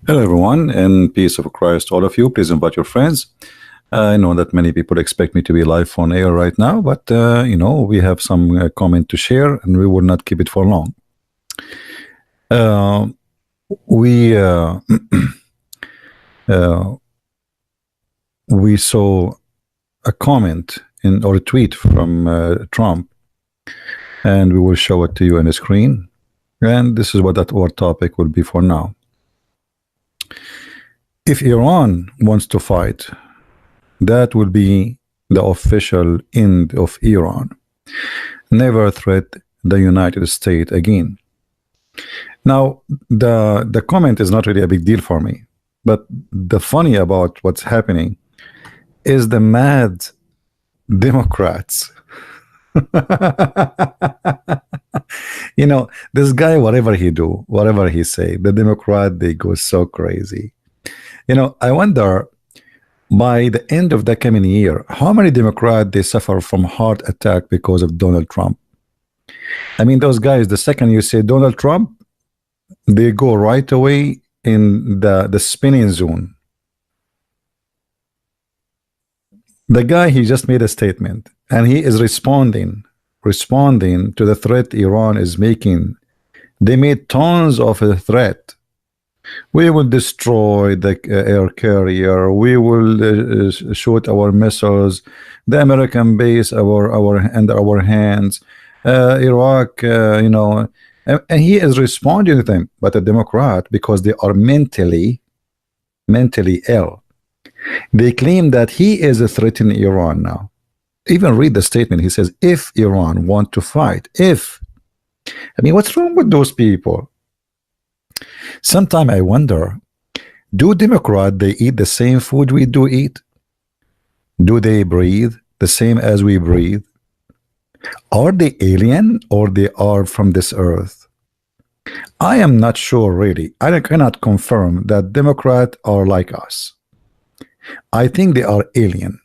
Hello, everyone, and peace of Christ, all of you. Please invite your friends. I know that many people expect me to be live on air right now, but we have some comment to share, and we will not keep it for long. Uh, we uh, we saw a comment or a tweet from Trump, and we will show it to you on the screen. And this is what our topic will be for now. If Iran wants to fight, that will be the official end of Iran. Never threat the United States again. Now, the comment is not really a big deal for me, but the funny about what's happening is the mad Democrats. This guy, whatever he do, whatever he say, the Democrat, they go so crazy. I wonder, by the end of the coming year, how many Democrats they suffer from heart attack because of Donald Trump? I mean, those guys, the second you say Donald Trump, they go right away in the spinning zone. The guy, he just made a statement, and he is responding to the threat Iran is making. They made tons of a threat. We will destroy the air carrier. We will shoot our missiles. The American base under our hands. Iraq, and he is responding to them. But a Democrat, because they are mentally ill, they claim that he is threatening Iran now. Even read the statement. He says, if Iran want to fight, what's wrong with those people? Sometimes I wonder, do Democrats, they eat the same food we do eat? Do they breathe the same as we breathe? Are they alien or they are from this earth? I am not sure really. I cannot confirm that Democrats are like us. I think they are alien.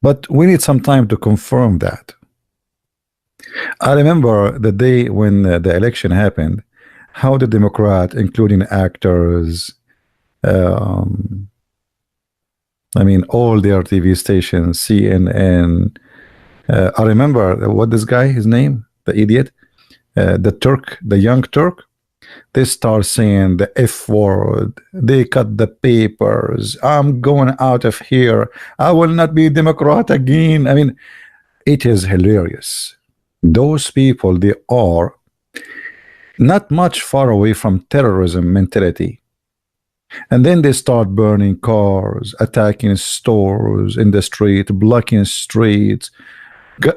But we need some time to confirm that. I remember the day when the election happened, how the Democrat, including actors, all their TV stations, CNN. I remember what this guy, his name, the idiot, the Turk, the young Turk, they start saying the F word. They cut the papers. I'm going out of here. I will not be Democrat again. It is hilarious. Those people, they are not much far away from terrorism mentality. And then they start burning cars, attacking stores in the street, blocking streets,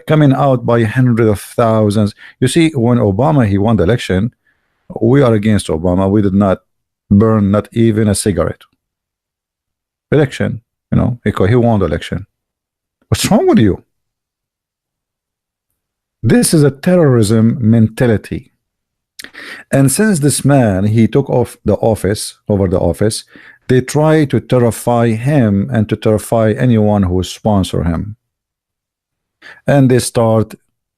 coming out by hundreds of thousands. You see, when Obama, he won the election, we are against Obama. We did not burn not even a cigarette. Election, because he won the election. What's wrong with you? This is a terrorism mentality. And since this man, he took over the office, they try to terrify him and to terrify anyone who sponsor him. And they start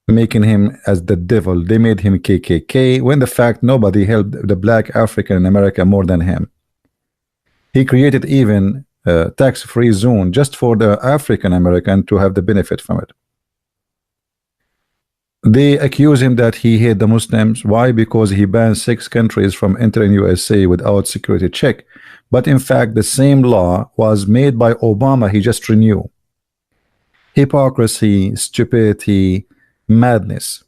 making him as the devil. They made him KKK, when the fact nobody helped the black African in America more than him. He created even a tax-free zone just for the African American to have the benefit from it. They accuse him that he hate the Muslims. Why? Because he banned 6 countries from entering USA without security check. But in fact, the same law was made by Obama. He just renewed. Hypocrisy, stupidity, madness.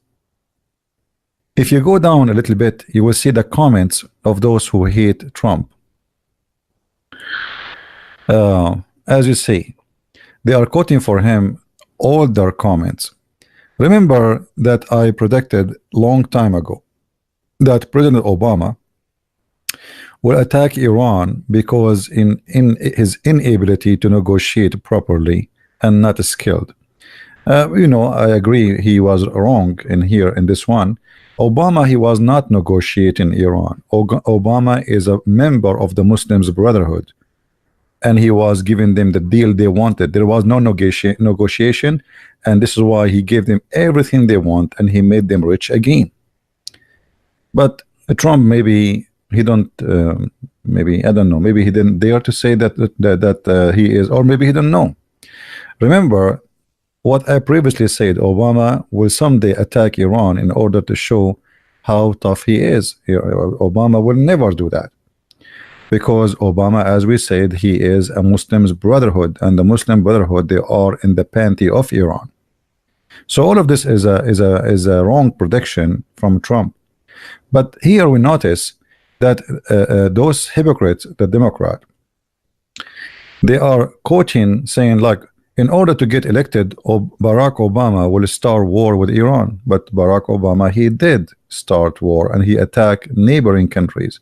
If you go down a little bit, you will see the comments of those who hate Trump. As you see, they are quoting for him all their comments. Remember that I predicted long time ago that President Obama will attack Iran because in his inability to negotiate properly and not skilled. I agree he was wrong in this one. Obama, he was not negotiating Iran. Obama is a member of the Muslims Brotherhood, and he was giving them the deal they wanted. There was no negotiation, and this is why he gave them everything they want, and he made them rich again. But Trump, maybe he don't, maybe I don't know, maybe he didn't dare to say that he is, or maybe he don't know. Remember what I previously said: Obama will someday attack Iran in order to show how tough he is. Obama will never do that, because Obama, as we said, he is a Muslim's brotherhood, and the Muslim brotherhood, they are in the panty of Iran. So all of this is a wrong prediction from Trump. But here we notice that those hypocrites, the Democrat, they are quoting, saying like, in order to get elected, Barack Obama will start war with Iran. But Barack Obama, he did start war, and he attacked neighboring countries.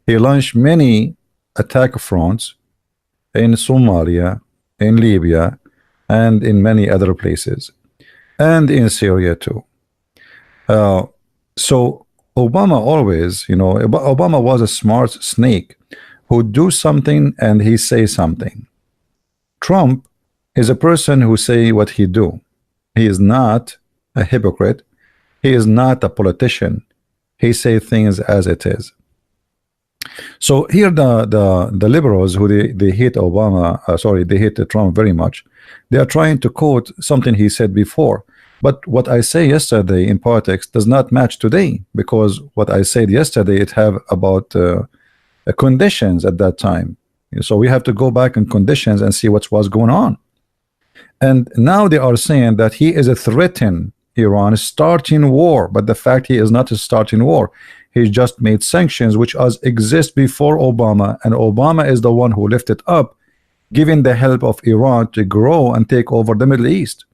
He launched many attack fronts in Somalia, in Libya, and in many other places, and in Syria too. So Obama always, you know, Obama was a smart snake who do something and he say something. Trump is a person who say what he do. He is not a hypocrite. He is not a politician. He say things as it is. So here the liberals who they hate Obama, they hate Trump very much. They are trying to quote something he said before. But what I say yesterday in politics does not match today, because what I said yesterday, it have about conditions at that time. So we have to go back in conditions and see what was going on. And now they are saying that he is a threaten Iran starting war, but the fact he is not starting war. He just made sanctions which exist before Obama, and Obama is the one who lifted up, giving the help of Iran to grow and take over the Middle East.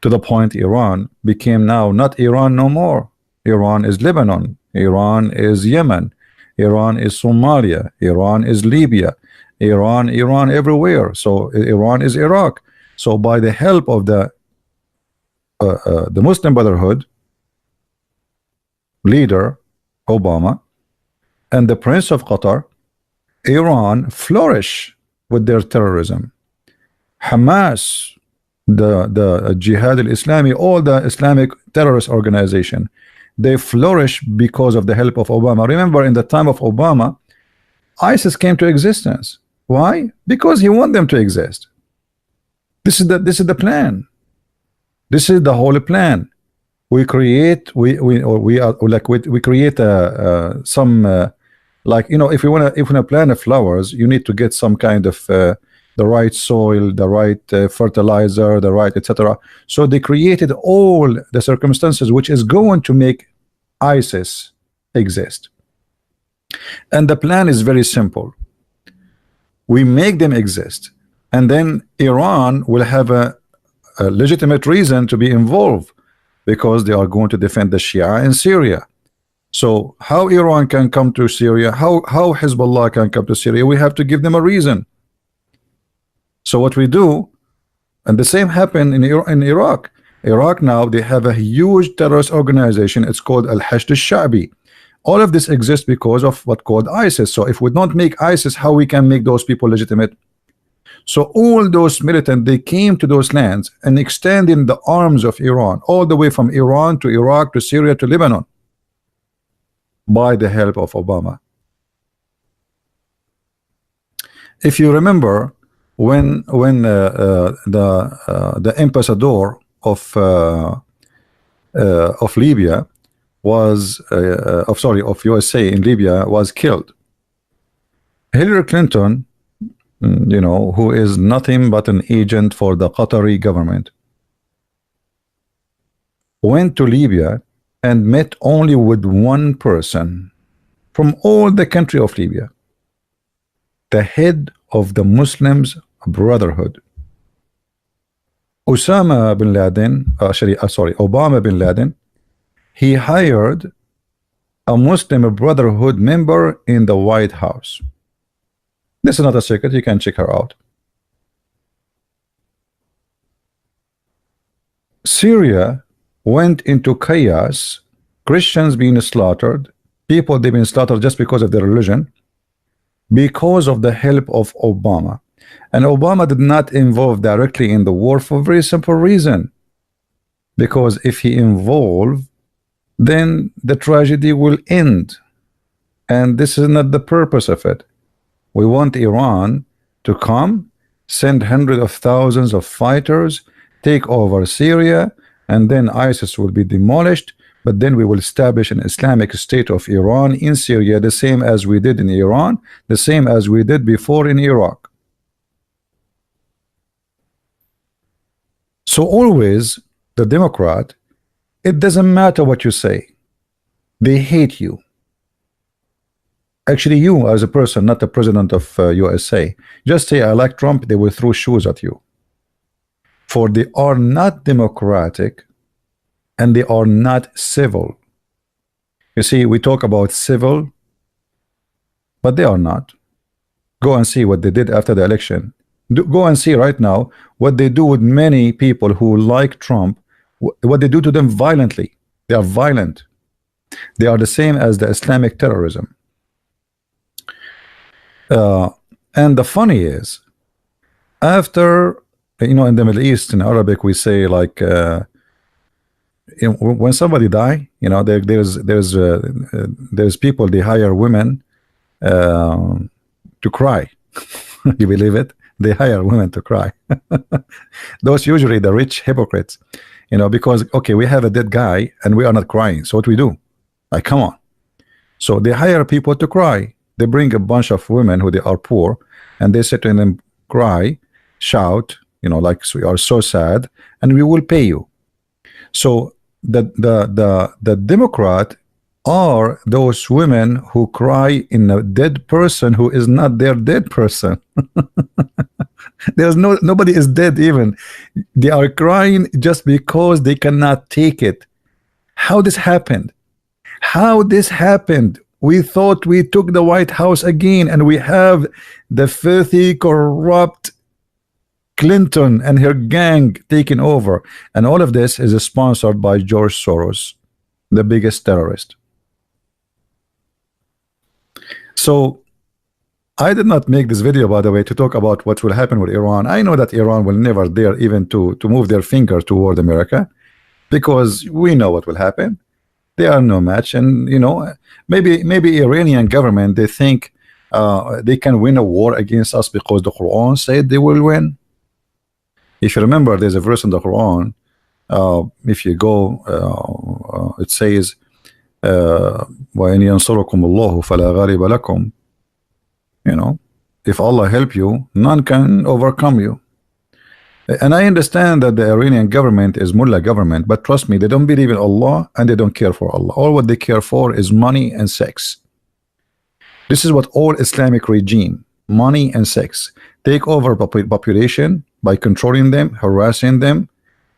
To the point Iran became now not Iran no more. Iran is Lebanon, Iran is Yemen, Iran is Somalia, Iran is Libya, Iran everywhere. So Iran is Iraq. So by the help of the Muslim Brotherhood leader Obama and the Prince of Qatar, Iran flourish with their terrorism. Hamas, the Jihad al-Islami, all the Islamic terrorist organization, they flourish because of the help of Obama. Remember, in the time of Obama, ISIS came to existence. Why? Because he wanted them to exist. This is the plan. This is the whole plan. We create we create some like, you know, if you want to plant flowers, you need to get some kind of the right soil, the right fertilizer, the right etc. So they created all the circumstances which is going to make ISIS exist. And the plan is very simple. We make them exist, and then Iran will have a legitimate reason to be involved, because they are going to defend the Shia in Syria. So how Iran can come to Syria, how Hezbollah can come to Syria, we have to give them a reason. So what we do, and the same happened in Iraq. Iraq now, they have a huge terrorist organization. It's called Al-Hashd al-Sha'bi. All of this exists because of what called ISIS. So if we don't make ISIS, how we can make those people legitimate? So all those militants, they came to those lands and extending the arms of Iran all the way from Iran to Iraq to Syria to Lebanon by the help of Obama. If you remember, when the ambassador of Libya was of USA in Libya was killed, Hillary Clinton, you know, who is nothing but an agent for the Qatari government, went to Libya and met only with one person from all the country of Libya, the head of the Muslims Brotherhood, Osama bin Laden, Obama bin Laden. He hired a Muslim Brotherhood member in the White House. This is not a secret, you can check her out. Syria went into chaos, Christians being slaughtered, people they've been slaughtered just because of their religion, because of the help of Obama. And Obama did not involve directly in the war for a very simple reason, because if he involved, then the tragedy will end. And this is not the purpose of it. We want Iran to come, send hundreds of thousands of fighters, take over Syria, and then ISIS will be demolished. But then we will establish an Islamic State of Iran in Syria, the same as we did in Iran, the same as we did before in Iraq. So always the Democrat, it doesn't matter what you say, they hate you. Actually, you as a person, not the president of USA, just say I like Trump, they will throw shoes at you. For they are not democratic and they are not civil. You see, we talk about civil, but they are not. Go and see what they did after the election. Go and see right now what they do with many people who like Trump, what they do to them violently. They are violent. They are the same as the Islamic terrorism. And the funny is, after, you know, in the Middle East, in Arabic, we say like, when somebody die, you know, there's people, they hire women to cry. You believe it? They hire women to cry. Those usually the rich hypocrites, you know, because okay, we have a dead guy and we are not crying. So what we do? Like, come on. So they hire people to cry. They bring a bunch of women who they are poor, and they sit in them, cry, shout, you know, like we are so sad, and we will pay you. So the Democrat are those women who cry in a dead person who is not their dead person. There's nobody is dead even. They are crying just because they cannot take it. How this happened? How this happened? We thought we took the White House again, and we have the filthy, corrupt Clinton and her gang taking over, and all of this is sponsored by George Soros, the biggest terrorist. So I did not make this video, by the way, to talk about what will happen with Iran. I know that Iran will never dare even to move their finger toward America, because we know what will happen. They are no match, and you know, maybe Iranian government, they think they can win a war against us because the Quran said they will win. If you remember, there's a verse in the Quran, if you go, it says وَإِنْ يَنْصُرُكُمُ اللَّهُ فَلَا غَالِبَ لَكُمْ. You know, if Allah help you, none can overcome you. And I understand that the Iranian government is mullah government, but trust me, they don't believe in Allah and they don't care for Allah. All what they care for is money and sex. This is what all Islamic regime, money and sex, take over population by controlling them, harassing them.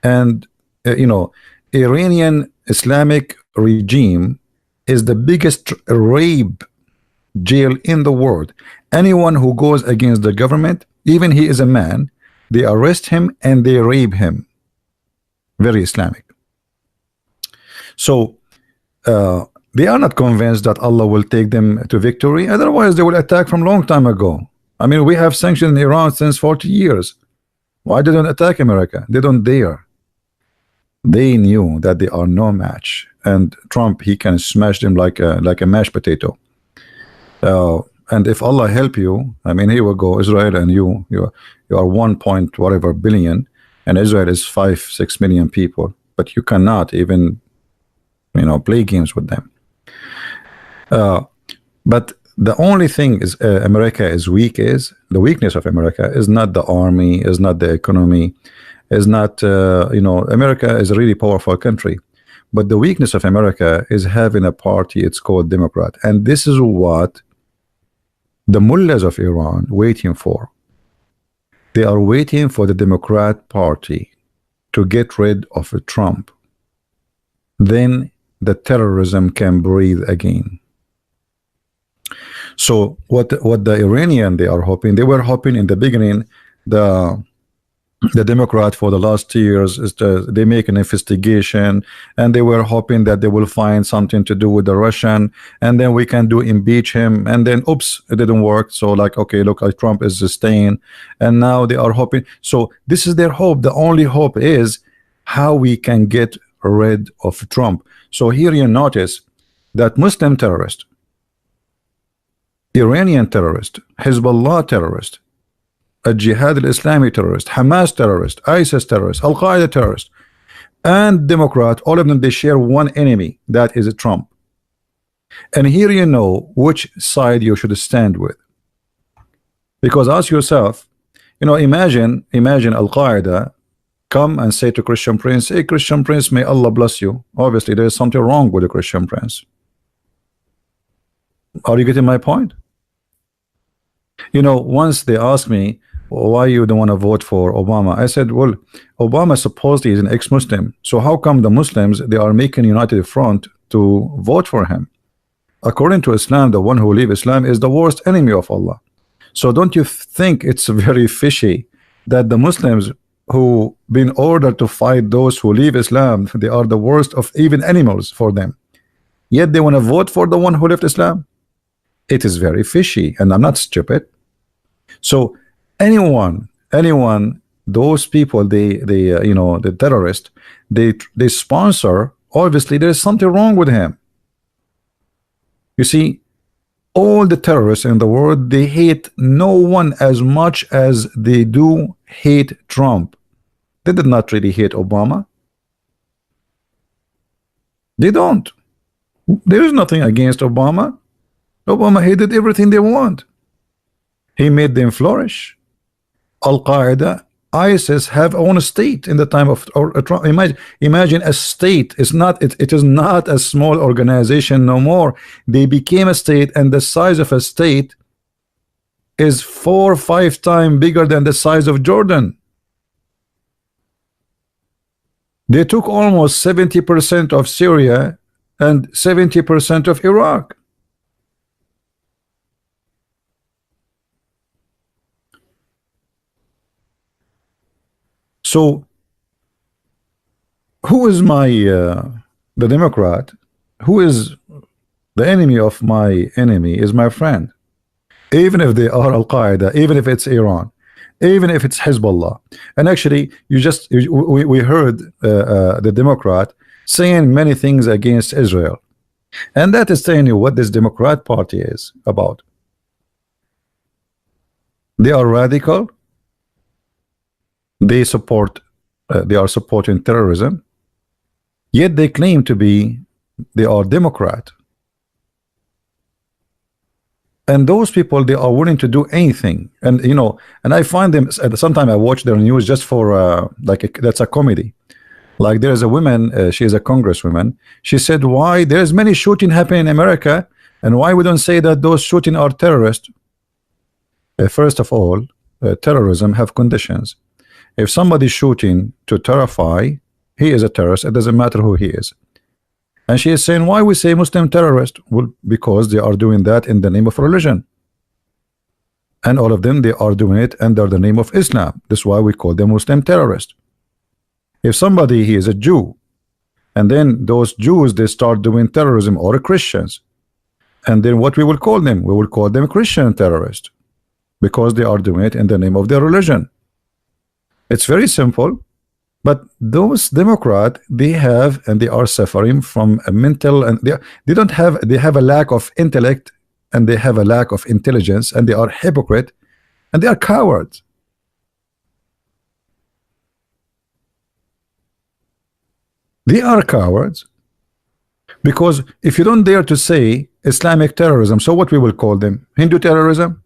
And you know, Iranian Islamic regime is the biggest rape jail in the world. Anyone who goes against the government, even he is a man, they arrest him and they rape him. Very Islamic. So they are not convinced that Allah will take them to victory. Otherwise they will attack from long time ago. I mean, we have sanctioned Iran since 40 years. Why they don't attack America? They don't dare. They knew that they are no match, and Trump, he can smash them like a mashed potato. And if Allah help you, I mean, here we go, Israel, and you are 1 point whatever billion, and Israel is 5-6 million people, but you cannot even, you know, play games with them. But the only thing is America is weak, is the weakness of America is not the army, is not the economy, is not you know, America is a really powerful country, but the weakness of America is having a party, it's called Democrat. And this is what the mullahs of Iran waiting for. They are waiting for the Democrat Party to get rid of Trump. Then the terrorism can breathe again. So what the Iranian, they are hoping, they were hoping in the beginning, the Democrat for the last 2 years is they make an investigation, and they were hoping that they will find something to do with the Russian, and then we can impeach him, and then oops, it didn't work. So like, okay, look, like Trump is staying, and now they are hoping. So this is their hope. The only hope is how we can get rid of Trump. So here you notice that Muslim terrorist, Iranian terrorist, Hezbollah terrorist, a Jihad al-Islami terrorist, Hamas terrorist, ISIS terrorist, Al-Qaeda terrorist, and Democrat, all of them, they share one enemy, that is Trump. And here you know which side you should stand with. Because ask yourself, you know, imagine Al-Qaeda come and say to Christian Prince, hey Christian Prince, may Allah bless you. Obviously there is something wrong with the Christian Prince. Are you getting my point? You know, once they asked me, why you don't want to vote for Obama, I said, well, Obama supposedly is an ex-Muslim, so how come the Muslims, they are making united front to vote for him? According to Islam, the one who leaves Islam is the worst enemy of Allah. So don't you think it's very fishy that the Muslims who been ordered to fight those who leave Islam, they are the worst of even animals for them, yet they want to vote for the one who left Islam? It is very fishy, and I'm not stupid. So anyone, those people, they you know, the terrorist, they sponsor, obviously there is something wrong with him. You see, all the terrorists in the world, they hate no one as much as they do hate Trump. They did not really hate Obama. They don't. There is nothing against Obama. Obama hated everything they want. He made them flourish. Al-Qaeda, ISIS have own state in the time of Trump. Imagine a state. It is not a small organization no more. They became a state, and the size of a state is 4 or 5 times bigger than the size of Jordan. They took almost 70% of Syria and 70% of Iraq. So who is my the Democrat? Who is the enemy of my enemy is my friend, even if they are Al-Qaeda, even if it's Iran, even if it's Hezbollah. And actually we heard the Democrat saying many things against Israel, and that is telling you what this Democrat party is about. They are radical. They support they are supporting terrorism, yet they claim to be, they are Democrat. And those people, they are willing to do anything. And you know, and I find them, sometimes I watch their news just for that's a comedy. Like there is a woman, she is a congresswoman, she said, why there's many shooting happening in America, and why we don't say that those shooting are terrorists? First of all, terrorism have conditions. If somebody is shooting to terrify, he is a terrorist. It doesn't matter who he is. And she is saying, why we say Muslim terrorist? Well, because they are doing that in the name of religion. And all of them, they are doing it under the name of Islam. That's why we call them Muslim terrorist. If somebody, he is a Jew, and then those Jews, they start doing terrorism, or Christians, and then what we will call them? We will call them Christian terrorists, because they are doing it in the name of their religion. It's very simple. But those Democrats, they have, and they are suffering from a mental, and they don't have, they have a lack of intellect, and they have a lack of intelligence, and they are hypocrite, and they are cowards. They are cowards, because if you don't dare to say Islamic terrorism, so what we will call them? Hindu terrorism?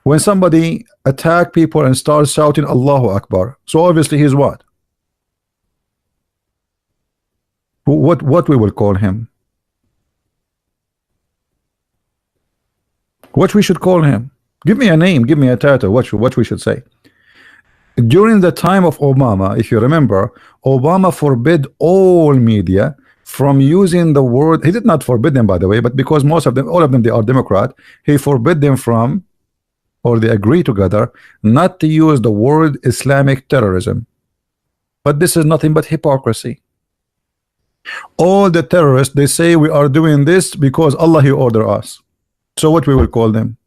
When somebody attack people and starts shouting Allahu Akbar, so obviously he's what? What we will call him? What we should call him? Give me a name, give me a title, what we should say. During the time of Obama, if you remember, Obama forbid all media from using the word, he did not forbid them, by the way, but because most of them, all of them, they are Democrat, he forbid them from, or they agree together not to use the word Islamic terrorism. But this is nothing but hypocrisy. All the terrorists, they say we are doing this because Allah, he ordered us. So what we will call them?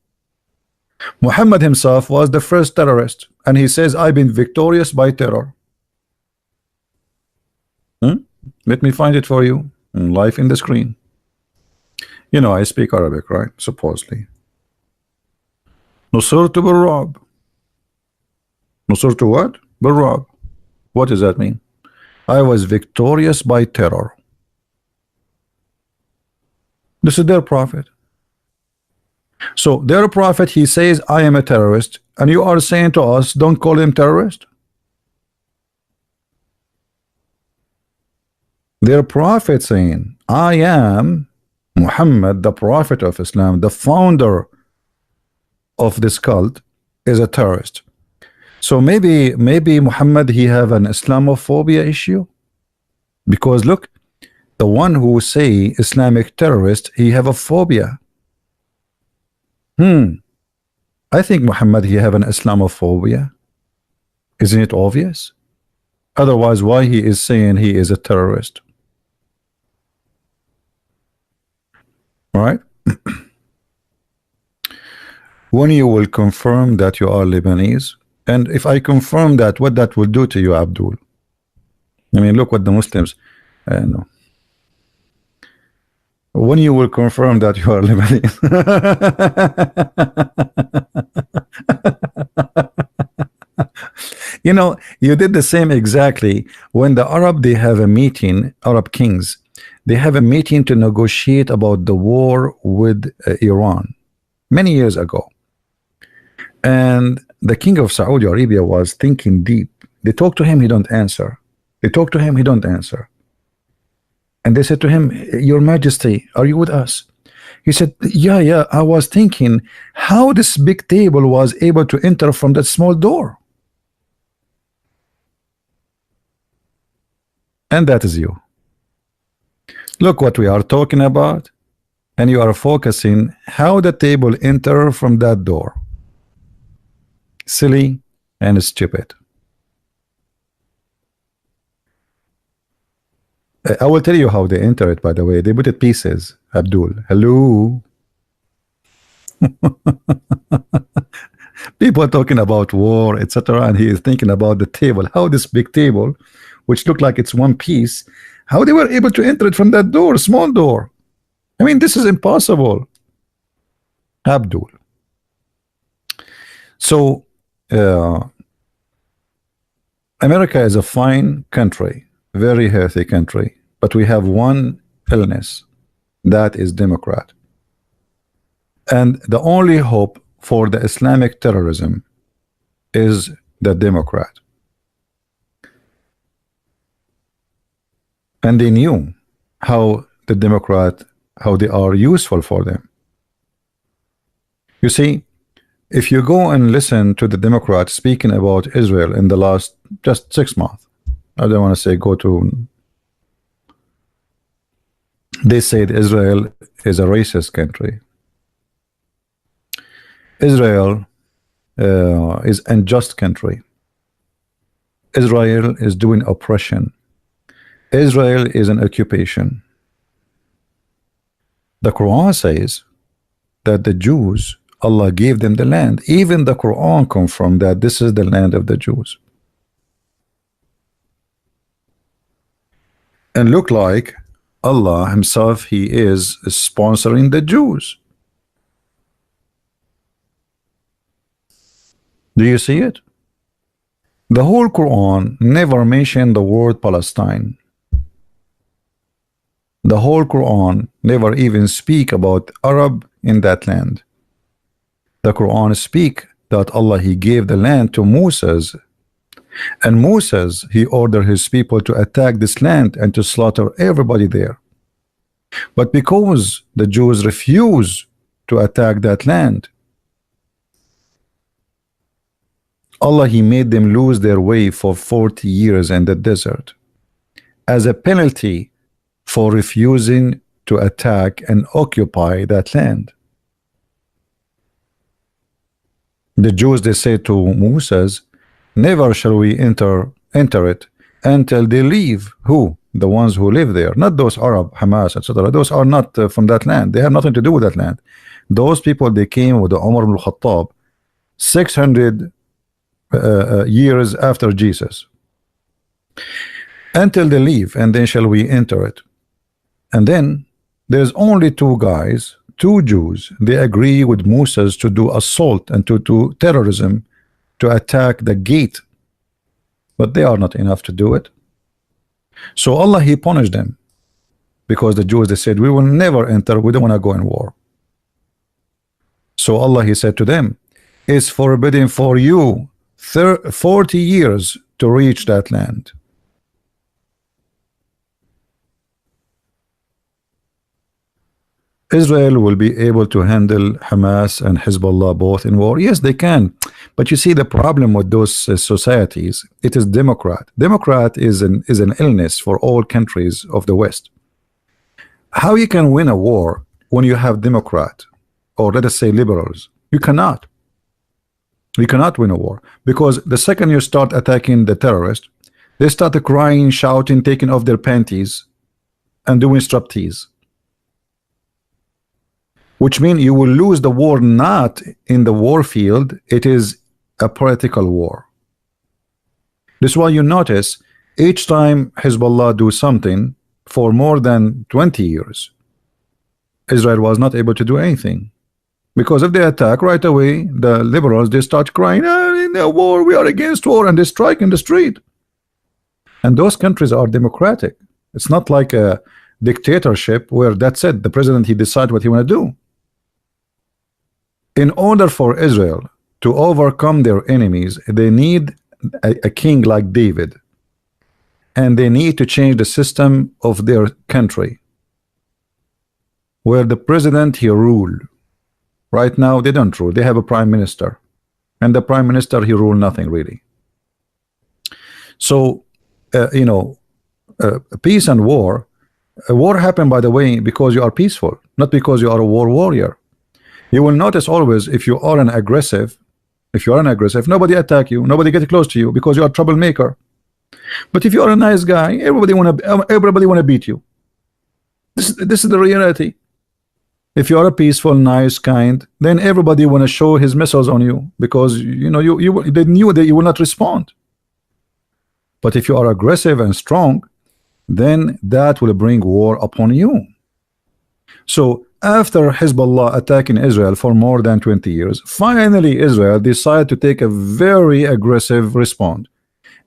Muhammad himself was the first terrorist, and he says, I've been victorious by terror. Hmm? Let me find it for you. Live in the screen. You know, I speak Arabic, right? Supposedly. نصرت بالرعب. نصرت what? بالرعب. What does that mean? I was victorious by terror. This is their prophet. So their prophet, he says, I am a terrorist, and you are saying to us, don't call him terrorist. Their prophet saying, I am Muhammad, the prophet of Islam, the founder of this cult, is a terrorist. So maybe Muhammad, he have an Islamophobia issue, because look, the one who say Islamic terrorist, he have a phobia. I think Muhammad, he have an Islamophobia. Isn't it obvious? Otherwise, why he is saying he is a terrorist? All right. When you will confirm that you are Lebanese, and if I confirm that, what that will do to you, Abdul? I mean, look what the Muslims know. When you will confirm that you are Lebanese. You know, you did the same exactly when the Arab, they have a meeting, Arab kings, they have a meeting to negotiate about the war with Iran many years ago. And the king of Saudi Arabia was thinking deep. They talked to him, he don't answer. They talked to him, he don't answer. And they said to him, Your Majesty, are you with us? He said, yeah, I was thinking how this big table was able to enter from that small door. And that is you. Look what we are talking about, and you are focusing how the table enter from that door. Silly and stupid. I will tell you how they enter it, by the way. They put it pieces. Abdul, hello. People are talking about war, etc., and he is thinking about the table. How this big table, which looked like it's one piece, how they were able to enter it from that door, small door. I mean, this is impossible. Abdul. So, America is a fine country, very healthy country, but we have one illness, that is Democrat. And the only hope for the Islamic terrorism is the Democrat. And they knew how the Democrat, how they are useful for them. You see, if you go and listen to the Democrats speaking about Israel in the last just 6 months, I don't want to say go to, they said Israel is a racist country. Israel is an unjust country. Israel is doing oppression. Israel is an occupation. The Quran says that the Jews, Allah gave them the land. Even the Quran confirmed that this is the land of the Jews. And look like Allah himself, he is sponsoring the Jews. Do you see it? The whole Quran never mentioned the word Palestine. The whole Quran never even speak about Arab in that land. The Quran speak that Allah, he gave the land to Moses, and Moses, he ordered his people to attack this land and to slaughter everybody there. But because the Jews refuse to attack that land, Allah, he made them lose their way for 40 years in the desert as a penalty for refusing to attack and occupy that land. The Jews, they say to Moses, never shall we enter it until they leave. Who? The ones who live there, not those Arab, Hamas, etc. Those are not from that land. They have nothing to do with that land. Those people, they came with the Umar ibn Khattab 600 years after Jesus. until they leave, and then shall we enter it. And then there's only two guys, two Jews. They agree with Moses to do assault and to do terrorism, to attack the gate, but they are not enough to do it. So Allah, he punished them, because the Jews, they said, we will never enter, we don't want to go in war. So Allah, he said to them, it's forbidden for you 40 years to reach that land. Israel will be able to handle Hamas and Hezbollah both in war? Yes, they can. But you see, the problem with those societies, it is Democrat. Democrat is an illness for all countries of the West. How you can win a war when you have Democrat, or let us say liberals? You cannot. You cannot win a war, because the second you start attacking the terrorist, they start crying, shouting, taking off their panties, and doing striptease. Which means you will lose the war not in the war field, it is a political war. This is why you notice each time Hezbollah do something for more than 20 years, Israel was not able to do anything. Because if they attack right away, the liberals, they start crying, in the war, we are against war, and they strike in the street. And those countries are democratic. It's not like a dictatorship where that's it, the president, he decides what he want to do. In order for Israel to overcome their enemies, they need a king like David, and they need to change the system of their country, where the president, he rule. Right now they don't rule, they have a prime minister, and the prime minister, he rule nothing really. So you know, peace and war, a war happen, by the way, because you are peaceful, not because you are a war warrior. You will notice always, if you are an aggressive, nobody attack you, nobody get close to you, because you are a troublemaker. But if you are a nice guy, everybody wanna beat you. This is the reality. If you are a peaceful, nice, kind, then everybody wanna show his missiles on you, because you know they knew that you will not respond. But if you are aggressive and strong, then that will bring war upon you. So after Hezbollah attacking Israel for more than 20 years, finally Israel decided to take a very aggressive response.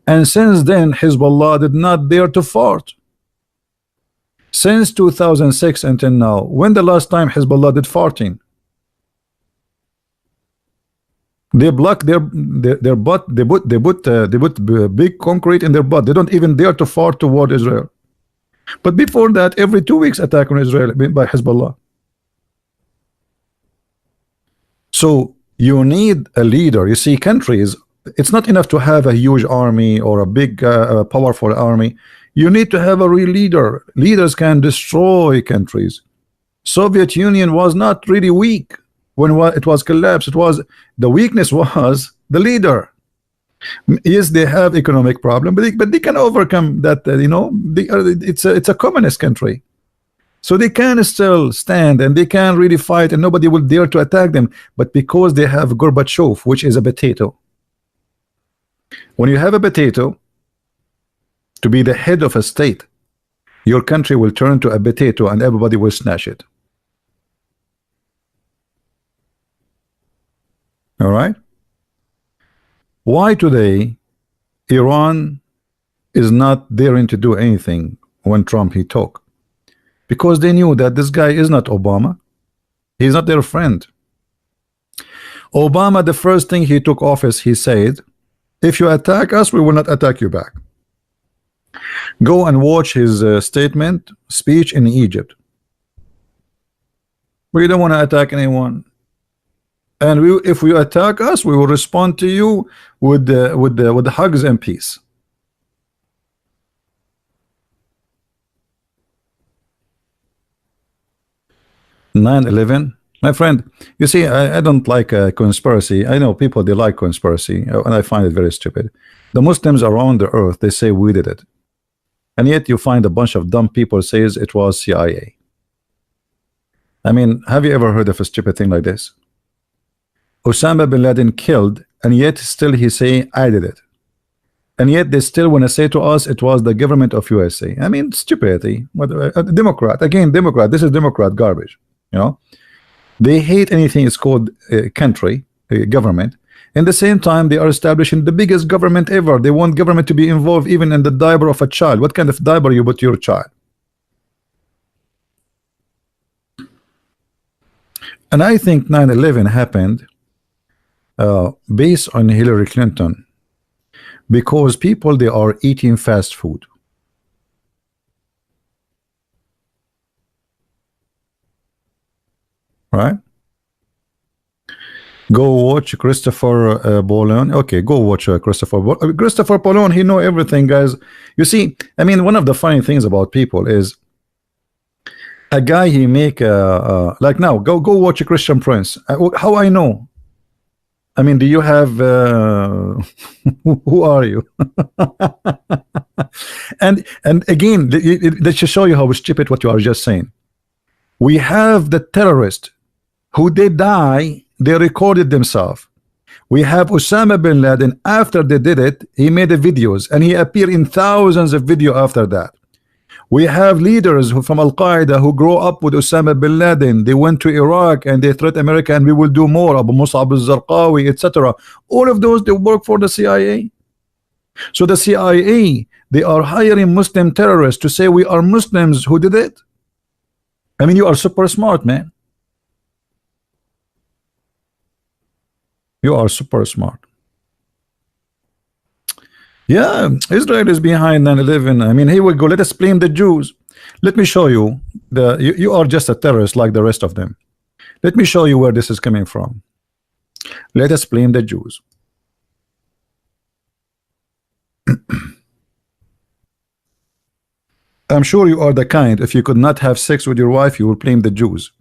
And since then, Hezbollah did not dare to fart. Since 2006 until now, when the last time Hezbollah did farting? They block their butt. They put big concrete in their butt. They don't even dare to fart toward Israel. But before that, every 2 weeks attack on Israel by Hezbollah. So you need a leader. You see, countries, it's not enough to have a huge army or a big powerful army. You need to have a real leader. Leaders can destroy countries. Soviet Union was not really weak when it was collapsed. It was, the weakness was the leader. Yes, they have economic problem, but they can overcome that. You know, it's a communist country, so they can still stand and they can really fight, and nobody will dare to attack them. But because they have Gorbachev, which is a potato. When you have a potato to be the head of a state, your country will turn to a potato and everybody will snatch it. All right. Why today Iran is not daring to do anything when Trump he talked? Because they knew that this guy is not Obama. He's not their friend. Obama, the first thing he took office, he said, if you attack us, we will not attack you back. Go and watch his speech in Egypt. We don't want to attack anyone. And if you attack us, we will respond to you with the hugs and peace. (9/11) My friend, you see, I don't like a conspiracy. I know people, they like conspiracy, and I find it very stupid. The Muslims around the earth, they say we did it, and yet you find a bunch of dumb people says it was CIA. I mean, have you ever heard of a stupid thing like this? Osama bin Laden killed, and yet still he say I did it. and yet they still want to say to us it was the government of USA. I mean, stupidity. What Democrat again? Democrat. This is Democrat garbage. You know, they hate anything it's called country, government. In the same time, they are establishing the biggest government ever. They want government to be involved even in the diaper of a child. What kind of diaper you put your child? And I think 9/11 happened based on Hillary Clinton, because people, they are eating fast food. Right? Go watch Christopher Pollone. Okay, go watch Christopher Pollone. He know everything, guys. You see, I mean, one of the funny things about people is a guy, he make like now. Go watch a Christian Prince. How I know? I mean, do you have who are you? and again, that should show you how stupid what you are just saying. We have the terrorist who they die, they recorded themselves. We have Osama bin Laden. After they did it, he made the videos and he appeared in thousands of videos after that. We have leaders who from Al-Qaeda who grow up with Osama bin Laden. They went to Iraq and they threat America, and we will do more. Abu Musab al-Zarqawi, etc. All of those, they work for the CIA. So the CIA, they are hiring Muslim terrorists to say we are Muslims who did it. I mean, you are super smart, man. You are super smart. Yeah, Israel is behind 9/11. I mean, here we go. Let us blame the Jews. Let me show you. You are just a terrorist like the rest of them. Let me show you where this is coming from. Let us blame the Jews. I'm sure you are the kind, if you could not have sex with your wife, you will blame the Jews.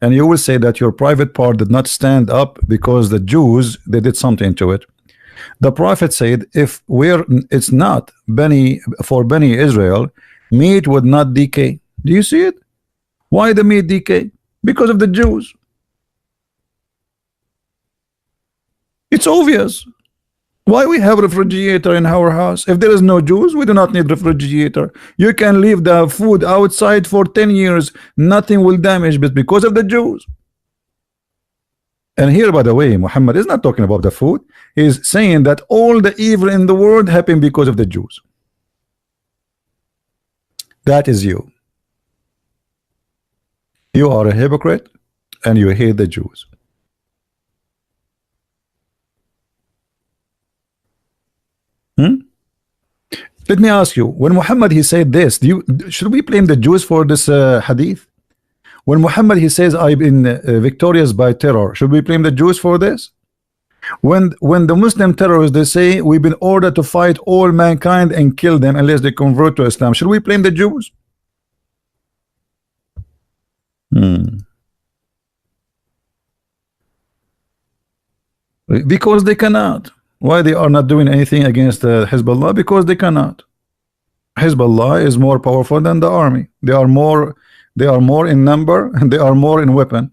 And you will say that your private part did not stand up because the Jews, they did something to it. The prophet said, if it's not for Bani Israel, meat would not decay. Do you see it? Why the meat decay? Because of the Jews. It's obvious. Why we have refrigerator in our house? If there is no Jews, we do not need refrigerator. You can leave the food outside for 10 years, nothing will damage, but because of the Jews. And here, by the way, Muhammad is not talking about the food. He's saying that all the evil in the world happened because of the Jews. That is you. You are a hypocrite and you hate the Jews. Let me ask you, when Muhammad he said this, should we blame the Jews for this hadith? When Muhammad he says I've been victorious by terror, should we blame the Jews for this? When the Muslim terrorists they say we've been ordered to fight all mankind and kill them unless they convert to Islam, should we blame the Jews? Because they cannot. Why they are not doing anything against Hezbollah? Because they cannot. Hezbollah is more powerful than the army. They are more in number and they are more in weapon.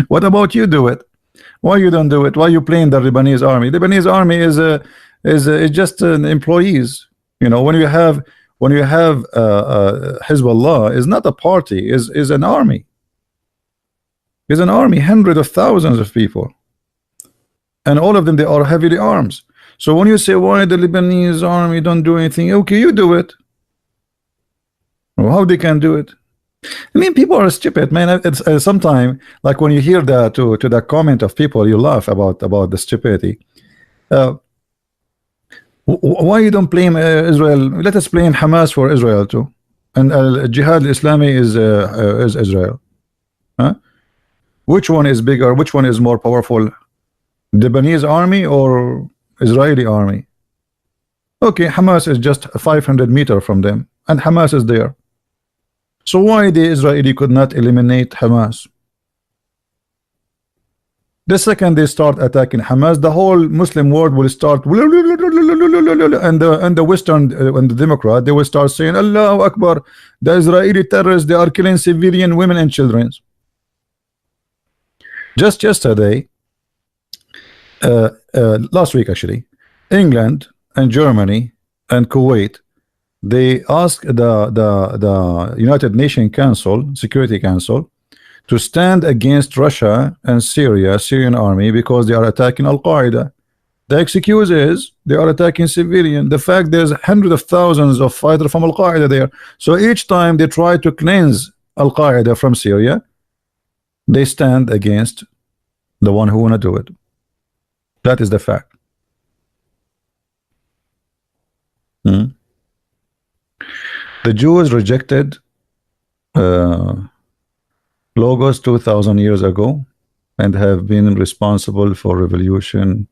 What about you do it? Why you don't do it? Why you playing the Lebanese army? The Lebanese army is just employees. You know, when you have Hezbollah is not a party, is an army. Is an army, hundreds of thousands of people. And all of them, they are heavily armed. So when you say why the Lebanese army don't do anything, okay, you do it. Well, how they can do it? I mean, people are stupid, man. It's sometimes like when you hear that to the comment of people, you laugh about the stupidity. Why you don't blame Israel? Let us blame Hamas for Israel too, and Jihad Islami is Israel. Huh? Which one is bigger? Which one is more powerful? Lebanese army or Israeli army? Okay, Hamas is just 500 meters from them, and Hamas is there. So why the Israeli could not eliminate Hamas? The second they start attacking Hamas, the whole Muslim world will start, and the Western and the Democrat, they will start saying, Allahu Akbar, the Israeli terrorists, they are killing civilian women and children. Just yesterday, last week actually, England and Germany and Kuwait, they asked the United Nations Council, Security Council, to stand against Russia and Syrian army because they are attacking Al Qaeda. The excuse is they are attacking civilian. The fact there's hundreds of thousands of fighters from Al Qaeda there. So each time they try to cleanse Al Qaeda from Syria, they stand against the one who wanna do it. That is the fact. The Jews rejected Logos 2,000 years ago and have been responsible for revolution.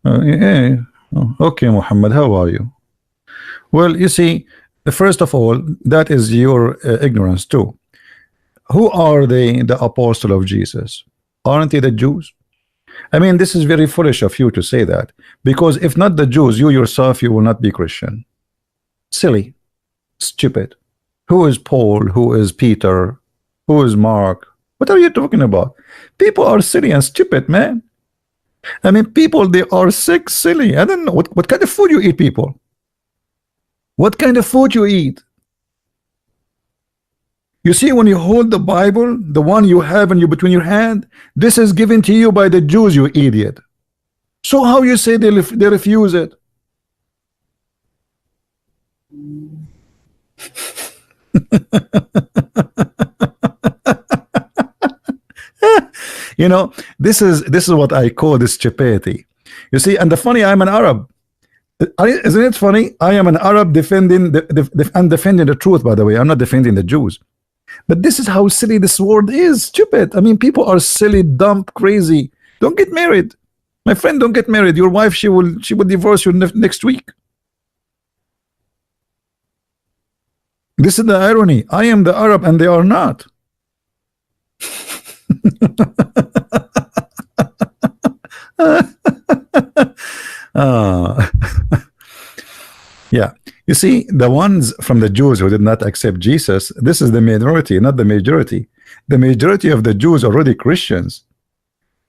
Yeah. Okay, Muhammad, how are you? Well, you see, first of all, that is your ignorance too. Who are they, the apostle of Jesus? Aren't they the Jews? I mean, this is very foolish of you to say that, because if not the Jews, you yourself, you will not be Christian. Silly, stupid. Who is Paul? Who is Peter? Who is Mark? What are you talking about? People are silly and stupid, man. I mean, people, they are sick, silly. I don't know what kind of food you eat, people. What kind of food you eat? You see, when you hold the Bible, the one you have in you between your hand, this is given to you by the Jews, you idiot. So how you say they refuse it? You know, this is what I call this stupidity. You see, and the funny, I'm an Arab. Isn't it funny? I am an Arab defending I'm defending the truth, by the way. I'm not defending the Jews. But this is how silly this world is. Stupid. I mean, people are silly, dumb, crazy. Don't get married, my friend. Don't get married. Your wife, she will divorce you next week. This is the irony. I am the Arab and they are not. Yeah, you see, the ones from the Jews who did not accept Jesus, this is the minority, not the majority. The majority of the Jews are already Christians.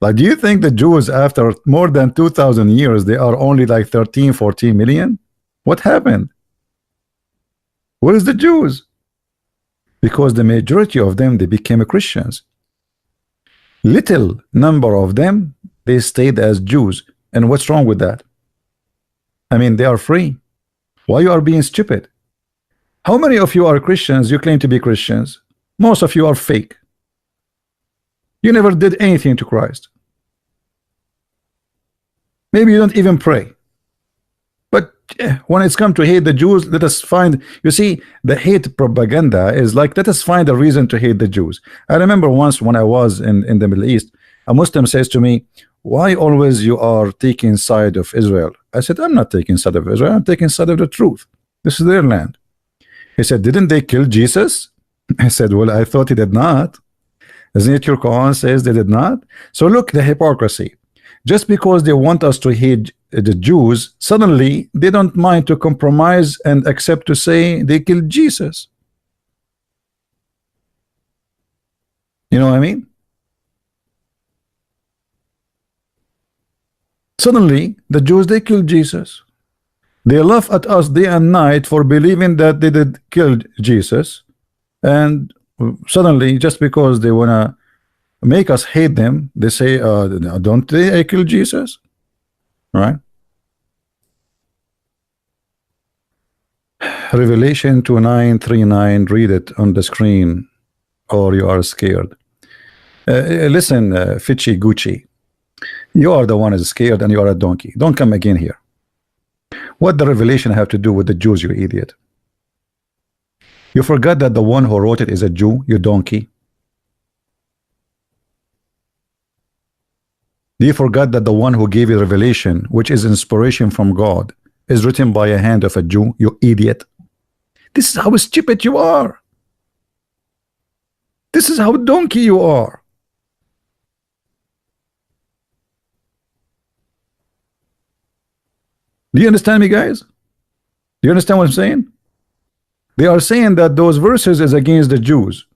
Like, do you think the Jews, after more than 2,000 years, they are only like 13, 14 million? What happened? Where is the Jews? Because the majority of them, they became Christians. Little number of them, they stayed as Jews. And what's wrong with that? I mean, they are free. Why you are being stupid? How many of you are Christians? You claim to be Christians. Most of you are fake. You never did anything to Christ. Maybe you don't even pray. But when it's come to hate the Jews, let us find, you see, the hate propaganda is like, let us find a reason to hate the Jews. I remember once when I was in the Middle East, a Muslim says to me, why always you are taking side of Israel? I said, I'm not taking side of Israel, I'm taking side of the truth. This is their land. He said, didn't they kill Jesus? I said, well, I thought he did not. Isn't it your Quran says they did not? So look, the hypocrisy. Just because they want us to hate the Jews, suddenly they don't mind to compromise and accept to say they killed Jesus. You know what I mean? Suddenly the Jews, they killed Jesus. They laugh at us day and night for believing that they did kill Jesus, and suddenly just because they wanna make us hate them, they say, don't they kill Jesus? Right? Revelation 29:39, read it on the screen or you are scared. Listen, Fitchy Gucci, you are the one who is scared and you are a donkey. Don't come again here. What the revelation have to do with the Jews, you idiot? You forgot that the one who wrote it is a Jew, you donkey. Do you forget that the one who gave you revelation, which is inspiration from God, is written by a hand of a Jew, you idiot? This is how stupid you are. This is how donkey you are. Do you understand me, guys? Do you understand what I'm saying? They are saying that those verses is against the Jews.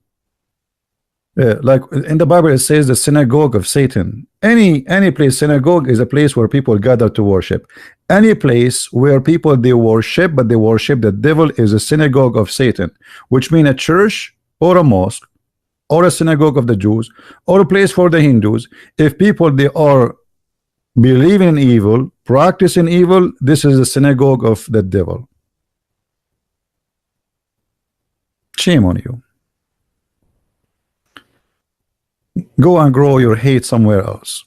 Like in the Bible, it says the synagogue of Satan. Any place, synagogue is a place where people gather to worship. Any place where people they worship, but they worship the devil, is a synagogue of Satan, which means a church or a mosque or a synagogue of the Jews or a place for the Hindus. If people they are believing in evil, practicing evil, this is a synagogue of the devil. Shame on you. Go and grow your hate somewhere else.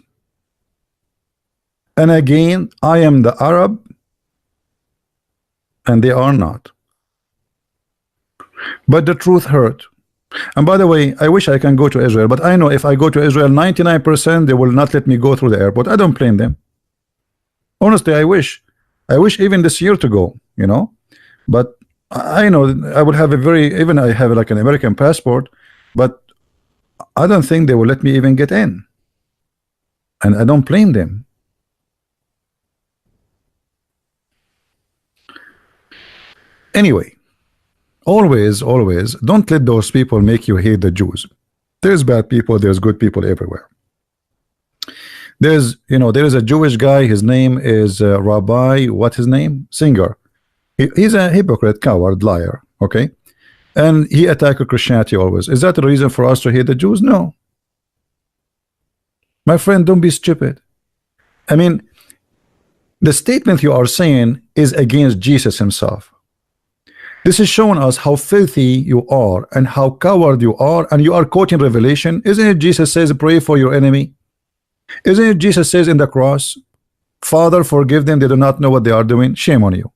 And again, I am the Arab and they are not. But the truth hurt. And by the way, I wish I can go to Israel, but I know if I go to Israel, 99% they will not let me go through the airport. I don't blame them. Honestly, I wish even this year to go, you know. But I know I will have a very, even I have like an American passport, but I don't think they will let me even get in. And I don't blame them. Anyway, always don't let those people make you hate the Jews. There's bad people, there's good people everywhere. There's, you know, there is a Jewish guy, his name is Rabbi, what his name? Singer. He's a hypocrite, coward, liar, okay? And he attacked Christianity always. Is that the reason for us to hate the Jews? No. My friend, don't be stupid. I mean, the statement you are saying is against Jesus himself. This is showing us how filthy you are and how coward you are, and you are quoting Revelation. Isn't it Jesus says, pray for your enemy? Isn't it Jesus says in the cross, Father, forgive them, they do not know what they are doing? Shame on you.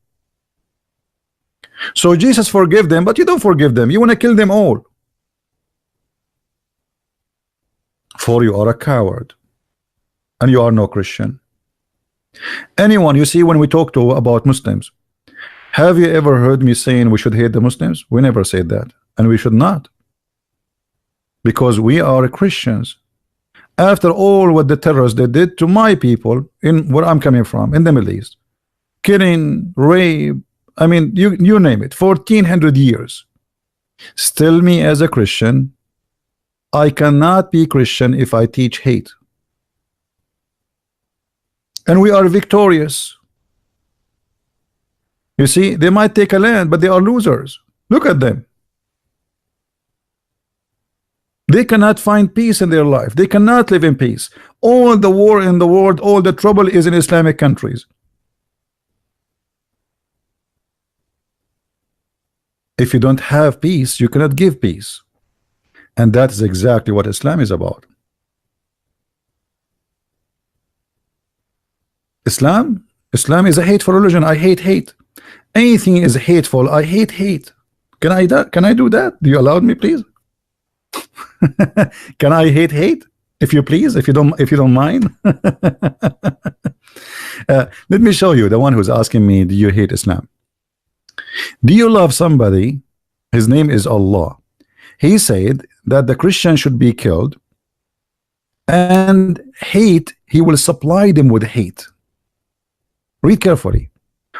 So Jesus forgive them, but you don't forgive them. You want to kill them all. For you are a coward, and you are no Christian. Anyone, you see, when we talk to about Muslims, have you ever heard me saying we should hate the Muslims? We never said that, and we should not, because we are Christians. After all what the terrorists they did to my people in where I'm coming from, in the Middle East, killing, rape, I mean, you name it, 1400 years. Still, me as a Christian, I cannot be Christian if I teach hate. And we are victorious. You see, they might take a land, but they are losers. Look at them. They cannot find peace in their life. They cannot live in peace. All the war in the world, all the trouble is in Islamic countries. If you don't have peace, you cannot give peace. And that is exactly what Islam is about. Islam is a hateful religion. I hate hate. Anything is hateful. I hate hate. Can I do that? Do you allow me, please? Can I hate hate? If you please, if you don't mind. Let me show you the one who's asking me, do you hate Islam? Do you love somebody? His name is Allah. He said that the Christian should be killed, and hate, he will supply them with hate. Read carefully.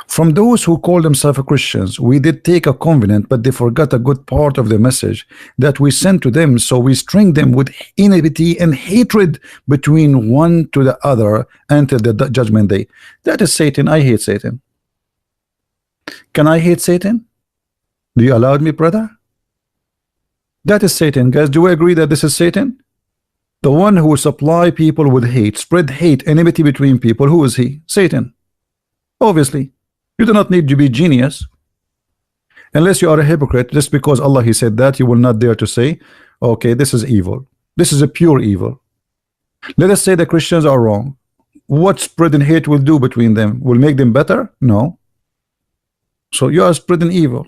From those who call themselves Christians, we did take a covenant, but they forgot a good part of the message that we sent to them. So we string them with enmity and hatred between one to the other until the judgment day. That is Satan. I hate Satan. Can I hate Satan? Do you allow me, brother? That is Satan, guys. Do we agree that this is Satan? The one who will supply people with hate, spread hate, enmity between people. Who is he? Satan. Obviously. You do not need to be genius. Unless you are a hypocrite, just because Allah he said that, you will not dare to say, okay, this is evil. This is a pure evil. Let us say the Christians are wrong. What spreading hate will do between them? Will make them better? No. So you are spreading evil.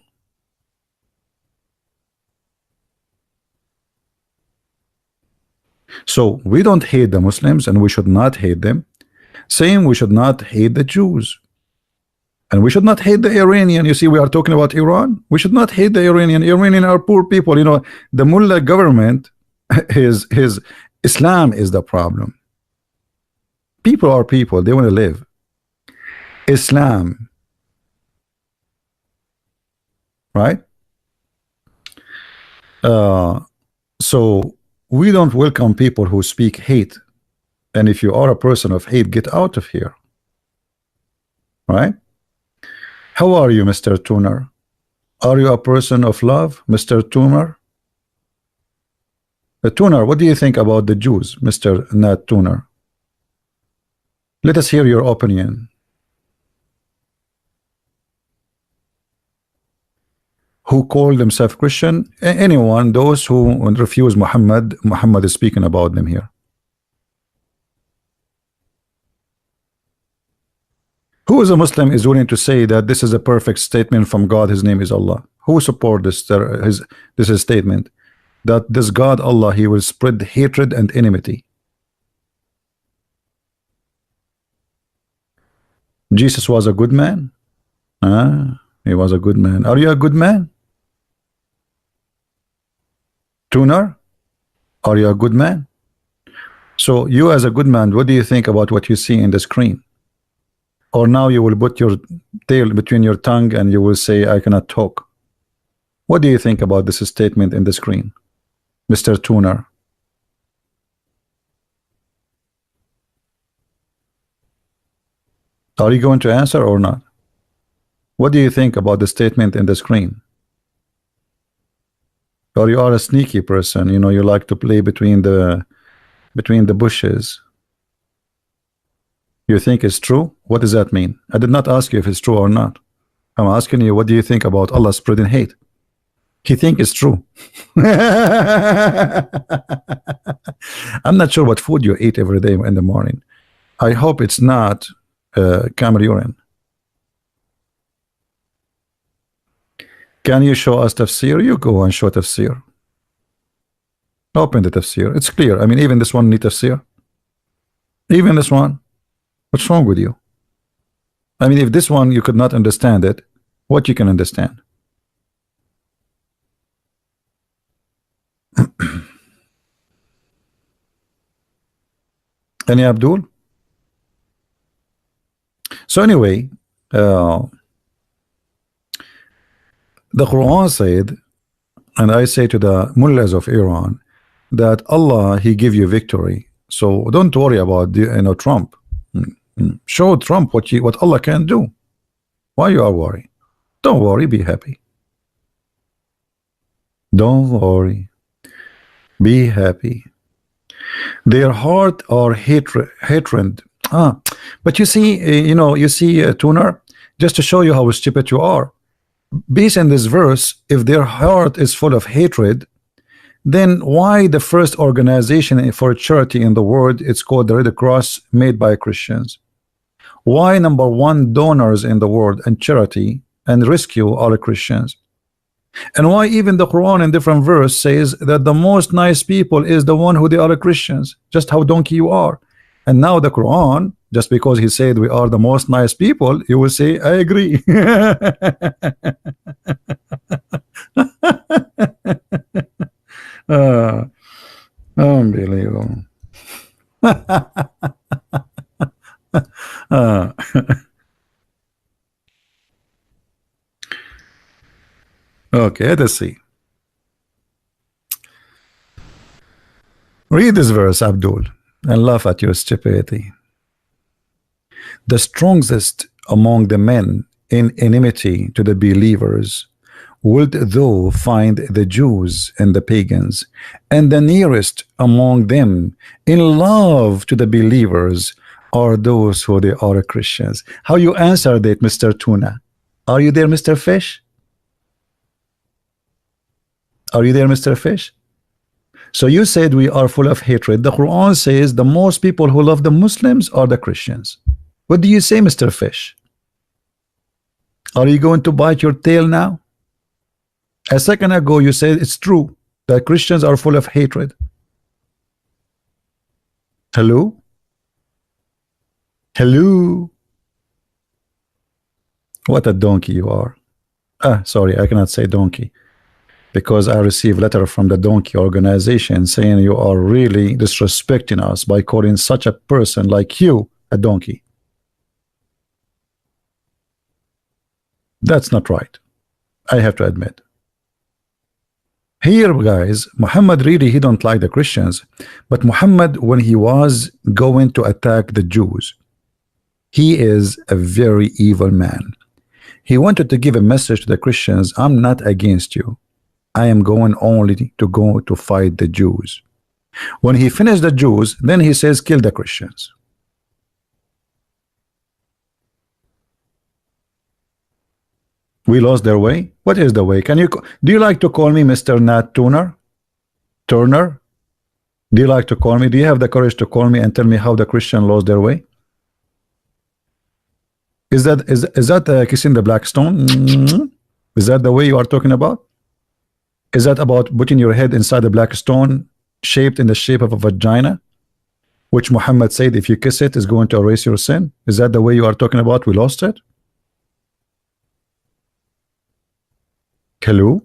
So we don't hate the Muslims, and we should not hate them. Same, we should not hate the Jews. And we should not hate the Iranian. You see, we are talking about Iran. We should not hate the Iranian. Iranian are poor people. You know, the mullah government, his Islam is the problem. People are people. They want to live. Islam. Right? So we don't welcome people who speak hate. And if you are a person of hate, get out of here. Right? How are you, Mr. Tuner? Are you a person of love, Mr. Tuner? Tuner, what do you think about the Jews, Mr. Nat Tuner? Let us hear your opinion. Who call themselves Christian? Anyone, those who refuse Muhammad, Muhammad is speaking about them here. Who is a Muslim is willing to say that this is a perfect statement from God, his name is Allah? Who support this this statement that this God Allah, he will spread hatred and enmity? Jesus was a good man. He was a good man. Are you a good man? Tuner, are you a good man? So you as a good man, what do you think about what you see in the screen? Or now you will put your tail between your tongue and you will say, I cannot talk. What do you think about this statement in the screen, Mr. Tuner? Are you going to answer or not? What do you think about the statement in the screen? Or you are a sneaky person, you know, you like to play between the bushes. You think it's true? What does that mean? I did not ask you if it's true or not. I'm asking you, what do you think about Allah spreading hate? He think it's true. I'm not sure what food you eat every day in the morning. I hope it's not camel urine. Can you show us tafsir? You go and show tafsir. Open the tafsir. It's clear. I mean, even this one need tafsir. Even this one. What's wrong with you? I mean, if this one you could not understand it, what you can understand? Any Abdul? So anyway, the Quran said, and I say to the mullahs of Iran, that Allah, he give you victory. So don't worry about Trump. Show Trump what Allah can do. Why you are worried? Don't worry, be happy. Don't worry, be happy. Their heart are hatred. But you see, Tuner, just to show you how stupid you are. Based on this verse, if their heart is full of hatred, then why the first organization for charity in the world, it's called the Red Cross, made by Christians? Why number one donors in the world and charity and rescue are Christians? And why even the Quran in different verse says that the most nice people is the one who they are Christians? Just how donkey you are. And now the Quran, just because he said we are the most nice people, you will say, I agree. Unbelievable. Okay, let's see. Read this verse, Abdul, and laugh at your stupidity. The strongest among the men in enmity to the believers wilt thou find the Jews and the pagans, and the nearest among them in love to the believers are those who they are Christians. How you answer that, Mr. Tuna? Are you there, Mr. Fish? Are you there, Mr. Fish? So you said we are full of hatred. The Quran says the most people who love the Muslims are the Christians. What do you say, Mr. Fish? Are you going to bite your tail now? A second ago you said it's true that Christians are full of hatred. Hello? Hello? What a donkey you are. Sorry, I cannot say donkey, because I received letter from the donkey organization saying you are really disrespecting us by calling such a person like you a donkey. That's not right, I have to admit. Here, guys, Muhammad really he don't like the Christians, but Muhammad, when he was going to attack the Jews, he is a very evil man. He wanted to give a message to the Christians: I'm not against you. I am going only to go to fight the Jews. When he finished the Jews, then he says, kill the Christians. We lost their way. What is the way? Do you like to call me Mr. Nat Turner? Turner? Do you like to call me? Do you have the courage to call me and tell me how the Christian lost their way? Is that kissing the black stone? Is that the way you are talking about? Is that about putting your head inside a black stone shaped in the shape of a vagina, which Muhammad said if you kiss it is going to erase your sin? Is that the way you are talking about? We lost it. Hello?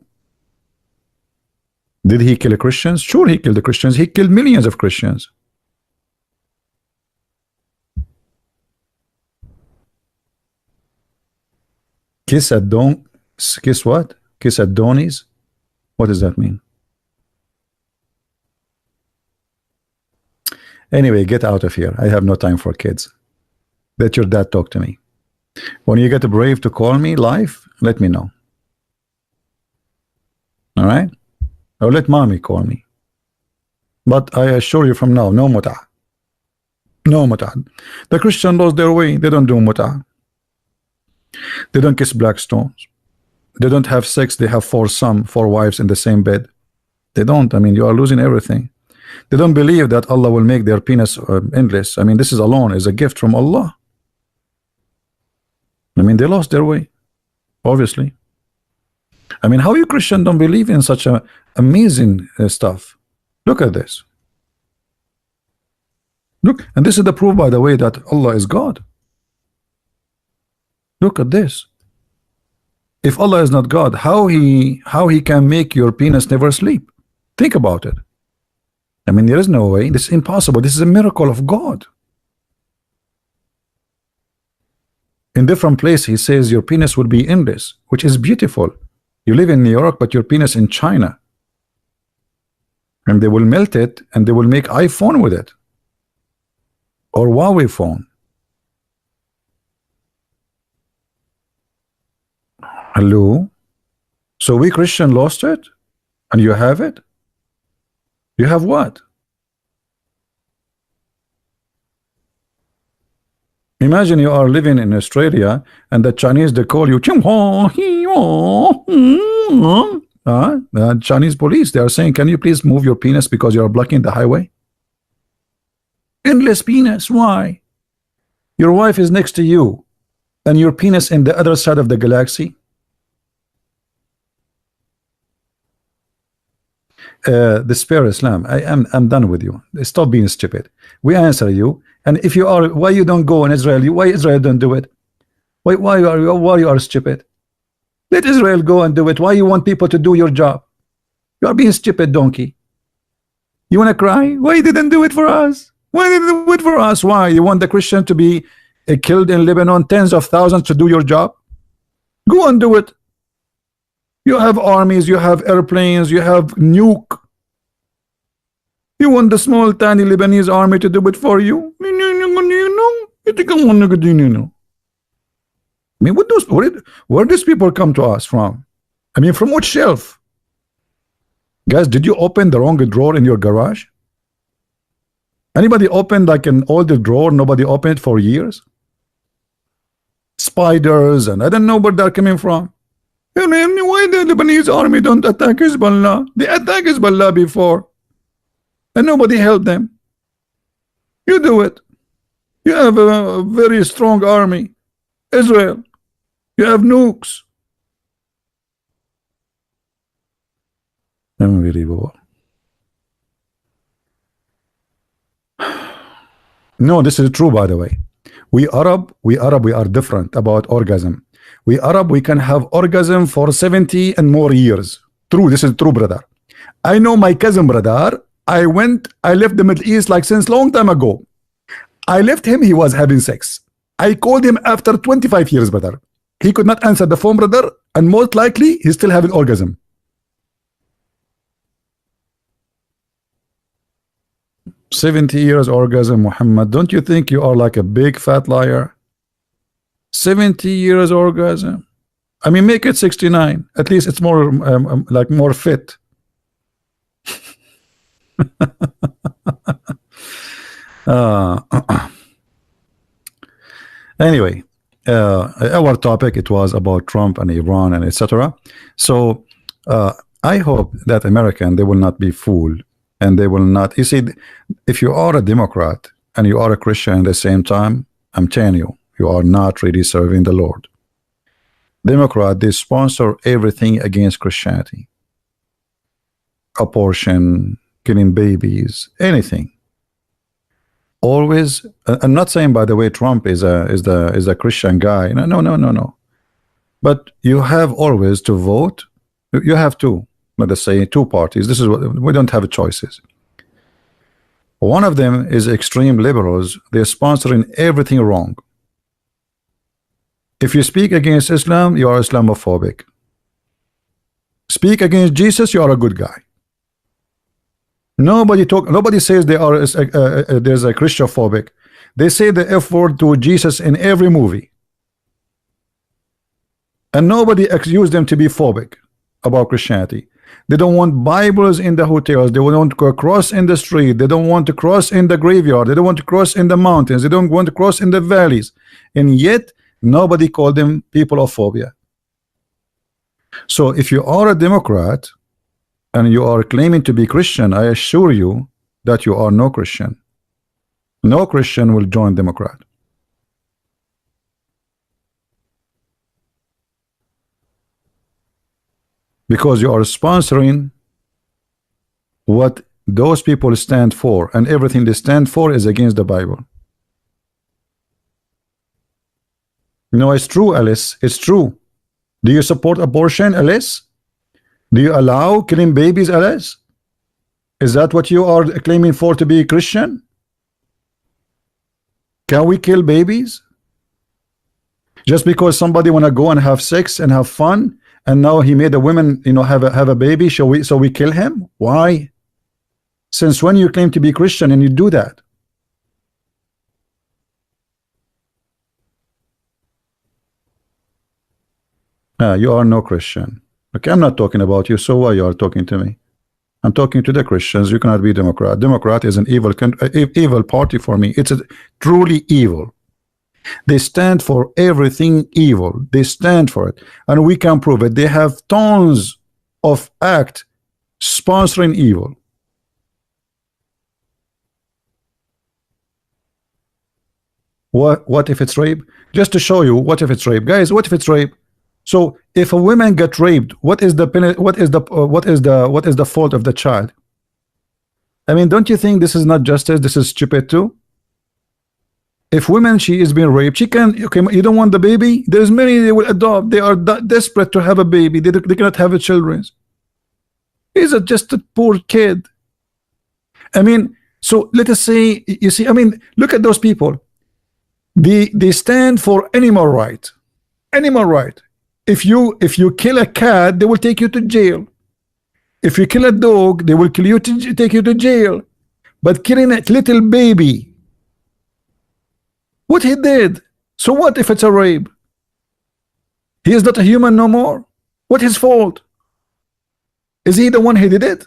Did he kill Christians? Sure, he killed the Christians. He killed millions of Christians. Kiss at dawn. Kiss what? Kiss at Donnie's? What does that mean? Anyway, get out of here. I have no time for kids. Let your dad talk to me. When you get brave to call me live, let me know. All right? Or let mommy call me. But I assure you from now, no muta. No muta. The Christian lost their way. They don't do muta. They don't kiss black stones. They don't have sex. They have four wives in the same bed. They don't. I mean, you are losing everything. They don't believe that Allah will make their penis endless. I mean, this is alone is a gift from Allah. I mean, they lost their way, obviously. I mean, how you Christian don't believe in such a amazing stuff? Look at this. Look, and this is the proof, by the way, that Allah is God. Look at this. If Allah is not God, how he can make your penis never sleep? Think about it. I mean, there is no way. This is impossible. This is a miracle of God. In different place, he says your penis will be endless, which is beautiful. You live in New York, but your penis in China. And they will melt it, and they will make iPhone with it. Or Huawei phone. Hello? So we Christian lost it? And you have it? You have what? Imagine you are living in Australia and the Chinese, they call you the Chinese police, they are saying, can you please move your penis because you are blocking the highway? Endless penis, why? Your wife is next to you and your penis in the other side of the galaxy. The spare Islam, I'm done with you. Stop being stupid. We answer you, and if you are, why you don't go in Israel? Why Israel don't do it? Why you are stupid? Let Israel go and do it. Why you want people to do your job? You are being stupid, donkey. You want to cry? Why you didn't do it for us? Why didn't you do it for us? Why you want the Christian to be killed in Lebanon, tens of thousands to do your job? Go and do it. You have armies, you have airplanes, you have nuke. You want the small tiny Lebanese army to do it for you? I mean, where these people come to us from? I mean, from what shelf? Guys, did you open the wrong drawer in your garage? Anybody opened like an old drawer? Nobody opened it for years? Spiders, and I don't know where they're coming from. Why the Lebanese army don't attack Hezbollah? They attacked Hezbollah before and nobody helped them. You do it. You have a very strong army, Israel. You have nukes. Unbelievable. No, this is true, by the way. We Arab, we are different about orgasm. We Arab, we can have orgasm for 70 and more years. True, this is true, brother. I know my cousin, brother. I left the Middle East like since long time ago. I left him, he was having sex. I called him after 25 years, brother. He could not answer the phone, brother, and most likely he's still having orgasm. 70 years orgasm, Muhammad. Don't you think you are like a big fat liar? 70 years orgasm. I mean, make it 69. At least it's more like more fit. Anyway, our topic, it was about Trump and Iran and etc. So I hope that American, they will not be fooled, and they will not, you see, if you are a Democrat and you are a Christian at the same time, I'm telling you, you are not really serving the Lord. Democrat, they sponsor everything against Christianity. Abortion, killing babies, anything. Always. I'm not saying, by the way, Trump is a Christian guy. No. But you have always to vote. You have to, let us say, two parties. This is what we don't have choices. One of them is extreme liberals. They're sponsoring everything wrong. If you speak against Islam, you are Islamophobic. Speak against Jesus, you are a good guy. Nobody says they are there's a Christianophobic. They say the F word to Jesus in every movie, and nobody accused them to be phobic about Christianity. They don't want Bibles in the hotels. They don't want to cross in the street. They don't want to cross in the graveyard. They don't want to cross in the mountains. They don't want to cross in the valleys. And yet nobody called them people of phobia. So if you are a Democrat and you are claiming to be Christian, I assure you that you are no Christian. No Christian will join Democrat. Because you are sponsoring what those people stand for, and everything they stand for is against the Bible. No, it's true, Alice. It's true. Do you support abortion, Alice? Do you allow killing babies, Alice? Is that what you are claiming for to be a Christian? Can we kill babies? Just because somebody want to go and have sex and have fun, and now he made a woman, you know, have a baby, so we kill him? Why? Since when you claim to be Christian and you do that? You are no Christian. Okay, I'm not talking about you, so why you are talking to me? I'm talking to the Christians. You cannot be Democrat. Democrat is an evil party for me. It's truly evil. They stand for everything evil. They stand for it, and we can prove it. They have tons of acts sponsoring evil. What if it's rape? Just to show you, what if it's rape, guys? What if it's rape? So if a woman get raped, what is the fault of the child? I mean, don't you think this is not justice? This is stupid too. If women, she is being raped, she can, okay, you don't want the baby? There's many they will adopt. They are desperate to have a baby. They cannot have a children. He's just a poor kid. I mean, so let us say, you see, I mean, look at those people. They stand for animal right. Animal right. If you kill a cat, they will take you to jail. If you kill a dog, they will kill you to take you to jail. But killing a little baby, what he did? So what if it's a rape? He is not a human no more. What his fault? Is he the one who did it?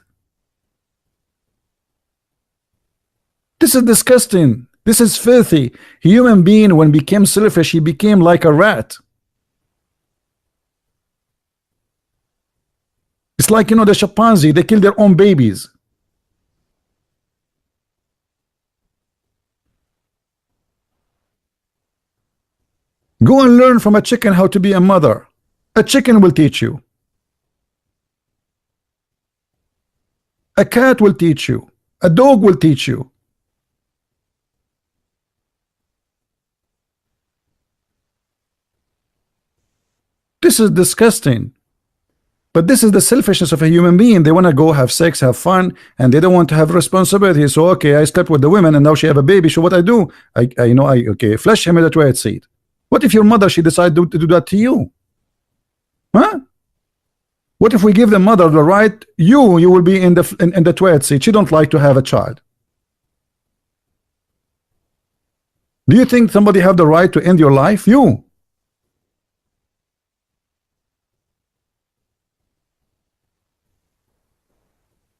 This is disgusting. This is filthy. Human being, when became selfish, he became like a rat. It's like, you know, the chimpanzee, they kill their own babies. Go and learn from a chicken how to be a mother. A chicken will teach you. A cat will teach you. A dog will teach you. This is disgusting. But this is the selfishness of a human being. They want to go have sex, have fun, and they don't want to have responsibility. So okay, I slept with the women, and now she have a baby. So what I do? I flush him in the toilet seat. What if your mother, she decided to do that to you? Huh? What if we give the mother the right? You will be in the toilet seat. She don't like to have a child. Do you think somebody have the right to end your life? You.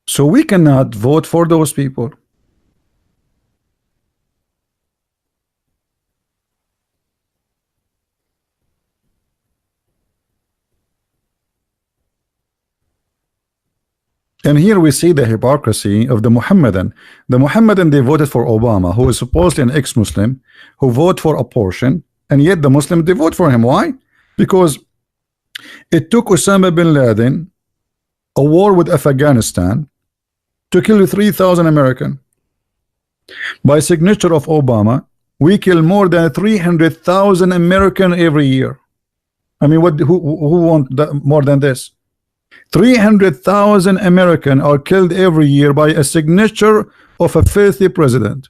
So we cannot vote for those people. And here we see the hypocrisy of the Mohammedan. The Mohammedan, they voted for Obama, who is supposedly an ex-Muslim, who vote for abortion, and yet the Muslim, they vote for him. Why? Because it took Osama bin Laden a war with Afghanistan to kill 3,000 Americans. By signature of Obama, we kill more than 300,000 Americans every year. I mean, who want that, more than this? 300,000 Americans are killed every year by a signature of a filthy president.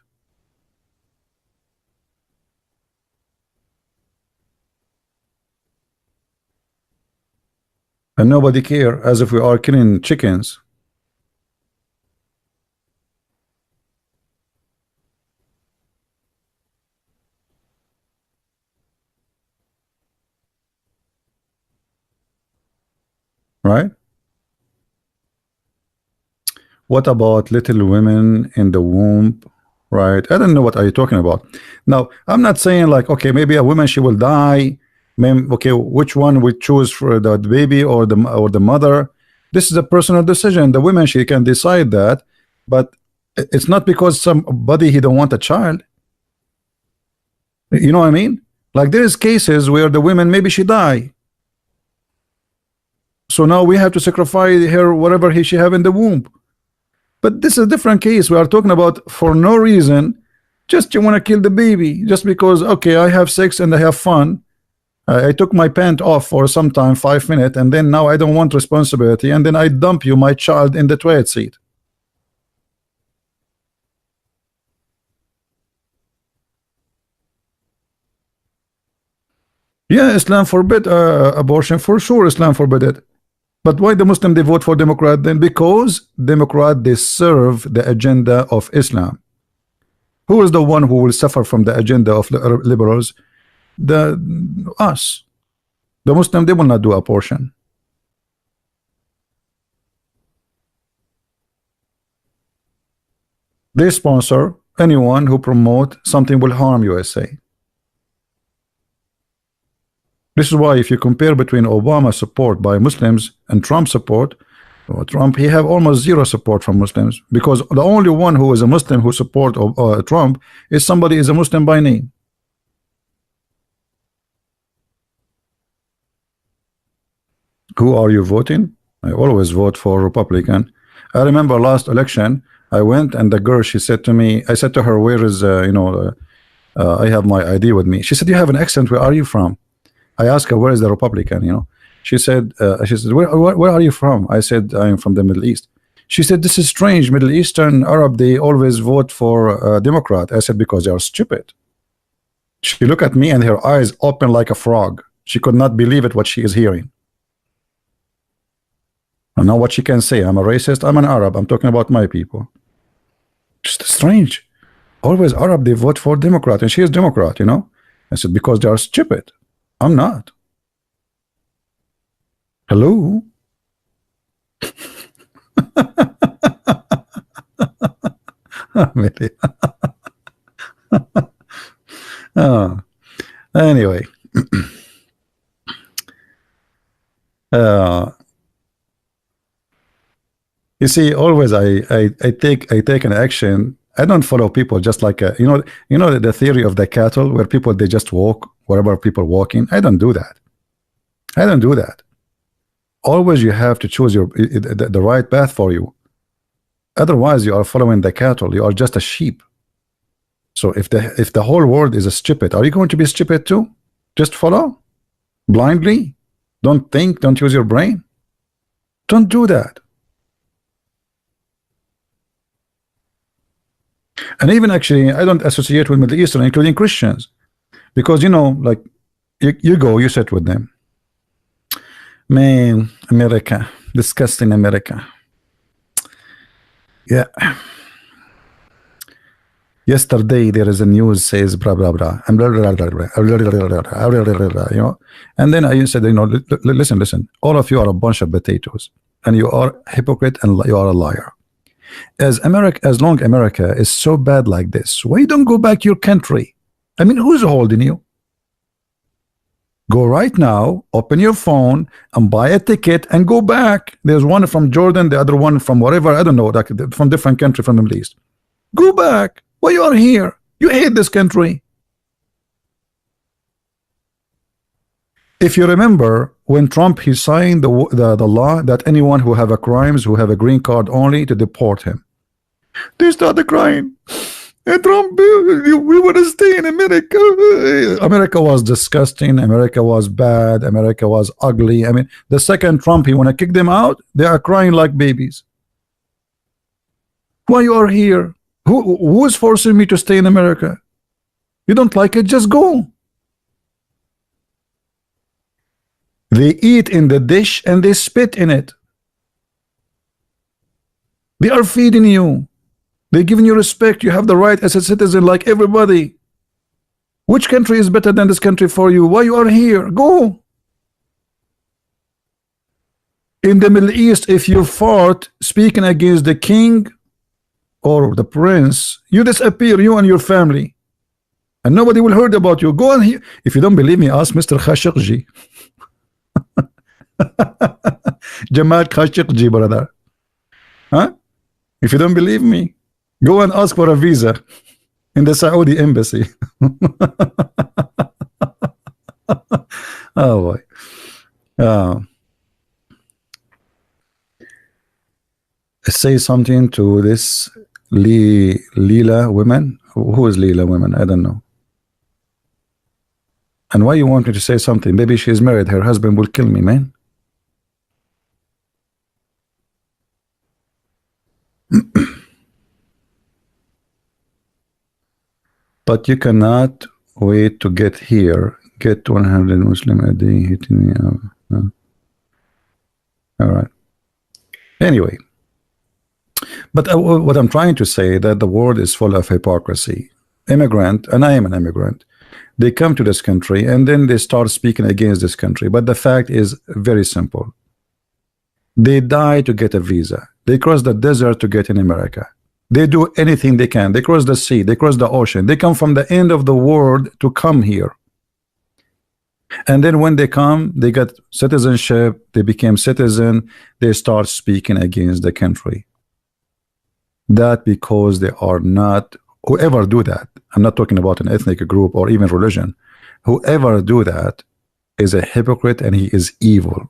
And nobody care, as if we are killing chickens. Right? What about little women in the womb? Right? I don't know what are you talking about. Now, I'm not saying like, okay, maybe a woman, she will die. Okay, which one we choose for the baby or the mother? This is a personal decision. The woman, she can decide that, but it's not because somebody he don't want a child. You know what I mean? Like there is cases where the women, maybe she die. So now we have to sacrifice her whatever she have in the womb. But this is a different case. We are talking about for no reason, just you want to kill the baby just because, okay, I have sex and I have fun. I took my pant off for some time, 5 minutes, and then now I don't want responsibility, and then I dump you, my child, in the toilet seat. Yeah, Islam forbid abortion for sure. Islam forbid it. But why the Muslim they vote for Democrat then? Because Democrat they serve the agenda of Islam. Who is the one who will suffer from the agenda of liberals? Us. The Muslim they will not do abortion. They sponsor anyone who promote something will harm USA. This is why if you compare between Obama support by Muslims and Trump support, Trump, he have almost zero support from Muslims, because the only one who is a Muslim who support Trump is somebody is a Muslim by name. Who are you voting? I always vote for Republican. I remember last election, I went and the girl, she said to me, I said to her, where is, I have my ID with me. She said, you have an accent, where are you from? I asked her, where is the Republican, She said, where are you from? I said, I'm from the Middle East. She said, this is strange, Middle Eastern Arab, they always vote for Democrat. I said, because they are stupid. She looked at me and her eyes open like a frog. She could not believe it what she is hearing. I know what she can say. I'm a racist, I'm an Arab, I'm talking about my people. Just strange. Always Arab, they vote for Democrat, and she is Democrat, I said, because they are stupid. I'm not. Hello? Anyway. You see, always I take an action. I don't follow people just like the theory of the cattle where people they just walk wherever people walking. I don't do that. I don't do that. Always you have to choose the right path for you. Otherwise you are following the cattle. You are just a sheep. So if the whole world is a stupid, are you going to be stupid too? Just follow blindly? Don't think, don't use your brain. Don't do that. And even actually I don't associate with Middle Eastern, including Christians, because like you sit with them. Man, America, disgusting America. Yeah. Yesterday there is a news says blah blah blah and blah blah blah blah, you know. And then I said, you know, listen, all of you are a bunch of potatoes, and you are hypocrite and you are a liar. As long America is so bad like this, why don't go back to your country? I mean, who's holding you? Go right now, open your phone and buy a ticket and go back. There's one from Jordan, the other one from whatever, I don't know, like from different country from the Middle East. Go back. Why you are here? You hate this country. If you remember, when Trump, he signed the law that anyone who have a crimes, who have a green card only, to deport him. They started crying. And Trump, we want to stay in America. America was disgusting. America was bad. America was ugly. I mean, the second Trump, he want to kick them out, they are crying like babies. Why you are here? Who is forcing me to stay in America? You don't like it, just go. They eat in the dish and they spit in it. They are feeding you. They're giving you respect. You have the right as a citizen like everybody. Which country is better than this country for you? Why you are here? Go. In the Middle East, if you fought speaking against the king or the prince, you disappear, you and your family, and nobody will heard about you. Go on here. If you don't believe me, ask Mr. Khashoggi. Jamal Khashoggi, brother. Huh? If you don't believe me, go and ask for a visa in the Saudi embassy. Oh boy. Say something to this Leela women. Who is Leela women? I don't know. And why you want me to say something? Maybe she's married. Her husband will kill me, man. But you cannot wait to get here. Get 100 Muslim a day hitting me up. All right. Anyway, but what I'm trying to say that the world is full of hypocrisy. Immigrant, and I am an immigrant. They come to this country and then they start speaking against this country. But the fact is very simple. They die to get a visa. They cross the desert to get in America. They do anything they can. They cross the sea. They cross the ocean. They come from the end of the world to come here. And then when they come, they get citizenship. They became citizen. They start speaking against the country. That because they are not, whoever do that, I'm not talking about an ethnic group or even religion. Whoever do that is a hypocrite and he is evil.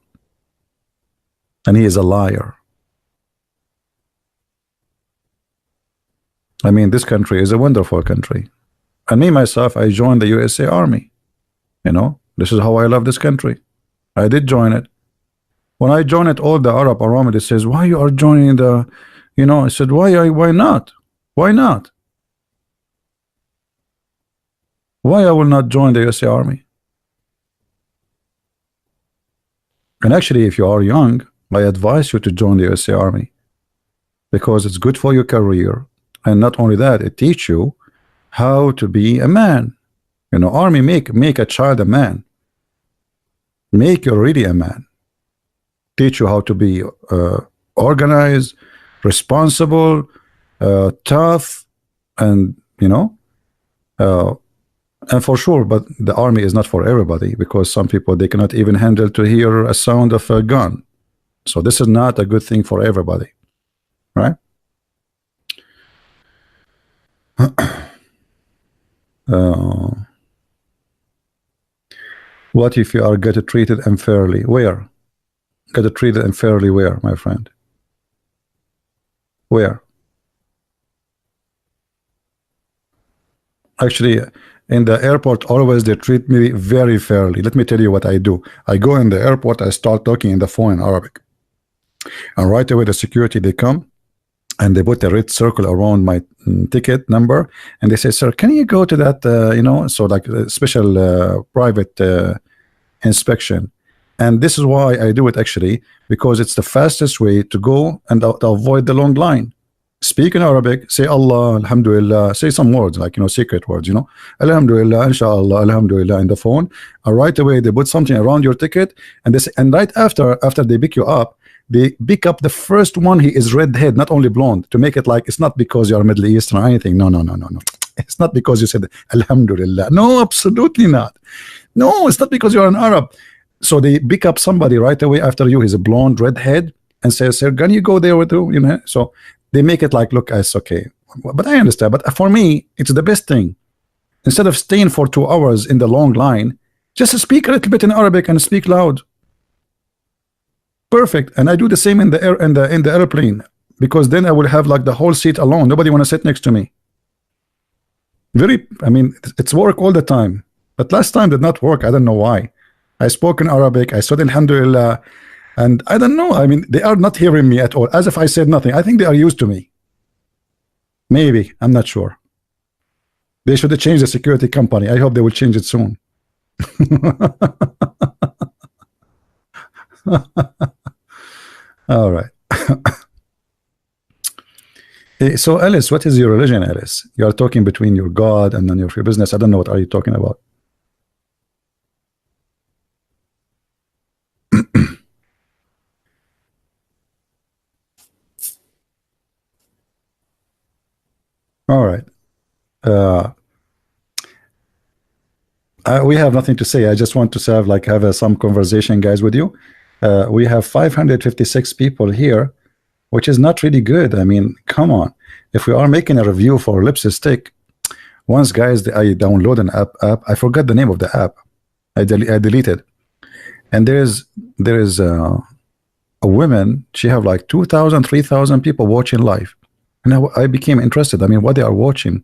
And he is a liar. I mean, this country is a wonderful country. And me, myself, I joined the USA Army. You know, this is how I love this country. I did join it. When I joined it, all the Arab around me, they says, why you are joining the, you know, I said, why not? Why not? Why I will not join the USA Army? And actually, if you are young, I advise you to join the USA Army because it's good for your career. And not only that, it teaches you how to be a man. You know, Army make a child a man. Make you really a man. Teach you how to be organized, responsible, tough, and you know, and for sure. But the Army is not for everybody because some people they cannot even handle to hear a sound of a gun. So this is not a good thing for everybody, right? What if you are get treated unfairly? Where? Get treated unfairly where, my friend? Where? Actually, in the airport, always they treat me very fairly. Let me tell you what I do. I go in the airport, I start talking in the phone in Arabic. And right away, the security, they come and they put a red circle around my ticket number. And they say, sir, can you go to that, you know, so like a special private inspection. And this is why I do it actually, because it's the fastest way to go and to avoid the long line. Speak in Arabic, say Allah, Alhamdulillah, say some words like, secret words, Alhamdulillah, Inshallah, Alhamdulillah in the phone, and right away they put something around your ticket, and right after they pick you up, they pick up the first one. He is redhead, not only blonde, to make it like it's not because you are Middle Eastern or anything. No. It's not because you said Alhamdulillah. No, absolutely not. No, it's not because you are an Arab. So they pick up somebody right away after you. He's a blonde redhead and says, "Sir, can you go there with you?" So they make it like, look, it's okay. But I understand. But for me, it's the best thing. Instead of staying for 2 hours in the long line, just speak a little bit in Arabic and speak loud. Perfect. And I do the same in the airplane, because then I will have like the whole seat alone. Nobody want to sit next to me. I mean, it's work all the time. But last time did not work. I don't know why. I spoke in Arabic. I said Alhamdulillah. And I don't know. I mean, they are not hearing me at all, as if I said nothing. I think they are used to me. Maybe. I'm not sure. They should have changed the security company. I hope they will change it soon. All right. So, Alice, what is your religion, Alice? You are talking between your God and none of your business. I don't know what are you talking about. All right. We have nothing to say. I just want to have some conversation, guys, with you. We have 556 people here, which is not really good. I mean, come on. If we are making a review for Lipstick, once, guys, I download an app. I forgot the name of the app. I deleted. And there is a woman. She have like 2,000, 3,000 people watching live. And I became interested. I mean, what they are watching.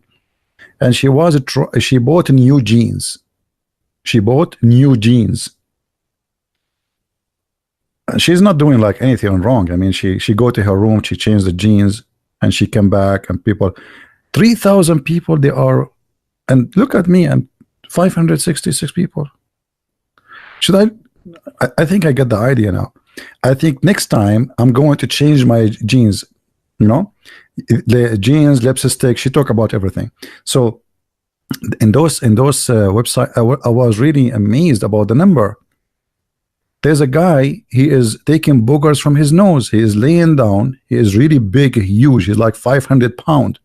And she bought new jeans. She bought new jeans. And she's not doing like anything wrong. I mean, she go to her room, she changed the jeans, and she came back, and 3,000 people they are, and look at me, and 566 people. I think I get the idea now. I think next time I'm going to change my jeans. The jeans, lipstick, she talk about everything. So in those website, I was really amazed about the number. There's a guy, he is taking boogers from his nose. He is laying down. He is really big, huge. He's like 500 pounds,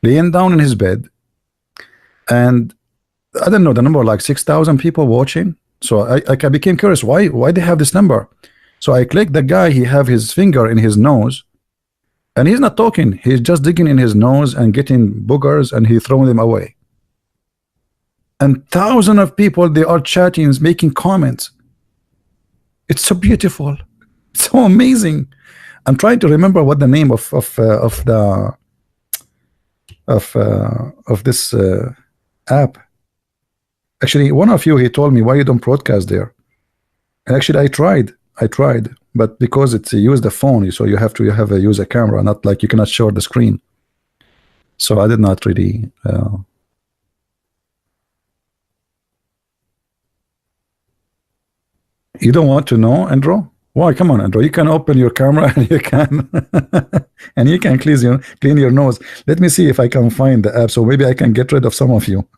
laying down in his bed. And I don't know, the number, like 6,000 people watching. So I became curious, why they have this number? So I clicked the guy, he have his finger in his nose, and he's not talking. He's just digging in his nose and getting boogers, and he throwing them away. And thousands of people, they are chatting, making comments. It's so beautiful, so amazing. I'm trying to remember what the name of this app. Actually, one of you, he told me, why you don't broadcast there? And actually, I tried, but because it's use the phone, so you have to use a camera, not like you cannot show the screen. So I did not really. You don't want to know, Andrew? Why? Come on, Andrew. You can open your camera and you can and you can clean your nose. Let me see if I can find the app, so maybe I can get rid of some of you.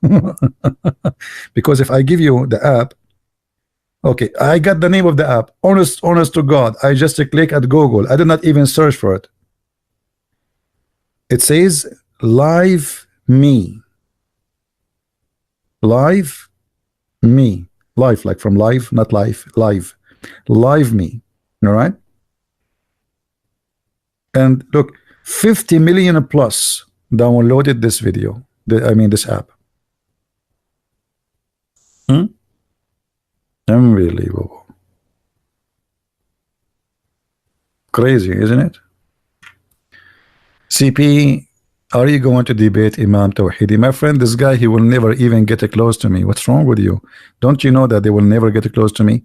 Because if I give you the app, okay, I got the name of the app. Honest to God, I just click at Google. I did not even search for it. It says Live Me. Live Me. Live, like from live, not life. Live Me. All right. And look, 50 million plus downloaded this video. This app. Unbelievable. Crazy, isn't it? CP, are you going to debate Imam Tawhidi? My friend, this guy, he will never even get close to me. What's wrong with you? Don't you know that they will never get close to me?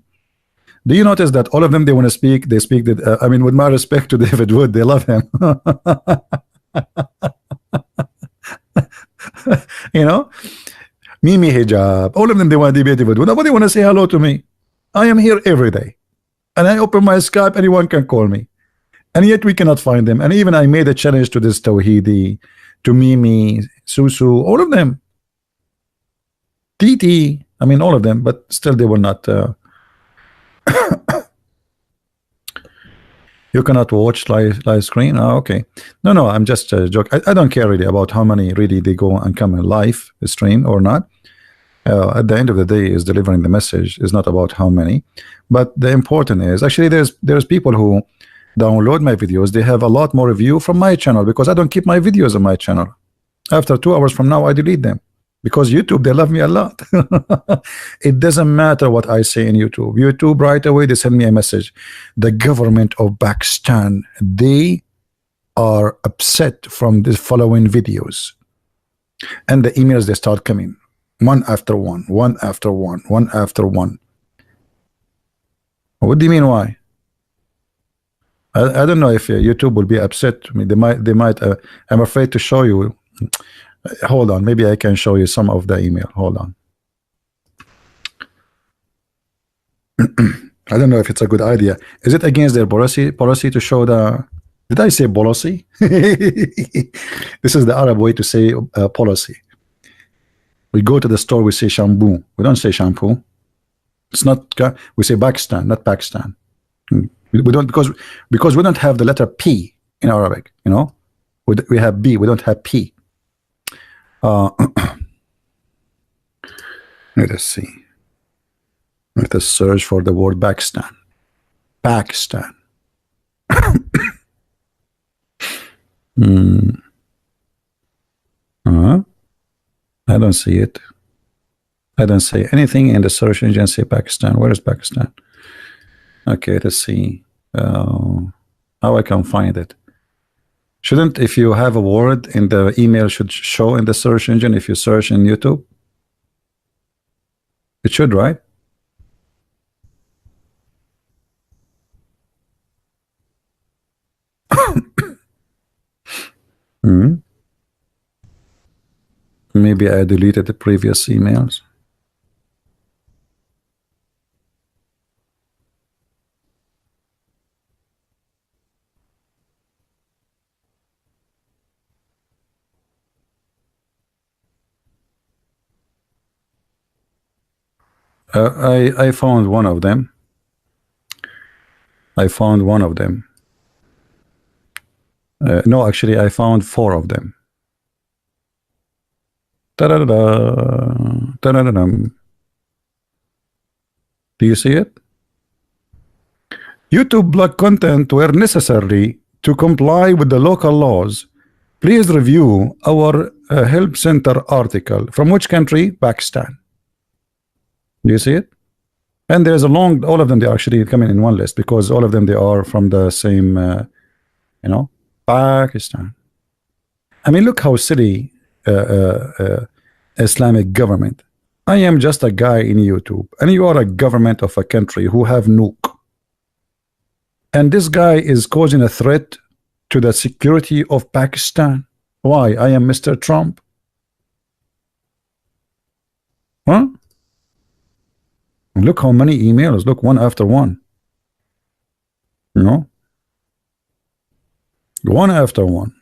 Do you notice that all of them, they want to speak, they speak that, with my respect to David Wood, they love him. Mimi Hijab, all of them, they want to debate David Wood. Nobody want to say hello to me. I am here every day. And I open my Skype, anyone can call me. and yet we cannot find them. And even I made a challenge to this Tawhidi, to Mimi, Susu, all of them, TT, I mean all of them, but still they will not. You cannot watch live screen. Oh, okay. No, I'm just joking. I don't care really about how many really they go and come in live stream or not. At the end of the day, is delivering the message is not about how many, but the important is actually there's people who download my videos. They have a lot more review from my channel because I don't keep my videos on my channel. After 2 hours from now, I delete them because YouTube, they love me a lot. It doesn't matter what I say in YouTube. YouTube right away they send me a message. The government of Pakistan, they are upset from the following videos, and the emails they start coming. One after one, one after one, one after one. What do you mean why? I don't know if YouTube will be upset. I mean, they might. I'm afraid to show you. Hold on, maybe I can show you some of the email. Hold on. I don't know if it's a good idea. Is it against their policy to show the? Did I say policy? This is the Arab way to say policy. We go to the store, we say shampoo. We don't say shampoo. It's not. We say Pakistan, not Pakistan. We don't because we don't have the letter P in Arabic. You know, we have B. We don't have P. Let us see. Let us search for the word Pakistan. Pakistan. I don't see it. I don't see anything in the search engine say Pakistan. Where is Pakistan? Okay, let's see how I can find it. Shouldn't, if you have a word in the email, should show in the search engine if you search in YouTube? It should, right? Maybe I deleted the previous emails. I found one of them. I found one of them. No, actually, I found 4 of them. Ta-da-da-da. Ta-da-da-da. Do you see it? YouTube block content where necessary to comply with the local laws. Please review our help center article. From which country? Pakistan. Do you see it? And there's a long, all of them, they actually coming in one list because all of them, they are from the same, you know, Pakistan. I mean, look how silly Islamic government. I am just a guy in YouTube, and you are a government of a country who have nuke. And this guy is causing a threat to the security of Pakistan. Why? I am Mr. Trump. Huh? Look how many emails. Look, one after one. You know? One after one.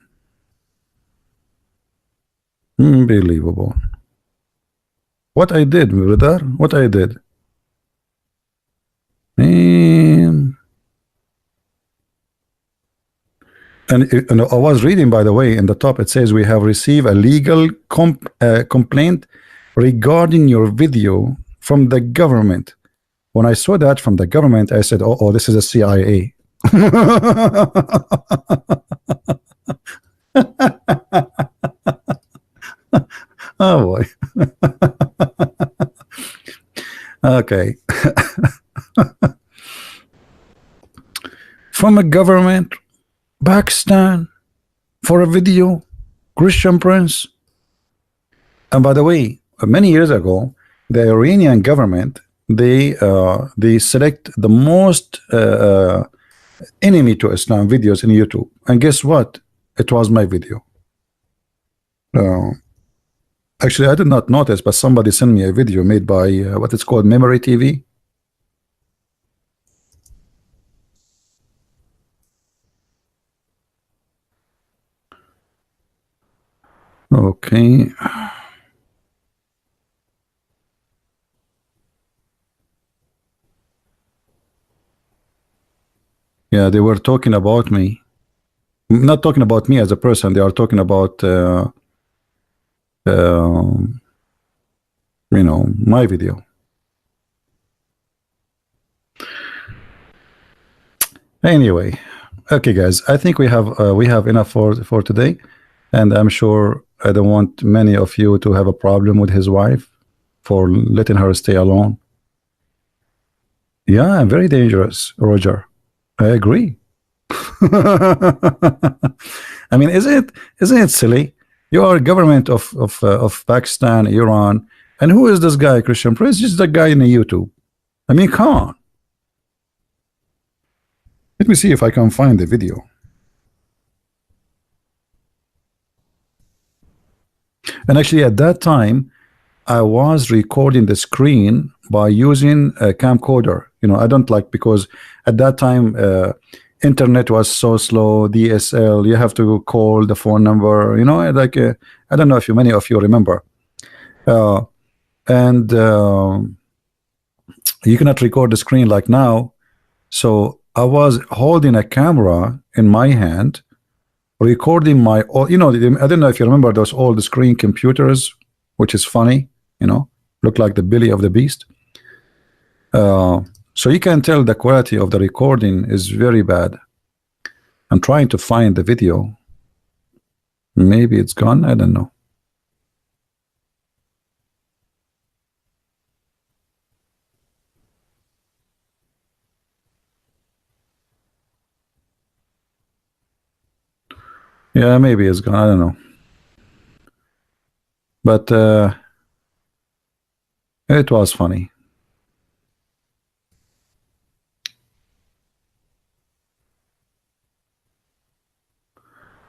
Unbelievable. What I did, brother? What I did? Man. And I was reading, by the way, in the top it says we have received a legal complaint regarding your video from the government. When I saw that from the government, I said, oh, this is a CIA. Oh boy. Okay. From a government, Pakistan, for a video, Christian Prince. And by the way, many years ago, the Iranian government, they select the most enemy to Islam videos in YouTube, and guess what? It was my video. Actually, I did not notice, but somebody sent me a video made by what it's called, Memory TV. . Okay. Yeah, they were talking about me. Not talking about me as a person. They are talking about, my video. Anyway, okay, guys. I think we have enough for today, and I'm sure I don't want many of you to have a problem with his wife for letting her stay alone. Yeah, I'm very dangerous, Roger. I agree. I mean, isn't it silly? You are government of Pakistan, Iran, and who is this guy, Christian Prince? Just the guy in the YouTube. I mean, come on. Let me see if I can find the video. And actually, at that time, I was recording the screen by using a camcorder. I don't like, because at that time, internet was so slow, DSL, you have to call the phone number, like, I don't know if many of you remember. And you cannot record the screen like now. So I was holding a camera in my hand, recording my, I don't know if you remember those old screen computers, which is funny, look like the belly of the beast. So you can tell the quality of the recording is very bad. I'm trying to find the video. Maybe it's gone, I don't know. Yeah, maybe it's gone, I don't know. But it was funny.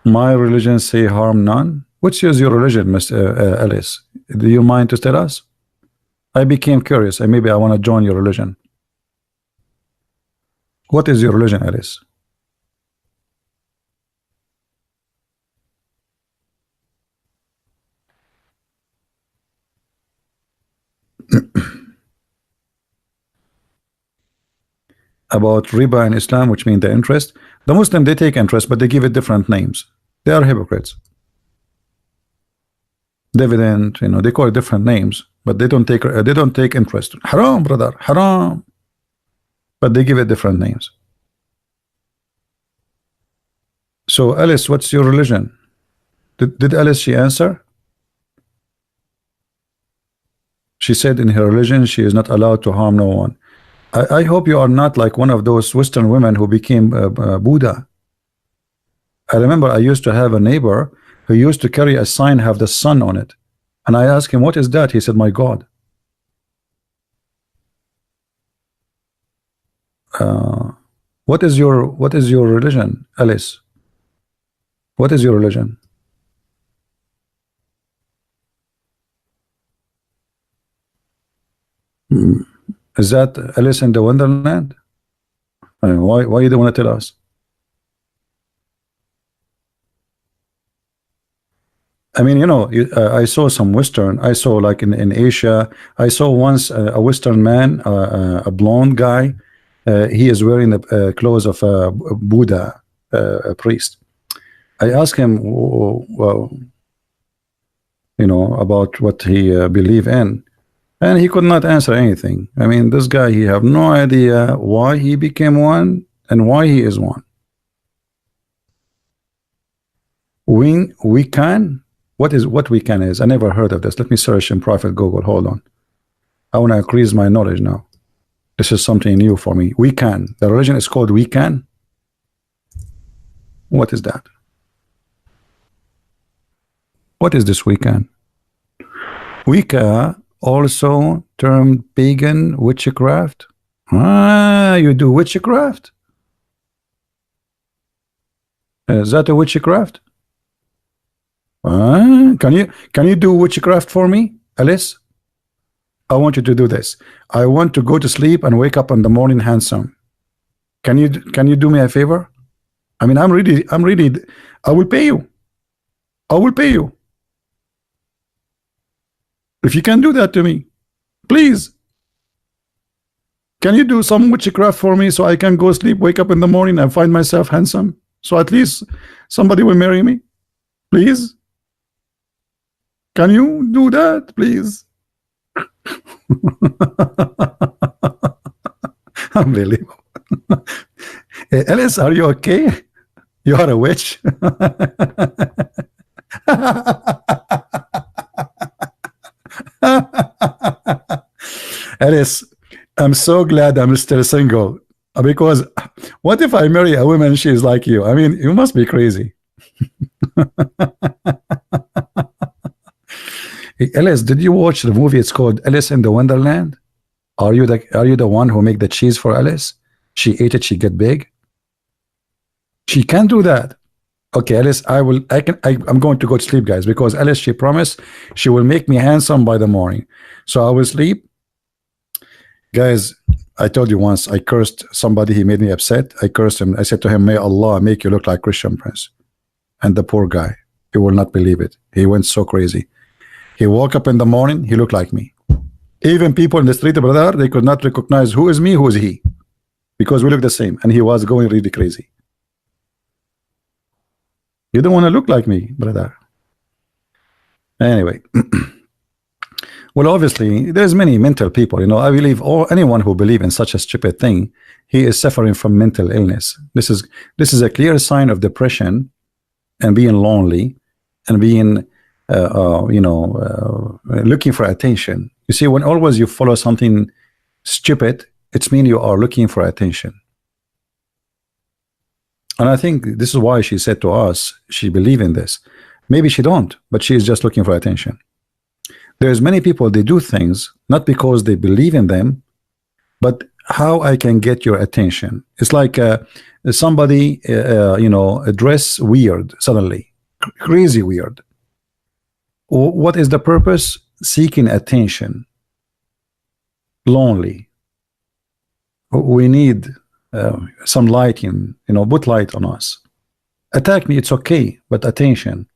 My religion say harm none. Which is your religion, Mr. Ellis? Do you mind to tell us? I became curious, and maybe I want to join your religion. What is your religion, Ellis? About riba in Islam, which means the interest. The Muslim, they take interest, but they give it different names. They are hypocrites. Dividend, they call it different names, but they don't take interest. Haram, brother, haram. But they give it different names. So Alice, what's your religion? Did Alice she answer? She said in her religion she is not allowed to harm no one. I hope you are not like one of those Western women who became Buddha. I remember I used to have a neighbor who used to carry a sign have the sun on it, and I asked him, what is that? He said, my God. What is your religion, Alice? What is your religion? Is that Alice in the Wonderland? I mean, why you don't want to tell us? I mean, I saw some Western. I saw like in Asia. I saw once a Western man, a blonde guy. He is wearing the clothes of a Buddha, a priest. I asked him, well, about what he believe in, and he could not answer anything. I mean, this guy, he have no idea why he became one and why he is one. We can. What we can is? I never heard of this. Let me search in Prophet Google. Hold on. I want to increase my knowledge now. This is something new for me. We can. The religion is called We Can. What is that? What is this We Can? Wicca, also termed pagan witchcraft. You do witchcraft? Is that a witchcraft? Can you do witchcraft for me, Alice? I want you to do this. I want to go to sleep and wake up in the morning handsome. Can you do me a favor? I mean, I'm really I will pay you. I will pay you. If you can do that to me, please. Can you do some witchcraft for me so I can go sleep, wake up in the morning and find myself handsome? So at least somebody will marry me? Please? Can you do that, please? Unbelievable. Hey, Ellis, are you okay? You are a witch. Ellis, I'm so glad I'm still single, because what if I marry a woman she's like you? I mean, you must be crazy. Hey, Ellis, did you watch the movie? It's called Alice in the Wonderland. Are you the one who make the cheese for Alice? She ate it, she get big. She can't do that. Okay, Alice, I'm going to go to sleep, guys, because Alice, she promised she will make me handsome by the morning. So I will sleep. Guys, I told you once, I cursed somebody, he made me upset. I cursed him. I said to him, may Allah make you look like Christian Prince. And the poor guy, he will not believe it. He went so crazy. He woke up in the morning, he looked like me. Even people in the street, brother, they could not recognize who is me, who is he, because we look the same. And he was going really crazy. You don't want to look like me, brother. Anyway. Well, obviously, there's many mental people. You know, I believe anyone who believes in such a stupid thing, he is suffering from mental illness. This is a clear sign of depression and being lonely and being, looking for attention. You see, when always you follow something stupid, it means you are looking for attention. And I think this is why she said to us, she believes in this. Maybe she don't, but she is just looking for attention. There's many people, they do things not because they believe in them, but how I can get your attention. It's like somebody, dress weird suddenly, crazy weird. What is the purpose? Seeking attention. Lonely. We need some lighting, put light on us. Attack me, it's okay, but attention,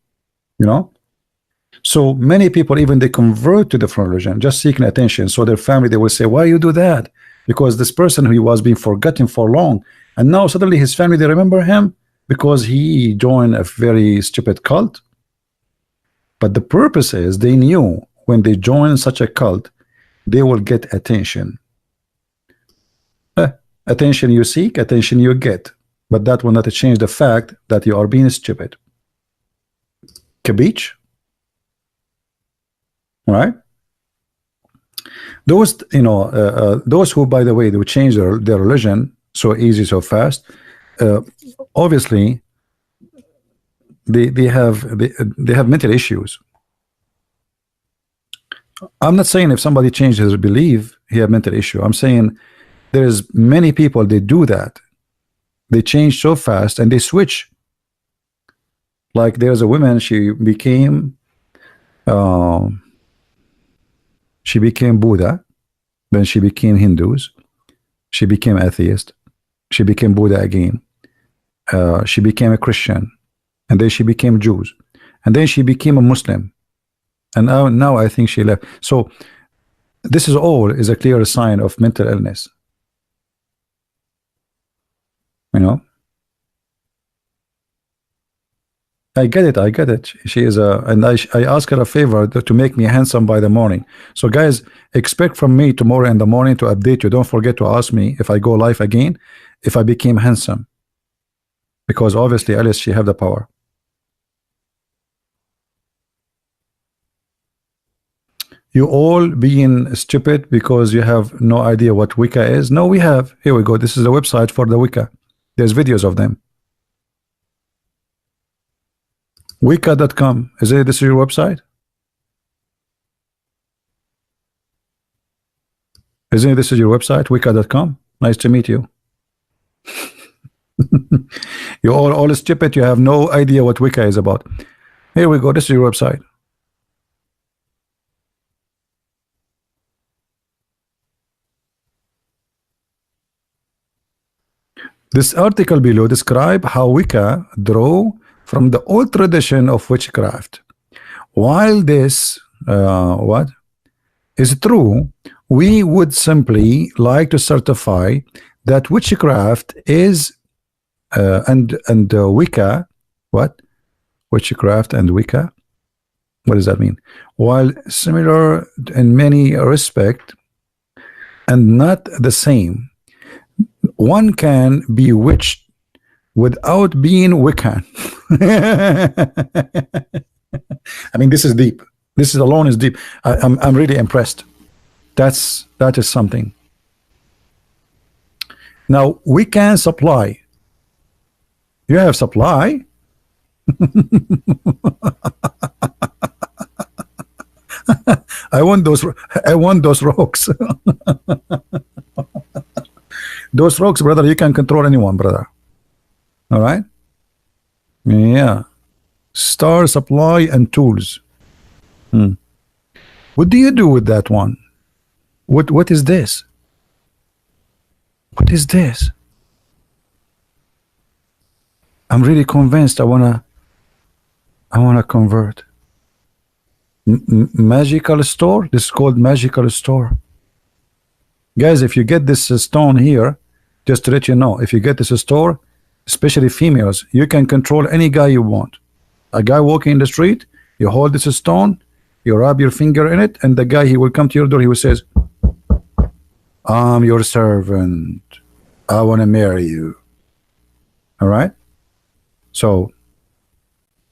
So many people, even they convert to different religion, just seeking attention. So their family, they will say, why you do that? Because this person who was being forgotten for long, and now suddenly his family, they remember him because he joined a very stupid cult. But the purpose is they knew when they join such a cult, they will get attention. Attention you seek, attention you get. But that will not change the fact that you are being stupid. Kabich? Right? Those, those who, by the way, they would change their religion so easy, so fast. Obviously, they have mental issues. I'm not saying if somebody changes his belief, he have mental issue. I'm saying there's many people, they do that. They change so fast and they switch. Like there's a woman, she became Buddha, then she became Hindus, she became atheist, she became Buddha again, she became a Christian, and then she became Jews, and then she became a Muslim, and now I think she left. So this is a clear sign of mental illness. I get it. She is and I ask her a favor to make me handsome by the morning. So guys, expect from me tomorrow in the morning to update you. Don't forget to ask me if I go live again, if I became handsome, because obviously Alice, she have the power. You all being stupid because you have no idea what Wicca is. No, we have. Here we go. This is the website for the Wicca. There's videos of them. Wicca.com. This is your website? Isn't this is your website? Wicca.com. Nice to meet you. You're all stupid. You have no idea what Wicca is about. Here we go. This is your website. This article below describe how Wicca draw from the old tradition of witchcraft. While this is true, we would simply like to certify that witchcraft is and Wicca, what? Witchcraft and Wicca, what does that mean? While similar in many respects and not the same, one can be witched without being Wiccan. I mean, this is deep. This is alone is deep. I'm really impressed. That is something. Now we can supply. You have supply. I want those. I want those rocks. Those rocks, brother. You can control anyone, brother. All right. Yeah. Star supply and tools. What do you do with that one? What is this? What is this? I'm really convinced I wanna convert. Magical store. This is called magical store. Guys, if you get this stone here, just to let you know, if you get this store, especially females, you can control any guy you want. A guy walking in the street, you hold this stone, you rub your finger in it, and the guy, he will come to your door, he will says, I'm your servant, I want to marry you. All right. So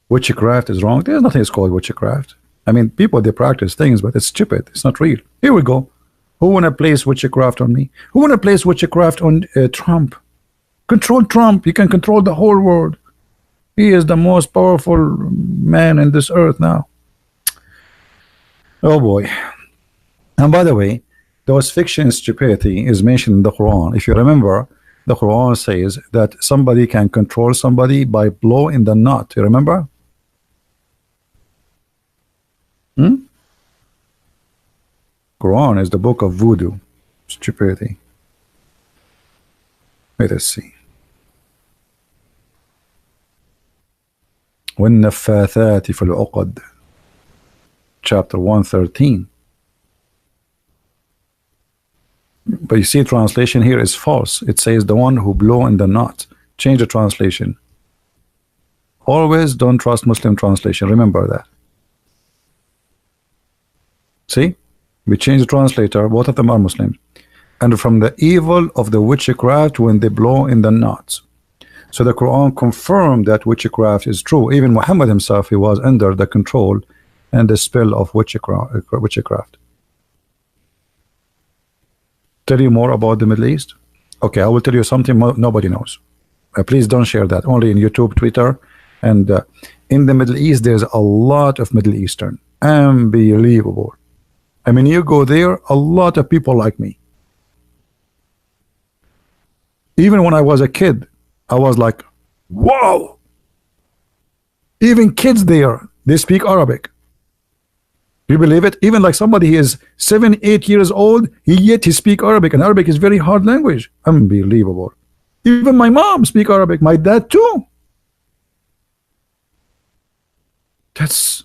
witchcraft is wrong. There's nothing that's called witchcraft. I mean, people, they practice things, but it's stupid. It's not real. Here we go. Who want to place witchcraft on me? Who want to place witchcraft on Trump? Control Trump. You can control the whole world. He is the most powerful man in this earth now. Oh boy. And by the way, those fiction stupidity is mentioned in the Quran. If you remember, the Quran says that somebody can control somebody by blowing the knot. You remember? Quran is the book of voodoo. Stupidity. Let us see. وَالنَّفَّاثَاتِ فِي الْعُقَدِ, chapter 113. But you see, translation here is false. It says the one who blow in the knot. Change the translation. Always don't trust Muslim translation. Remember that. See? We change the translator. Both of them are Muslims. And from the evil of the witchcraft when they blow in the knots. So the Quran confirmed that witchcraft is true. Even Muhammad himself, he was under the control and the spell of witchcraft. Tell you more about the Middle East? Okay, I will tell you something nobody knows. Please don't share that. Only in YouTube, Twitter, and in the Middle East, there's a lot of Middle Eastern. Unbelievable. I mean, you go there, a lot of people like me. Even when I was a kid, I was like, wow. Even kids there, they speak Arabic. You believe it? Even like somebody is 7, 8 years old, yet he speak Arabic, and Arabic is very hard language. Unbelievable. Even my mom speak Arabic, my dad too. That's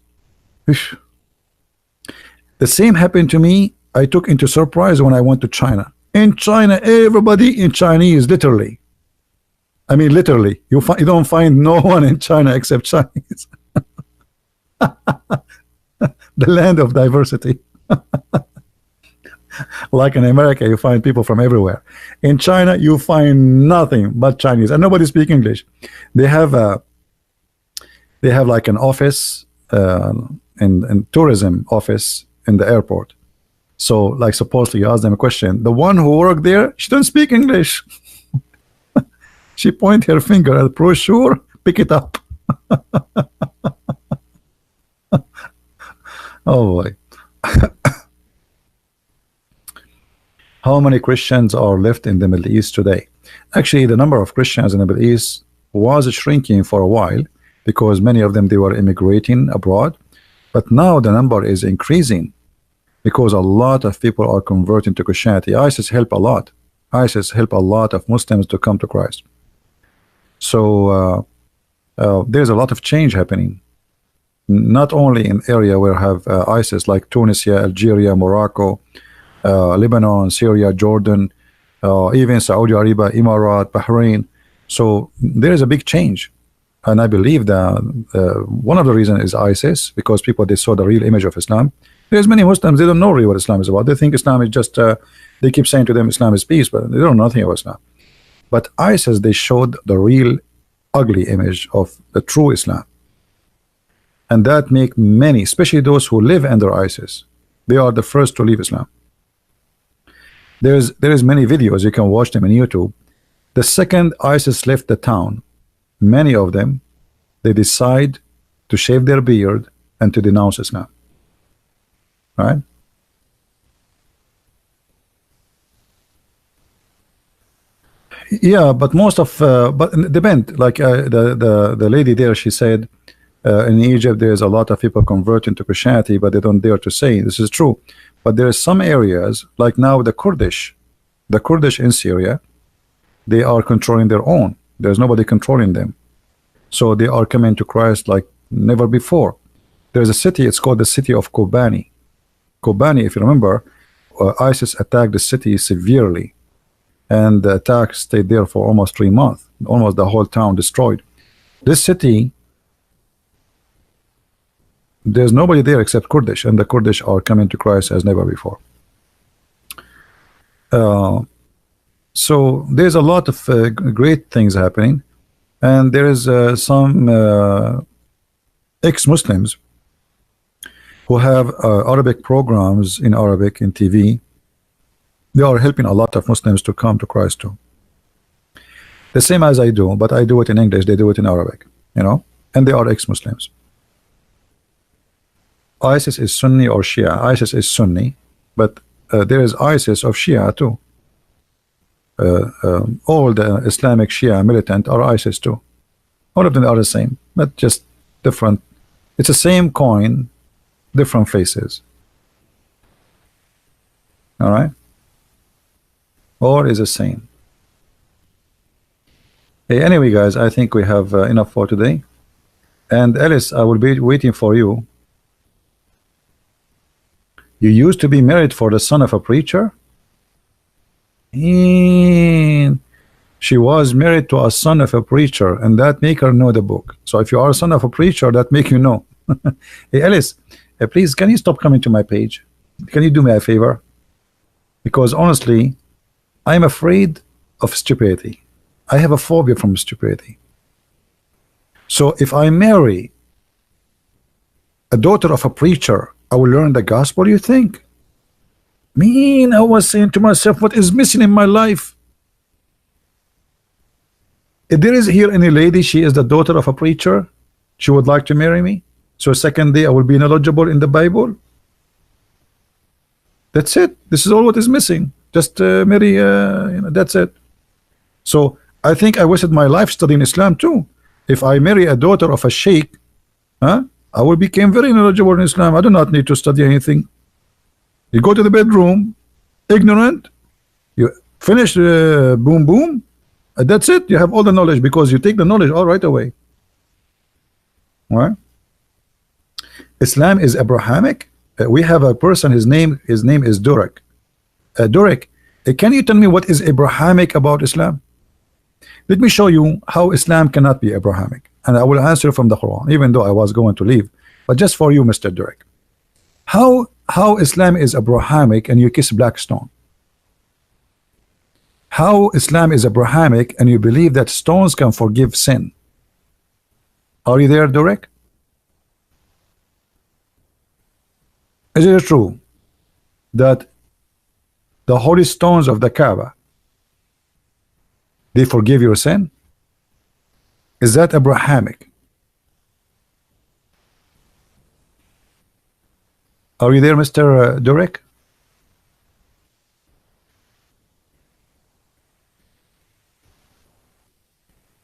the same happened to me. I took into surprise when I went to China. In China, everybody in Chinese, literally. I mean, literally, you don't find no one in China except Chinese. The land of diversity. Like in America, you find people from everywhere. In China, you find nothing but Chinese, and nobody speak English. They have like an office, in tourism office in the airport. So, like, supposedly you ask them a question. The one who worked there, she don't speak English. She point her finger at the brochure, pick it up. Oh boy. How many Christians are left in the Middle East today? Actually, the number of Christians in the Middle East was shrinking for a while because many of them, they were immigrating abroad. But now the number is increasing because a lot of people are converting to Christianity. ISIS help a lot. ISIS help a lot of Muslims to come to Christ. So there's a lot of change happening. not only in area where have ISIS like Tunisia, Algeria, Morocco, Lebanon, Syria, Jordan, even Saudi Arabia, Emirat, Bahrain. So there is a big change, and I believe that one of the reasons is ISIS, because people, they saw the real image of Islam. There's many Muslims, they don't know really what Islam is about. They think Islam is just they keep saying to them Islam is peace, but they don't know nothing about Islam. But ISIS, they showed the real ugly image of the true Islam, and that make many, especially those who live under ISIS, they are the first to leave Islam. There is many videos, you can watch them on YouTube. The second ISIS left the town, many of them, they decide to shave their beard and to denounce Islam. All right? Yeah, but most of but it depend. Like the lady there, she said in Egypt there's a lot of people converting to Christianity, but they don't dare to say this is true. But there are some areas, like now the Kurdish in Syria, they are controlling their own. There's nobody controlling them, so they are coming to Christ like never before. There's a city, it's called the city of Kobani. Kobani, if you remember, ISIS attacked the city severely, and the attack stayed there for almost 3 months, almost the whole town destroyed. This city, there's nobody there except Kurdish, and the Kurdish are coming to Christ as never before. So there's a lot of great things happening, and there is some ex-Muslims who have Arabic programs in Arabic in TV. They are helping a lot of Muslims to come to Christ too. The same as I do, but I do it in English, they do it in Arabic, you know, and they are ex-Muslims. ISIS is Sunni or Shia. ISIS is Sunni, but there is ISIS of Shia too. All the Islamic Shia militant are ISIS too. All of them are the same, but just different. It's the same coin, different faces. All right, all is the same. Hey, anyway, guys, I think we have enough for today. And Alice, I will be waiting for you. You used to be married for the son of a preacher? And she was married to a son of a preacher, and that make her know the book. So if you are a son of a preacher, that make you know. Hey, Alice, please, can you stop coming to my page? Can you do me a favor? Because honestly, I'm afraid of stupidity. I have a phobia from stupidity. So if I marry a daughter of a preacher, I will learn the gospel, you think? I was saying to myself, what is missing in my life? If there is here any lady, she is the daughter of a preacher, she would like to marry me, so second day I will be knowledgeable in the Bible. That's it. This is all what is missing. Just marry, you know, that's it. So I think I wasted my life studying Islam too. If I marry a daughter of a sheikh, I will become very knowledgeable in Islam. I do not need to study anything. You go to the bedroom, ignorant, you finish boom boom, that's it. You have all the knowledge, because you take the knowledge all right away. All right. Islam is Abrahamic. We have a person, his name is Durek. Durek, can you tell me what is Abrahamic about Islam? Let me show you how Islam cannot be Abrahamic, and I will answer from the Quran, even though I was going to leave, but just for you, Mr. Durek. How Islam is Abrahamic and you kiss black stone? How Islam is Abrahamic and you believe that stones can forgive sin? Are you there, Durek? Is it true that the holy stones of the Kaaba, they forgive your sin? Is that Abrahamic? Are you there, Mr. Durek?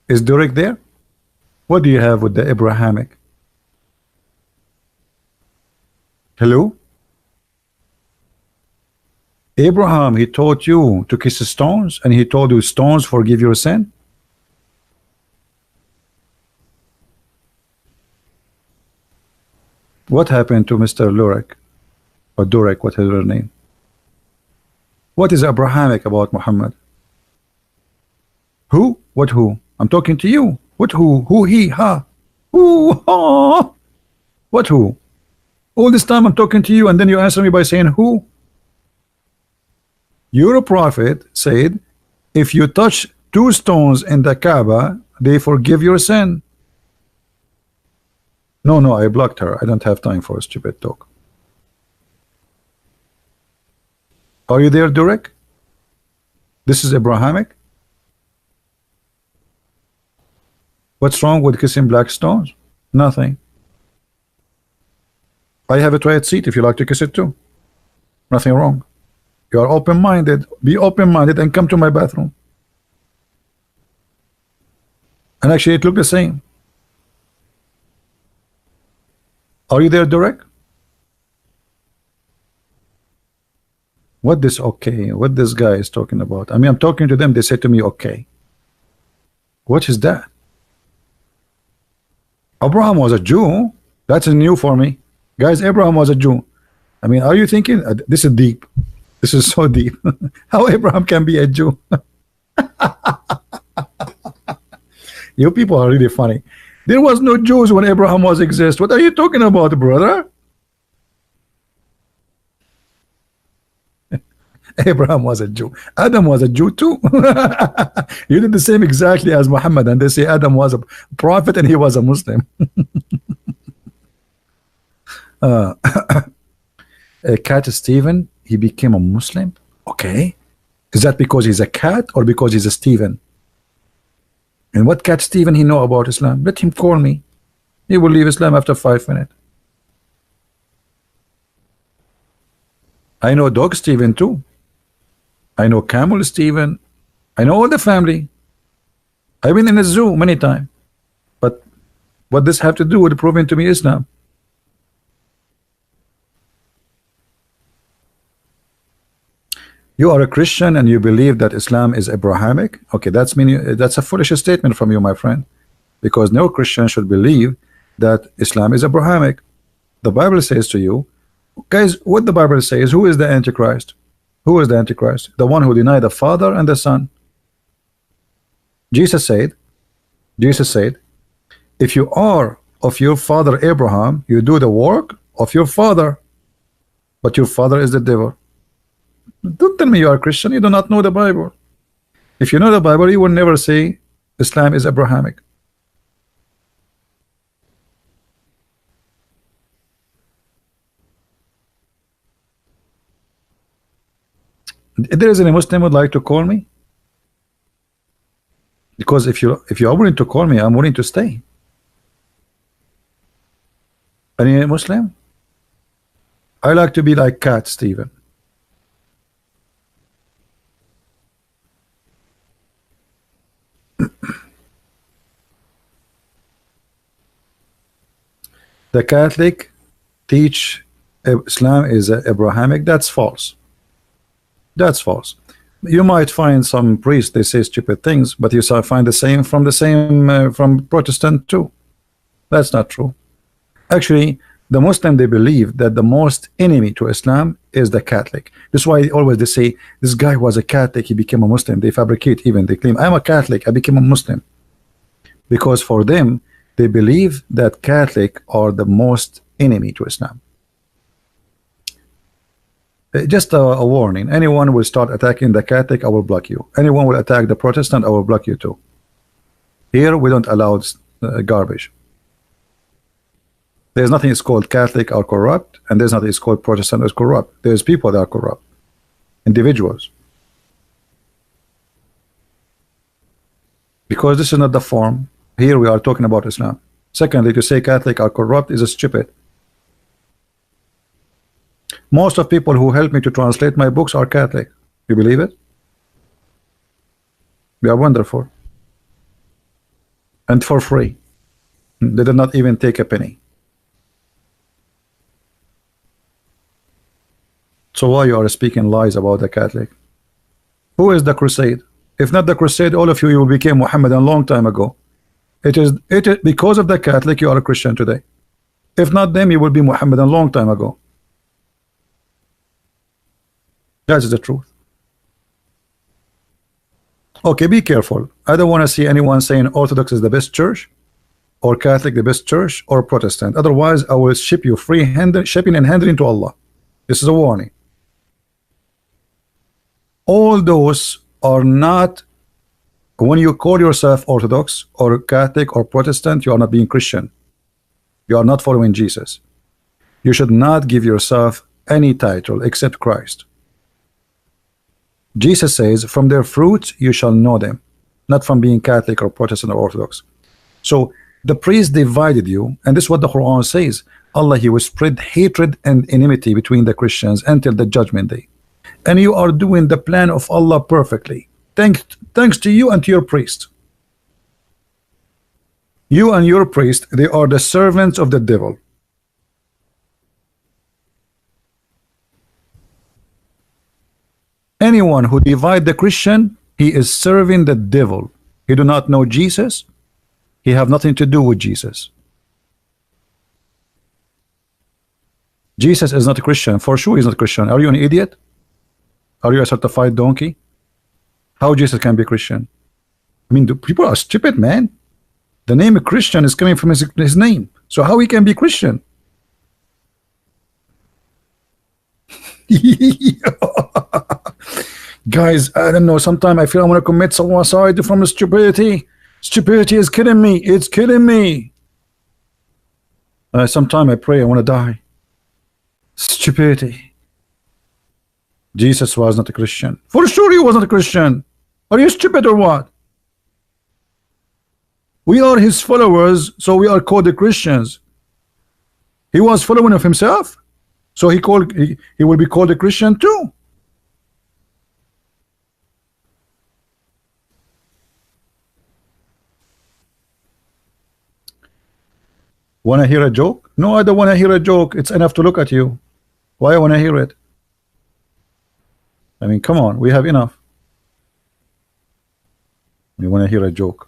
Is Durek there? What do you have with the Abrahamic? Hello? Abraham, he taught you to kiss the stones, and he told you stones forgive your sin? What happened to Mr. Lurek or Durek, whatever her name? What is Abrahamic about Muhammad? Who? What who? I'm talking to you. What who? Who he? Ha? Who? Ha? What who? All this time I'm talking to you and then you answer me by saying who? Your prophet said, if you touch 2 stones in the Kaaba, they forgive your sin. No, I blocked her. I don't have time for a stupid talk. Are you there, Durek? This is Abrahamic. What's wrong with kissing black stones? Nothing. I have a toilet seat if you like to kiss it too. Nothing wrong. You are open-minded. Be open-minded and come to my bathroom. And actually it looked the same. Are you there, Durek? What this okay? What this guy is talking about? I mean, I'm talking to them. They said to me, okay. What is that? Abraham was a Jew. That's new for me. Guys, Abraham was a Jew. I mean, are you thinking? This is deep. This is so deep. How Abraham can be a Jew? You people are really funny. There was no Jews when Abraham was exist. What are you talking about, brother? Abraham was a Jew. Adam was a Jew too. You did the same exactly as Muhammad, and they say Adam was a prophet and he was a Muslim. Cat Stephen, he became a Muslim. Okay, is that because he's a cat or because he's a Stephen? And what Cat Stephen he know about Islam? Let him call me. He will leave Islam after 5 minutes. I know Dog Stephen too. I know Camel Stephen. I know all the family. I've been in a zoo many times. But what does have to do with proving to me Islam? You are a Christian and you believe that Islam is Abrahamic. Okay, that's a foolish statement from you, my friend, because no Christian should believe that Islam is Abrahamic. The Bible says to you, guys, what the Bible says, who is the Antichrist? Who is the Antichrist? The one who denied the Father and the Son. Jesus said, if you are of your father Abraham, you do the work of your father, but your father is the devil. Don't tell me you are a Christian. You do not know the Bible. If you know the Bible, you will never say Islam is Abrahamic. If there is any Muslim would like to call me, because if you are willing to call me, I'm willing to stay. Any Muslim? I like to be like Cat Stephen. The Catholic teach Islam is Abrahamic. That's false. That's false. You might find some priests they say stupid things, but you find the same from Protestant too. That's not true. Actually, the Muslim, they believe that the most enemy to Islam is the Catholic. That's why always they say this guy was a Catholic, he became a Muslim. They fabricate, even they claim I'm a Catholic, I became a Muslim, because for them they believe that Catholic are the most enemy to Islam. Just a warning, anyone will start attacking the Catholic, I will block you. Anyone will attack the Protestant, I will block you too. Here we don't allow garbage. There's nothing is called Catholic or corrupt, and there's nothing is called Protestant is corrupt. There's people that are corrupt, individuals, because this is not the form. Here we are talking about Islam. Secondly, to say Catholic are corrupt is stupid. Most of people who help me to translate my books are Catholic. You believe it? We are wonderful, and for free. They did not even take a penny. So why you are speaking lies about the Catholic? Who is the Crusade? If not the Crusade, all of you became Muhammad a long time ago. It is because of the Catholic you are a Christian today. If not them, you will be Muhammad a long time ago. That's the truth. Okay, be careful. I don't want to see anyone saying Orthodox is the best church, or Catholic the best church, or Protestant. Otherwise, I will ship you shipping and handling to Allah. This is a warning. All those are not. When you call yourself Orthodox or Catholic or Protestant, you are not being Christian. You are not following Jesus. You should not give yourself any title except Christ. Jesus says, from their fruits you shall know them, not from being Catholic or Protestant or Orthodox. So the priest divided you, and this is what the Quran says. Allah, He will spread hatred and enmity between the Christians until the judgment day. And you are doing the plan of Allah perfectly. Thanks to you and to your priest. You and your priest, they are the servants of the devil. Anyone who divide the Christian, he is serving the devil. He do not know Jesus. He have nothing to do with Jesus. Jesus is not a Christian. For sure he's not a Christian. Are you an idiot? Are you a certified donkey? How Jesus can be Christian? I mean, people are stupid, man. The name of Christian is coming from his name. So how he can be Christian? Guys, I don't know. Sometimes I feel I want to commit suicide from stupidity. Stupidity is killing me. It's killing me. Sometimes I pray I want to die. Stupidity. Jesus was not a Christian. For sure he was not a Christian. Are you stupid or what? We are his followers, so we are called the Christians. He was following of himself, so he will be called a Christian too. Want to hear a joke? No, I don't want to hear a joke. It's enough to look at you. Why I want to hear it? I mean, come on, we have enough. You want to hear a joke?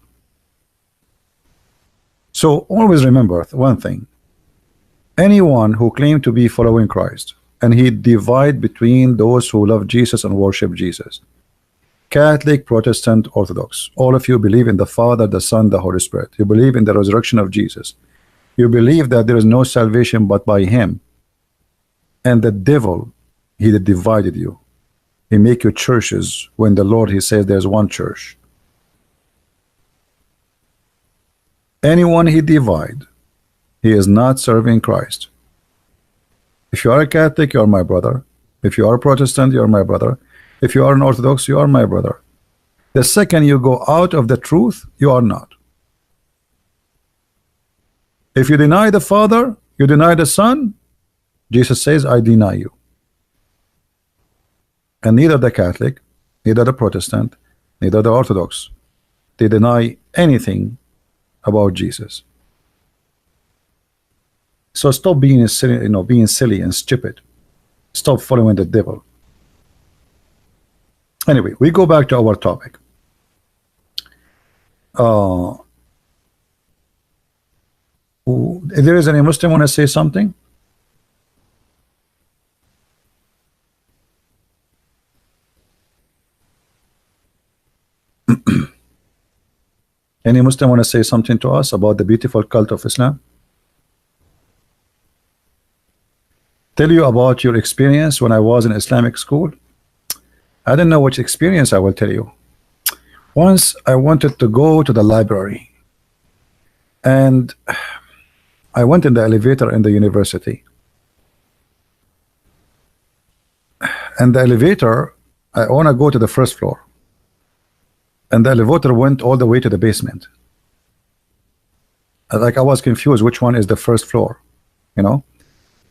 So always remember one thing. Anyone who claims to be following Christ and he divide between those who love Jesus and worship Jesus, Catholic, Protestant, Orthodox, all of you believe in the Father, the Son, the Holy Spirit. You believe in the resurrection of Jesus. You believe that there is no salvation but by him. And the devil, he divided you. He make you churches when the Lord, he says there's one church. Anyone he divide, he is not serving Christ. If you are a Catholic, you are my brother. If you are a Protestant, you are my brother. If you are an Orthodox, you are my brother. The second you go out of the truth, you are not. If you deny the Father, you deny the Son, Jesus says, I deny you. And neither the Catholic, neither the Protestant, neither the Orthodox, they deny anything about Jesus. So stop being silly, being silly and stupid. Stop following the devil. Anyway, we go back to our topic. If there is any Muslim want to say something? Any Muslim want to say something to us about the beautiful cult of Islam? Tell you about your experience when I was in Islamic school. I don't know which experience I will tell you. Once I wanted to go to the library, and I went in the elevator in the university, and the elevator, I want to go to the first floor, and the elevator went all the way to the basement. Like I was confused which one is the first floor,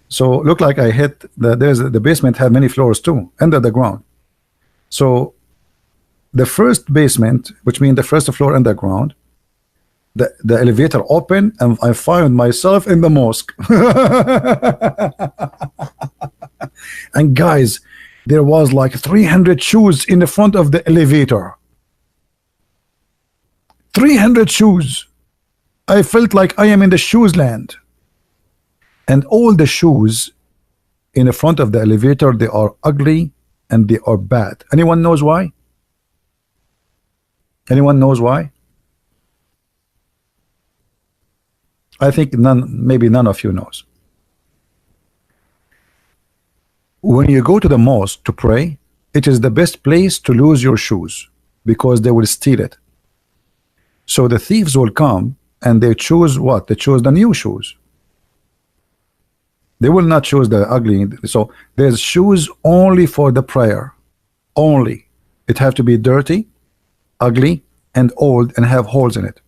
so looked like I hit the basement had many floors too under the ground. So the first basement, which means the first floor underground, the elevator opened and I found myself in the mosque. And guys, there was like 300 shoes in the front of the elevator. 300 shoes. I felt like I am in the shoes land. And all the shoes in the front of the elevator, they are ugly and they are bad. Anyone knows why? Anyone knows why? I think maybe none of you knows. When you go to the mosque to pray, it is the best place to lose your shoes because they will steal it. So the thieves will come and they choose what? They choose the new shoes. They will not choose the ugly. So there's shoes only for the prayer. Only. It have to be dirty, ugly, and old and have holes in it.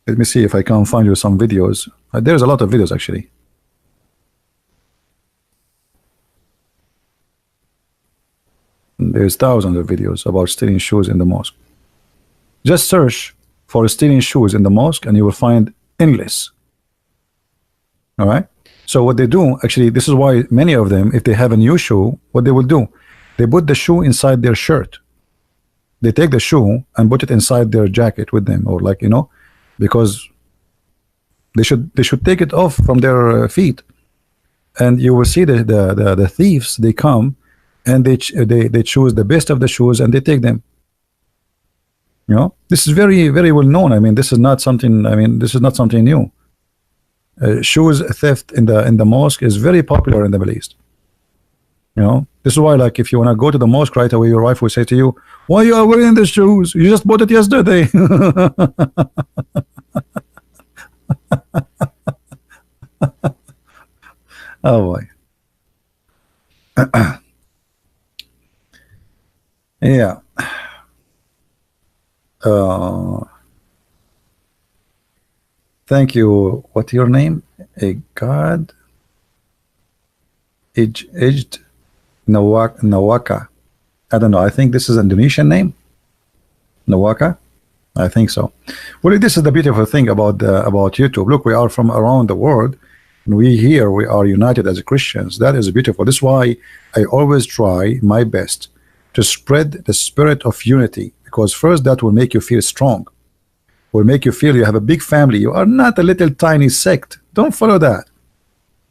Let me see if I can find you some videos. There's a lot of videos actually. There's thousands of videos about stealing shoes in the mosque. Just search for stealing shoes in the mosque and you will find endless. All right. So what they do, actually, this is why many of them, if they have a new shoe, what they will do, they put the shoe inside their shirt. They take the shoe and put it inside their jacket with them, or like, you know, because they should take it off from their feet. And you will see the thieves, they come and they choose the best of the shoes and they take them. You know, this is very, very well known. I mean, this is not something, I mean, this is not something new. Shoes theft in the mosque is very popular in the Middle East. You know, this is why, like, if you want to go to the mosque right away, your wife will say to you, why you are wearing the shoes? You just bought it yesterday. Oh boy. Yeah. Thank you. What's your name? A God Edged Nawaka. I don't know. I think this is an Indonesian name. Nawaka. I think so. Well, this is the beautiful thing about YouTube. Look, we are from around the world, and we are united as Christians. That is beautiful. This is why I always try my best to spread the spirit of unity, because first that will make you feel strong, will make you feel you have a big family. You are not a little tiny sect. Don't follow that.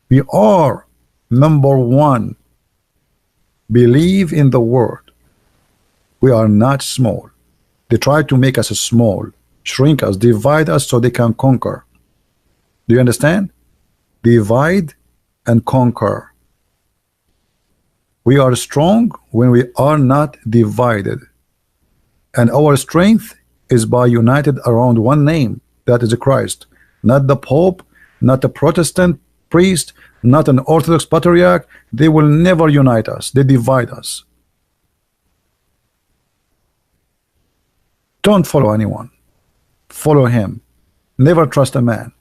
We are number one. Believe in the word. We are not small. They try to make us small, shrink us, divide us so they can conquer. Do you understand? Divide and conquer. We are strong when we are not divided. And our strength is by united around one name, that is Christ. Not the Pope, not a Protestant priest, not an Orthodox patriarch. They will never unite us. They divide us. Don't follow anyone. Follow him. Never trust a man.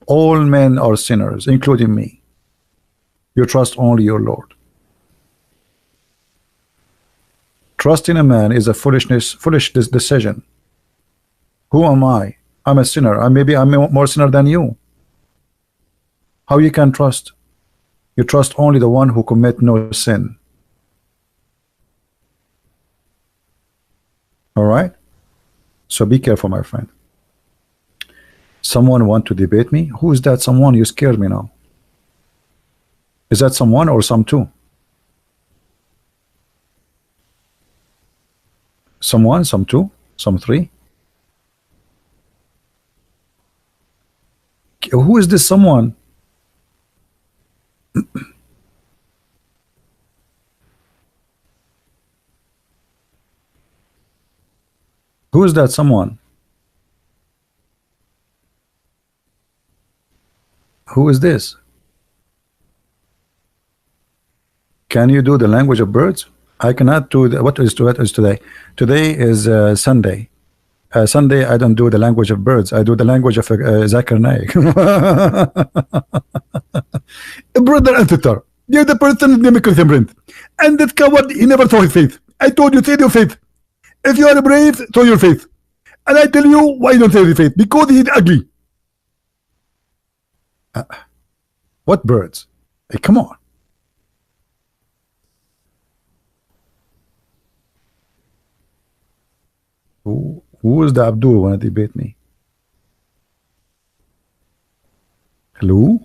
All men are sinners, including me. You trust only your Lord. Trusting a man is a foolish decision. Who am I? I'm a sinner. Maybe I'm more sinner than you. How you can trust? You trust only the one who commit no sin. All right? So be careful, my friend. Someone want to debate me? Who is that someone? You scared me now. Is that someone or some two? Someone, some two, some three? Who is this someone? Who is that someone? Who is this? Can you do the language of birds? I cannot do the, what is today? Today is Sunday. Sunday I don't do the language of birds. I do the language of Zakir Naik. Brother Antitar, you're the person named Christian, and that coward, he never saw his faith. I told you, say your faith. If you are brave, show your faith. And I tell you, why you don't say your faith? Because he's ugly. What birds? Hey, come on. Who is the Abdul wanna debate me? Hello?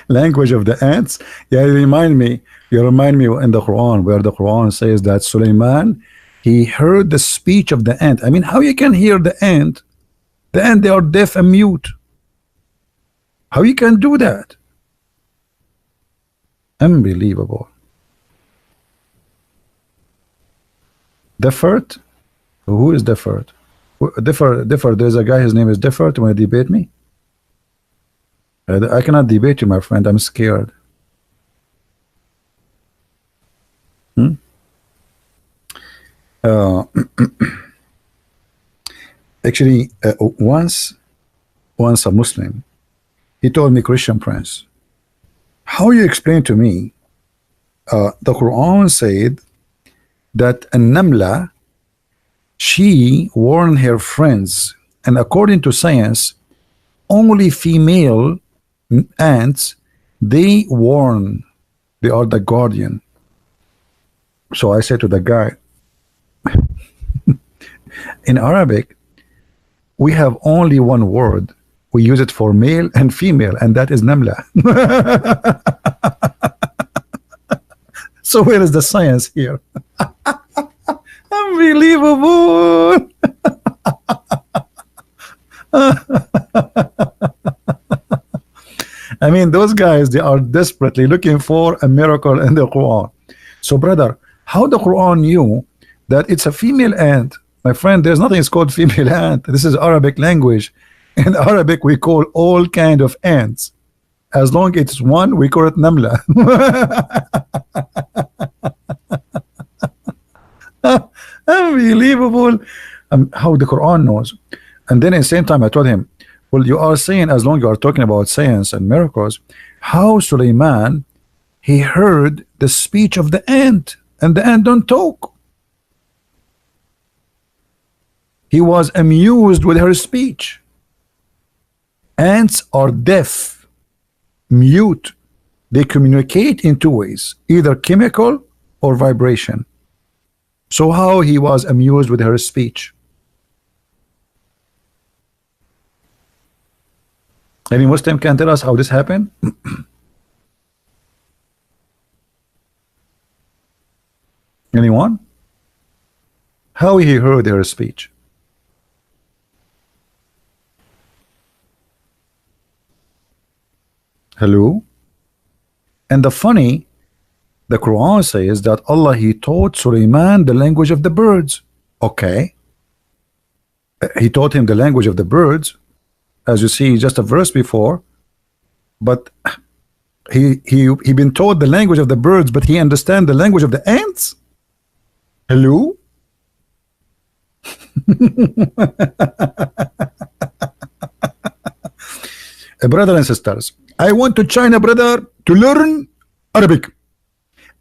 Language of the ants. Yeah, you remind me in the Quran where the Quran says that Suleiman, he heard the speech of the ant. I mean, how you can hear the ant? The ant, they are deaf and mute. How you can do that? Unbelievable. Defert? Who is Defert? Defert, there's a guy, his name is Defert. Want to debate me? I cannot debate you, my friend. I'm scared. Actually, once a Muslim, he told me, Christian Prince, how you explain to me the Quran said that a Namla, she warned her friends, and according to science, only female ants, they warn, they are the guardian. So I said to the guy, in Arabic, we have only one word. We use it for male and female, and that is Namla. So where is the science here? Unbelievable. I mean, those guys, they are desperately looking for a miracle in the Quran. So brother, how the Quran knew that it's a female ant? My friend, there's nothing is called female ant. This is Arabic language. In Arabic, we call all kind of ants. As long as it's one, we call it Namla. Unbelievable. How the Quran knows. And then at the same time, I told him, well, you are saying as long as you are talking about science and miracles, how Suleiman, he heard the speech of the ant, and the ant don't talk. He was amused with her speech. Ants are deaf, mute. They communicate in two ways, either chemical or vibration. So how he was amused with her speech? Any Muslim can tell us how this happened? Anyone? How he heard her speech? Hello? And the funny, the Quran says that Allah, he taught Suleiman the language of the birds. Okay. He taught him the language of the birds, as you see just a verse before, but he been taught the language of the birds, but he understand the language of the ants. Hello. Brother and sisters, I went to China, brother, to learn Arabic,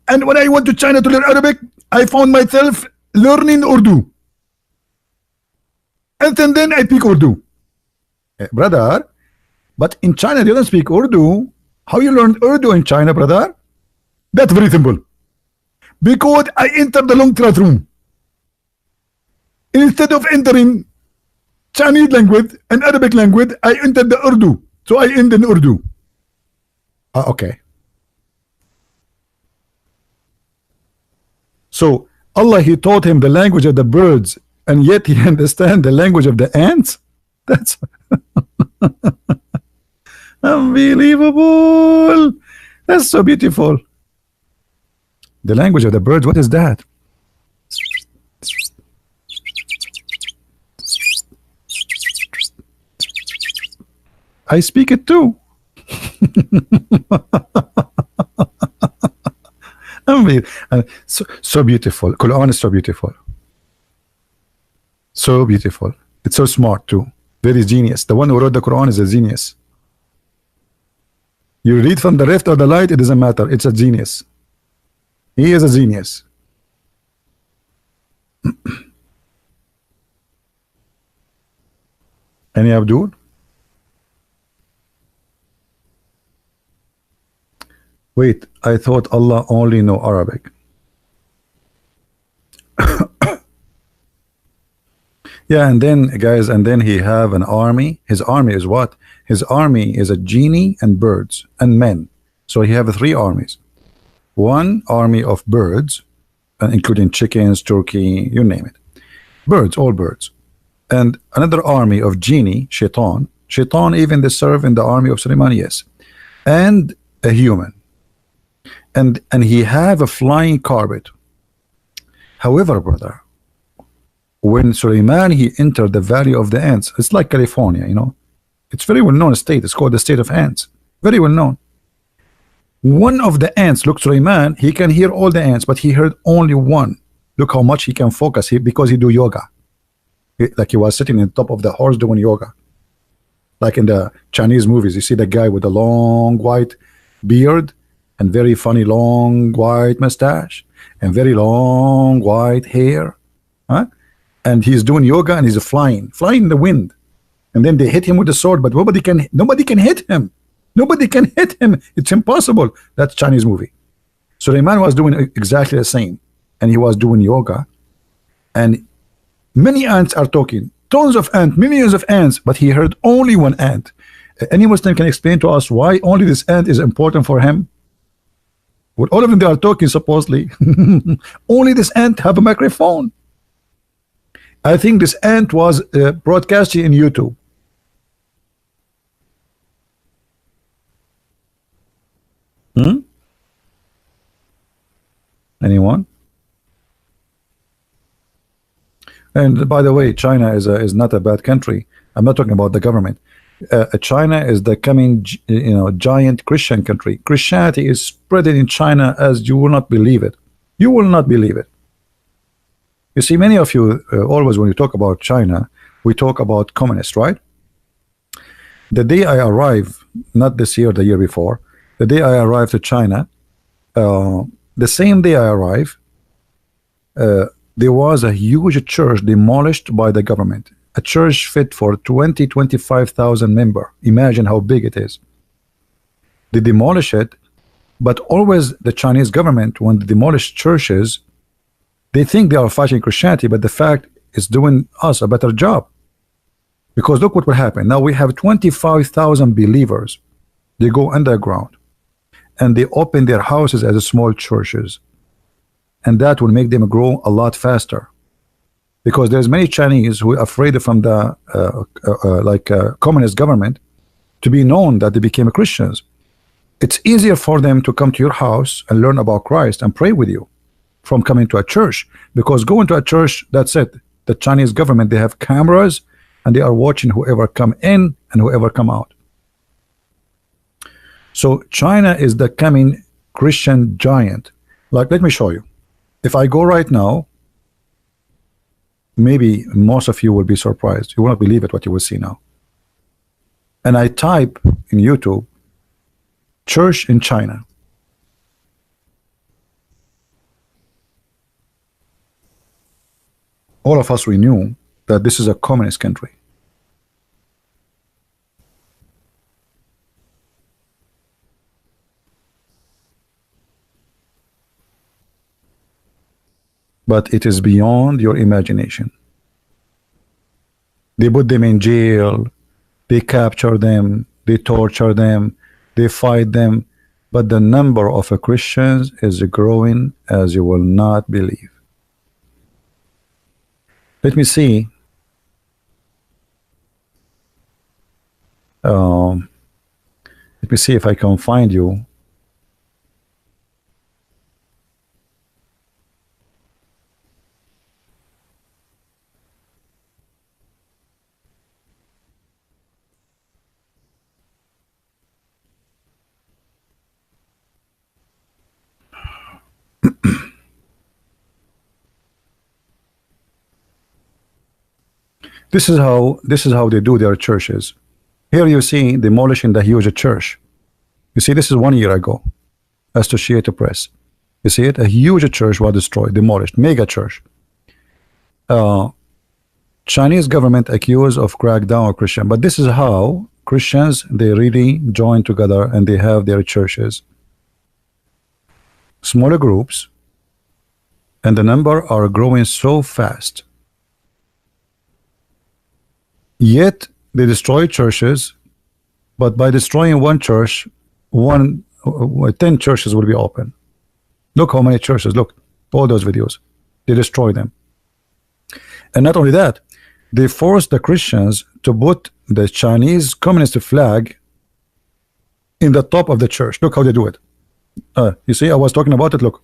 and when I went to China to learn Arabic, I found myself learning Urdu, and then I speak Urdu. Brother, but in China they don't speak Urdu. How you learn Urdu in China, brother? That's very simple. Because I entered the long classroom. Instead of entering Chinese language and Arabic language, I entered the Urdu. So I end in Urdu. Okay. So Allah, he taught him the language of the birds, and yet he understand the language of the ants. That's unbelievable. That's so beautiful. The language of the birds, what is that? I speak it too. So beautiful. Quran is so beautiful. So beautiful. It's so smart too. Very genius. The one who wrote the Quran is a genius. You read from the left or the right, it doesn't matter. It's a genius. He is a genius. Any Abdul? Wait, I thought Allah only know Arabic. Yeah, and then guys, and then he have an army. His army is what? His army is a genie and birds and men. So he have three armies. One army of birds, including chickens, turkey, you name it. Birds, all birds. And another army of genie, shaitan. Shaitan even they serve in the army of Suleiman, yes. And a human. And he have a flying carpet. However, brother, when Suleiman he entered the valley of the ants, it's like California, you know. It's very well known state. It's called the state of ants. Very well known. One of the ants, look, Suleiman, he can hear all the ants, but he heard only one. Look how much he can focus because he do yoga. Like he was sitting on top of the horse doing yoga. Like in the Chinese movies, you see the guy with a long white beard and very funny long white mustache and very long white hair. Huh? And he's doing yoga and he's flying in the wind. And then they hit him with the sword, but nobody can hit him. Nobody can hit him. It's impossible. That's Chinese movie. Suleiman was doing exactly the same, and he was doing yoga, and many ants are talking, tons of ants, millions of ants, but he heard only one ant. Any Muslim can explain to us why only this ant is important for him? Well, all of them they are talking supposedly. Only this ant have a microphone. I think this ant was broadcasting in YouTube. Anyone? And by the way, China is not a bad country. I'm not talking about the government. China is the coming, giant Christian country. Christianity is spreading in China as you will not believe it. You will not believe it. You see, many of you always when you talk about China, we talk about communists, right? The day I arrived, not this year, the year before, the day I arrived to China, the same day I arrived, there was a huge church demolished by the government. A church fit for 25,000 members. Imagine how big it is. They demolish it, but always the Chinese government, when they demolish churches, they think they are fighting Christianity, but the fact is doing us a better job. Because look what will happen. Now we have 25,000 believers. They go underground and they open their houses as small churches, and that will make them grow a lot faster. Because there's many Chinese who are afraid from the communist government to be known that they became Christians. It's easier for them to come to your house and learn about Christ and pray with you from coming to a church, because going to a church, that's it. The Chinese government, they have cameras and they are watching whoever come in and whoever come out. So China is the coming Christian giant. Like, let me show you. If I go right now, maybe most of you will be surprised. You will not believe it what you will see now. And I type in YouTube, church in China. All of us, we knew that this is a communist country. But it is beyond your imagination. They put them in jail, they capture them, they torture them, they fight them, but the number of Christians is growing as you will not believe. Let me see. Let me see if I can find you. This is how they do their churches. Here you see demolishing the huge church. You see, this is 1 year ago. Associated Press. You see it? A huge church was destroyed, demolished, mega church. Chinese government accused of crackdown on Christian, but this is how Christians, they really join together and they have their churches. smaller groups, and the number are growing so fast. Yet they destroy churches, but by destroying one church, 10 churches will be open. Look how many churches. Look, all those videos. They destroy them. And not only that, they force the Christians to put the Chinese communist flag in the top of the church. Look how they do it. You see, I was talking about it. Look,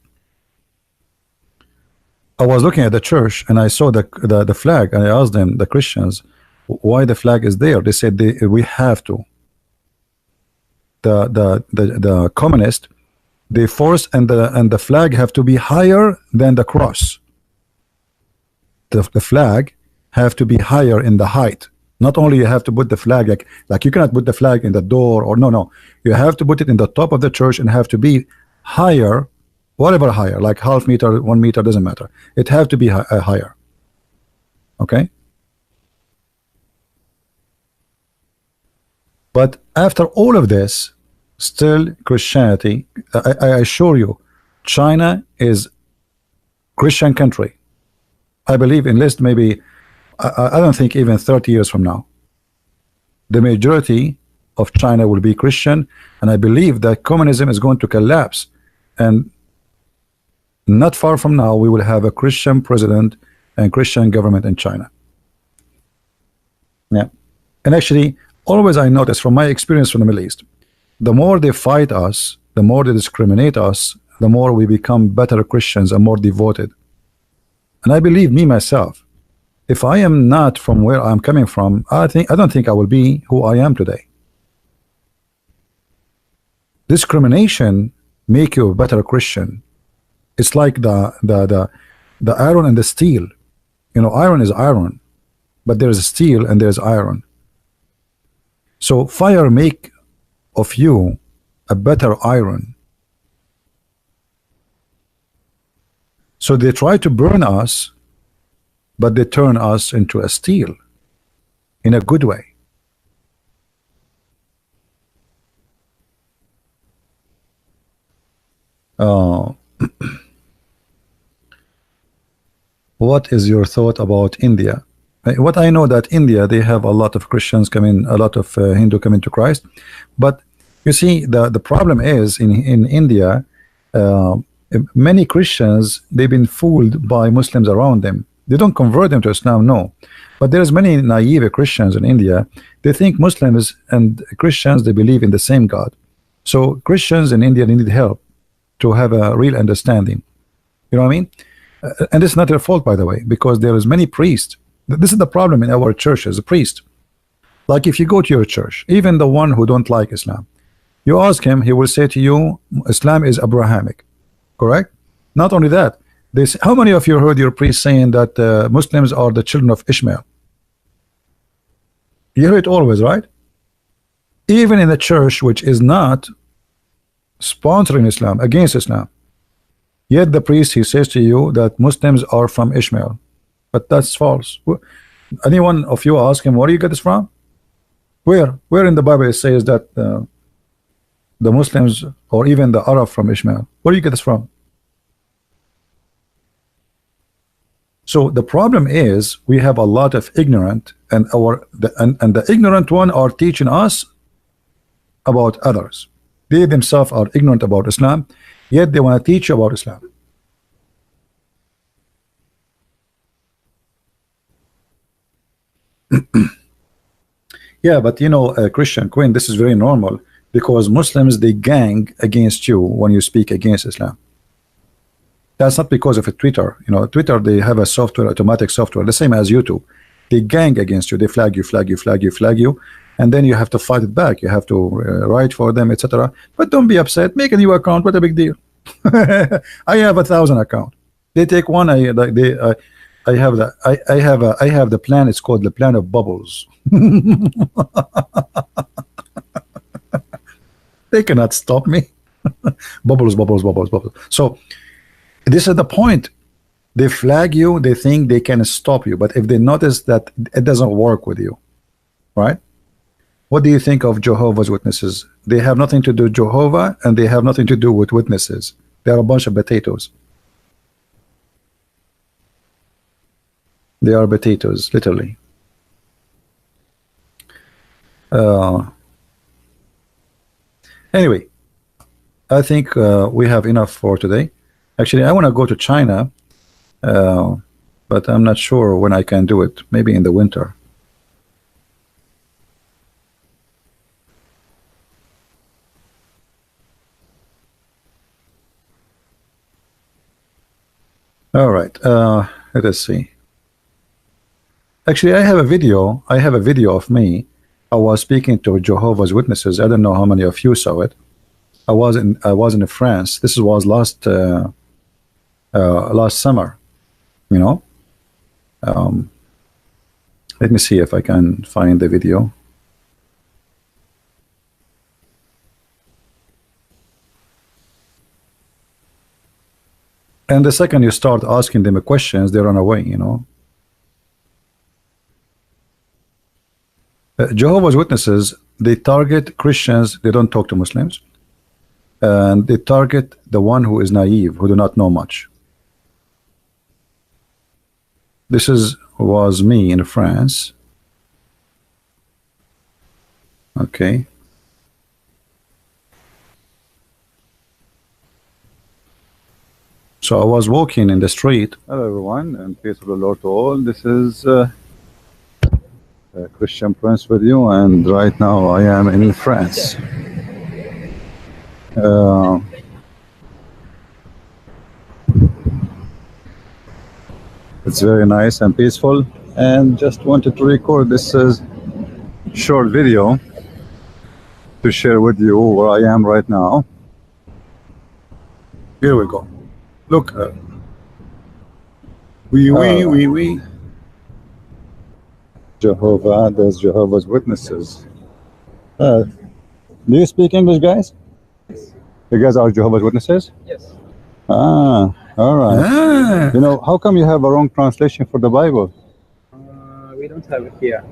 I was looking at the church and I saw the flag, and I asked them, the Christians, why the flag is there. They said we have to. The communist, they force, and the flag have to be higher than the cross. The flag have to be higher in the height. Not only you have to put the flag like you cannot put the flag in the door, or no, you have to put it in the top of the church and have to be higher, whatever higher, like half meter, 1 meter, doesn't matter. It have to be higher. Okay. But after all of this, still Christianity, I assure you, China is Christian country. I believe in least maybe, I don't think even 30 years from now, the majority of China will be Christian, and I believe that communism is going to collapse, and not far from now we will have a Christian president and Christian government in China. Yeah. And actually, always I notice from my experience from the Middle East, the more they fight us, the more they discriminate us, the more we become better Christians and more devoted. And I believe, me myself, if I am not from where I'm coming from, I don't think I will be who I am today. Discrimination make you a better Christian. It's like the iron and the steel. You know, iron is iron, but there's steel and there's iron. So fire make of you a better iron. So they try to burn us, but they turn us into a steel in a good way. What is your thought about India? What I know that India, they have a lot of Christians coming, a lot of Hindu coming to Christ, but you see the problem is in India, many Christians, they've been fooled by Muslims around them. They don't convert them to Islam, no, but there's many naive Christians in India. They think Muslims and Christians, they believe in the same God. So Christians in India, they need help to have a real understanding. You know what I mean? And it's not their fault, by the way, because there is many priests. This is the problem in our church as a priest. Like if you go to your church, even the one who don't like Islam, you ask him, he will say to you, Islam is Abrahamic, correct? Not only that, how many of you heard your priest saying that Muslims are the children of Ishmael? You hear it always, right? Even in the church which is not sponsoring Islam, against Islam, yet the priest, he says to you that Muslims are from Ishmael. But that's false. Anyone of you ask him, where do you get this from? Where in the Bible it says that the Muslims or even the Arab from Ishmael? Where do you get this from? So the problem is we have a lot of ignorant, and the ignorant one are teaching us about others. They themselves are ignorant about Islam, yet they want to teach you about Islam. Yeah, but you know, Christian Queen, this is very normal because Muslims, they gang against you when you speak against Islam. That's not because of a Twitter. You know, Twitter, they have a software, automatic software, the same as YouTube. They gang against you. They flag you, flag you, flag you, flag you, and then you have to fight it back. You have to write for them, etc. But don't be upset. Make a new account. What a big deal? I have 1,000 account. They take one. I have the plan. It's called the plan of bubbles. They cannot stop me. Bubbles, bubbles, bubbles, bubbles. So this is the point. They flag you. They think they can stop you, but if they notice that it doesn't work with you, right? What do you think of Jehovah's Witnesses? They have nothing to do with Jehovah, and they have nothing to do with witnesses. They are a bunch of potatoes. They are potatoes, literally. Anyway, I think we have enough for today. Actually, I want to go to China, but I'm not sure when I can do it. Maybe in the winter. All right. Let us see. Actually, I have a video. I have a video of me. I was speaking to Jehovah's Witnesses. I don't know how many of you saw it. I was in France. This was last summer. You know. Let me see if I can find the video. And the second you start asking them questions, they run away, you know. Jehovah's Witnesses, they target Christians, they don't talk to Muslims. And they target the one who is naive, who do not know much. This was me in France. Okay. So I was walking in the street. Hello everyone, and peace of the Lord to all. This is Christian Prince with you, and right now I am in France. It's very nice and peaceful, and just wanted to record this short video to share with you where I am right now. Here we go. Look, we. Jehovah, there's Jehovah's Witnesses. Do you speak English, guys? Yes. You guys are Jehovah's Witnesses? Yes. Ah, all right. You know, how come you have a wrong translation for the Bible? We don't have it here.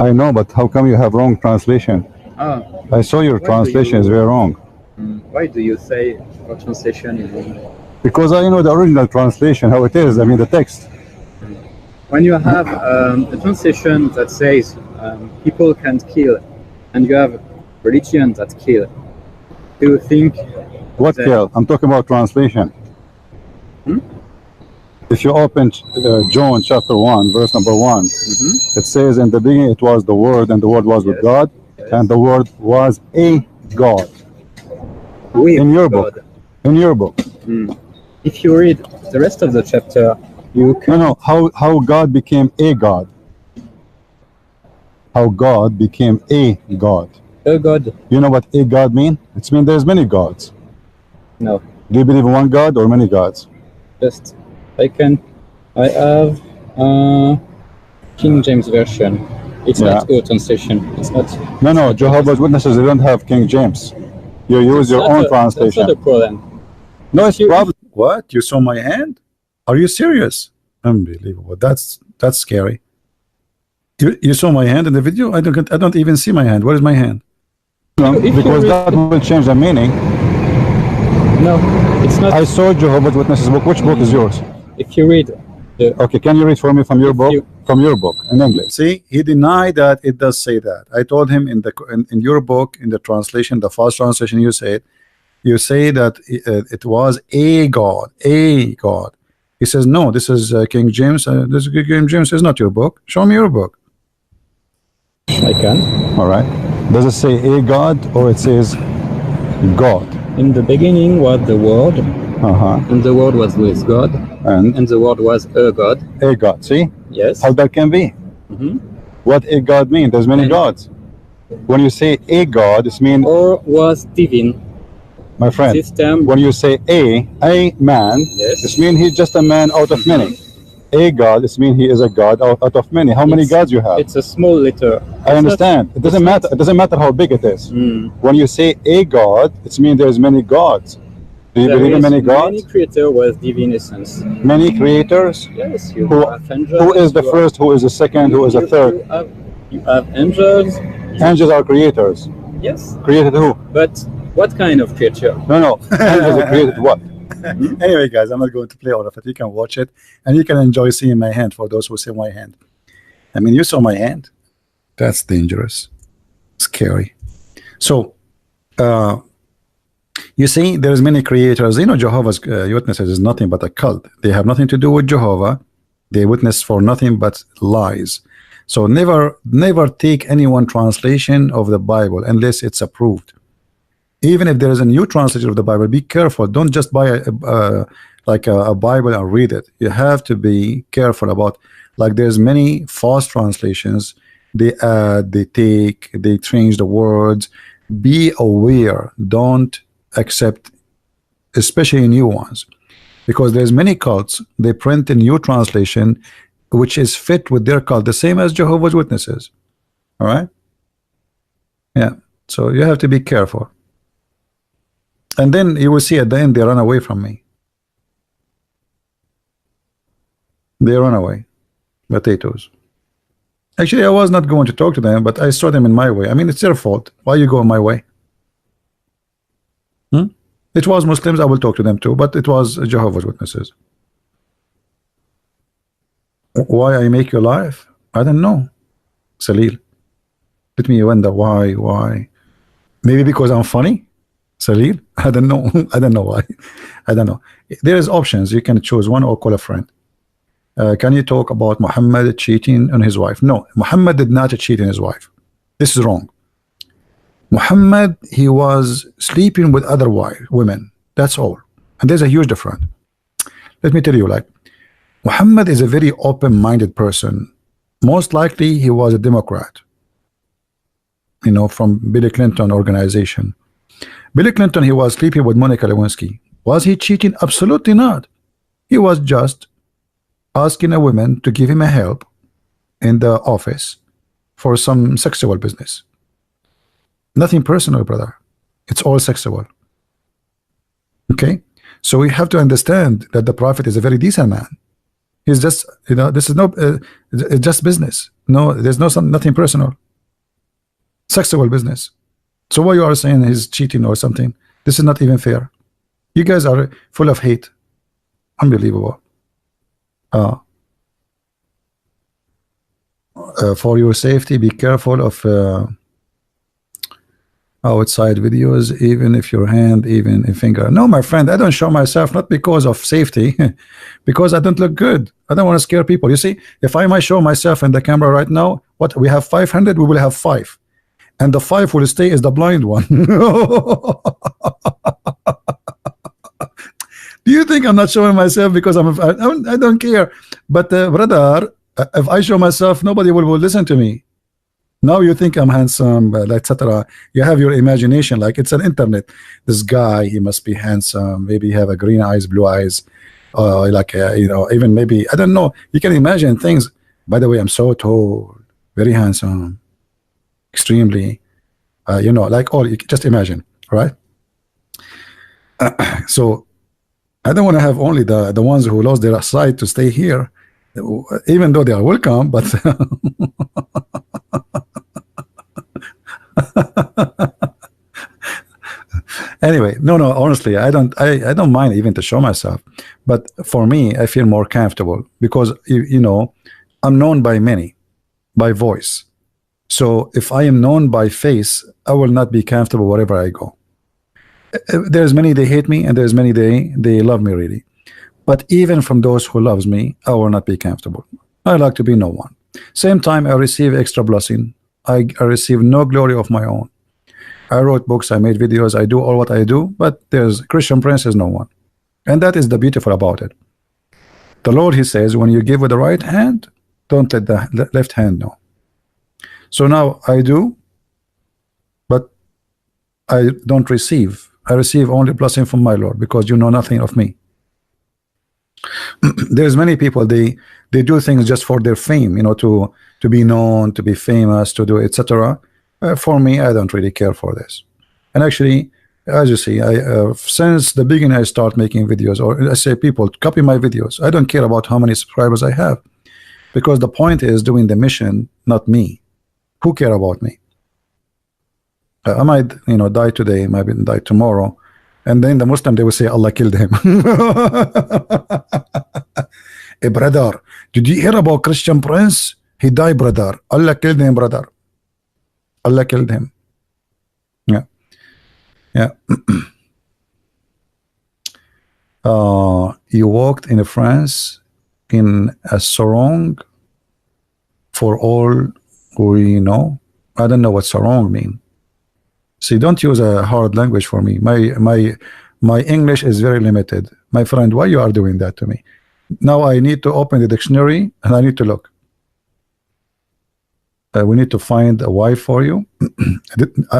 I know, but how come you have wrong translation? Oh. I saw your translation is very wrong. Why do you say our translation is wrong? Because I know the original translation, how it is, I mean the text. When you have a translation that says people can't kill, and you have religion that kill, do you think... What kill? I'm talking about translation. If you open John chapter 1, verse number 1, it says, in the beginning it was the Word, and the Word was with God, and the Word was a God. In your book. In your book. If you read the rest of the chapter, you can... No, how God became a God. How God became a God. A God. You know what a God means? It means there's many gods. No. Do you believe in one God or many gods? Just, I have King James Version. It's not good translation. It's not... No, Jehovah's Witnesses, they don't have King James. You use your own translation. That's not a problem. No, it's problem. What? You saw my hand? Are you serious? Unbelievable. That's scary. You saw my hand in the video? I don't even see my hand. Where is my hand? No, because that will change the meaning. No, it's not. I saw Jehovah's Witnesses book. Which book is yours? If you read the... Okay, can you read for me from your book? From your book in English. See, he denied that it does say that. I told him in your book, in the translation, the first translation you say that it was a God, a God. He says, no, this is King James. This King James is not your book. Show me your book. I can. All right. Does it say a God or it says God? In the beginning was the Word, and the Word was with God, and the Word was a God. A God, see? Yes. How that can be? What a God mean? There's many gods. When you say a God, it means... Or was divine. My friend, when you say a man, it means he's just a man out of many. A God, it means he is a God out of many. How many gods you have? It's a small letter. I understand. It doesn't matter. It doesn't matter how big it is. When you say a God, it means there's many gods. Do you believe in many gods? Many creator was divine essence. Many creators? Yes. Who is the first? Who is the second? Who is the third? You have angels. Angels are creators. Yes. Created who? But what kind of creature? No. Angels are created what? Anyway, guys, I'm not going to play all of it. You can watch it and you can enjoy seeing my hand for those who see my hand. I mean, you saw my hand. That's dangerous, scary. So, you see, there's many creators. You know, Jehovah's Witnesses is nothing but a cult. They have nothing to do with Jehovah. They witness for nothing but lies. So never take any one translation of the Bible unless it's approved. Even if there is a new translation of the Bible, be careful. Don't just buy a Bible and read it. You have to be careful about, like, there's many false translations. They add, they take, they change the words. Be aware. Don't accept, especially new ones, because there's many cults. They print a new translation which is fit with their cult, the same as Jehovah's Witnesses. All right? Yeah. So you have to be careful. And then you will see at the end they run away from me. They run away. Potatoes. Actually, I was not going to talk to them, but I saw them in my way. I mean, it's their fault. Why you go my way? It was Muslims, I will talk to them too, but it was Jehovah's Witnesses. Why I make you laugh? I don't know, Salil. Let me wonder why. Maybe because I'm funny, Salil. I don't know. I don't know why. I don't know. There is options. You can choose one or call a friend. Can you talk about Muhammad cheating on his wife? No, Muhammad did not cheat on his wife. This is wrong. Muhammad, he was sleeping with other women. That's all. And there's a huge difference. Let me tell you, like, Muhammad is a very open-minded person. Most likely he was a Democrat, you know, from Bill Clinton organization. Bill Clinton, he was sleeping with Monica Lewinsky. Was he cheating? Absolutely not. He was just asking a woman to give him a help in the office for some sexual business. Nothing personal, brother. It's all sexual. Okay? So we have to understand that the Prophet is a very decent man. He's just, you know, this is no, it's just business. No, there's nothing personal. Sexual business. So what you are saying he's cheating or something, this is not even fair. You guys are full of hate. Unbelievable. For your safety, be careful of outside videos, even if your hand, even a finger. No, my friend, I don't show myself, not because of safety, because I don't look good. I don't want to scare people. You see, if I might show myself in the camera right now, what we have 500, we will have 5, and the 5 will stay as the blind one. Do you think I'm not showing myself because I don't care? But brother, if I show myself, nobody will listen to me. Now you think I'm handsome, etc. You have your imagination, like it's an internet. This guy, he must be handsome. Maybe he have a green eyes, blue eyes, like you know, even maybe I don't know. You can imagine things. By the way, I'm so tall, very handsome, extremely. You know, like all. You just imagine, right? So I don't want to have only the ones who lost their sight to stay here, even though they are welcome, but. Anyway, no, honestly, I don't mind even to show myself, but for me, I feel more comfortable because you know, I'm known by many, by voice. So if I am known by face, I will not be comfortable wherever I go. There's many they hate me, and there's many they love me really. But even from those who loves me, I will not be comfortable. I like to be no one. Same time, I receive extra blessing. I receive no glory of my own. I wrote books, I made videos, I do all what I do, but there's Christian Prince is no one. And that is the beautiful about it. The Lord, he says, when you give with the right hand, don't let the left hand know. So now I do, but I don't receive. I receive only blessing from my Lord, because you know nothing of me. There's many people, they do things just for their fame, you know, to be known, to be famous, to do etc. For me, I don't really care for this. And actually, as you see, I since the beginning I start making videos, or I say people copy my videos. I don't care about how many subscribers I have, because the point is doing the mission, not me. Who care about me? I might, you know, die today, maybe die tomorrow, And then the Muslim, they will say Allah killed him. Hey brother, did you hear about Christian Prince? He died, brother. Allah killed him, brother. Allah killed him. Yeah. Yeah. You walked in France in a sarong. For all we know, I don't know what sarong mean. See, don't use a hard language for me. My English is very limited. My friend, why you are doing that to me? Now I need to open the dictionary and I need to look. We need to find a wife for you.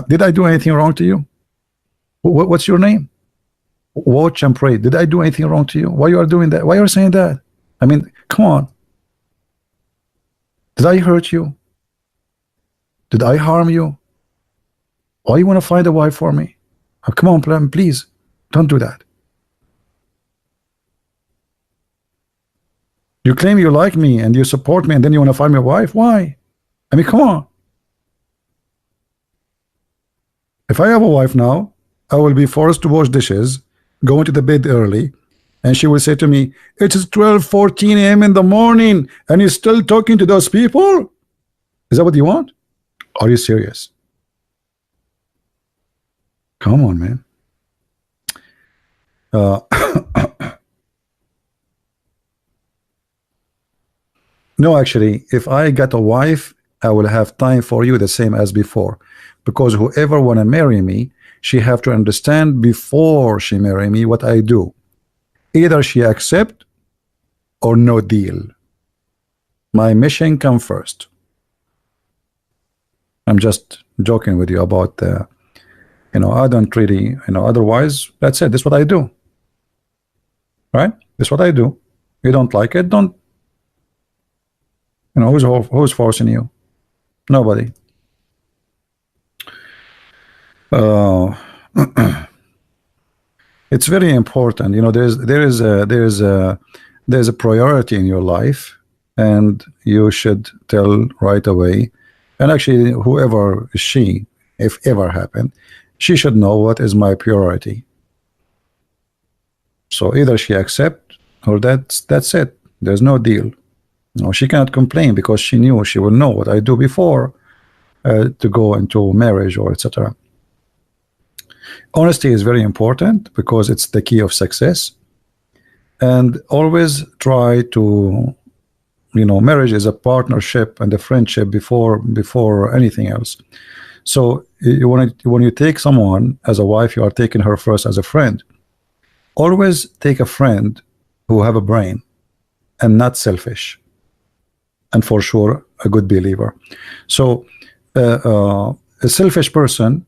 Did I do anything wrong to you? What's your name? Watch and pray. Did I do anything wrong to you? Why you are doing that? Why you are saying that? I mean, come on. Did I hurt you? Did I harm you? Why you want to find a wife for me? Oh, come on, please. Don't do that. You claim you like me and you support me and then you want to find me a wife? Why? I mean, come on. If I have a wife now, I will be forced to wash dishes, go into the bed early, and she will say to me, it is 12:14 a.m. in the morning and you're still talking to those people? Is that what you want? Are you serious? Come on, man. No, actually, if I got a wife, I will have time for you the same as before, because whoever want to marry me, she have to understand before she marry me what I do. Either she accept or no deal. My mission come first. I'm just joking with you about you know, I don't really, you know, otherwise that's it. That's what I do, right? That's what I do. You don't like it, don't, you know, who's forcing you? Nobody. It's very important, you know. There's a priority in your life, and you should tell right away. And actually, whoever is she, if ever happened, she should know what is my priority. So either she accept or that's it. There's no deal. No, she cannot complain because she knew she will know what I do before to go into marriage or etc. Honesty is very important because it's the key of success. And always try to, you know, marriage is a partnership and a friendship before anything else. So when you take someone as a wife, you are taking her first as a friend. Always take a friend who have a brain and not selfish, and for sure a good believer. So a selfish person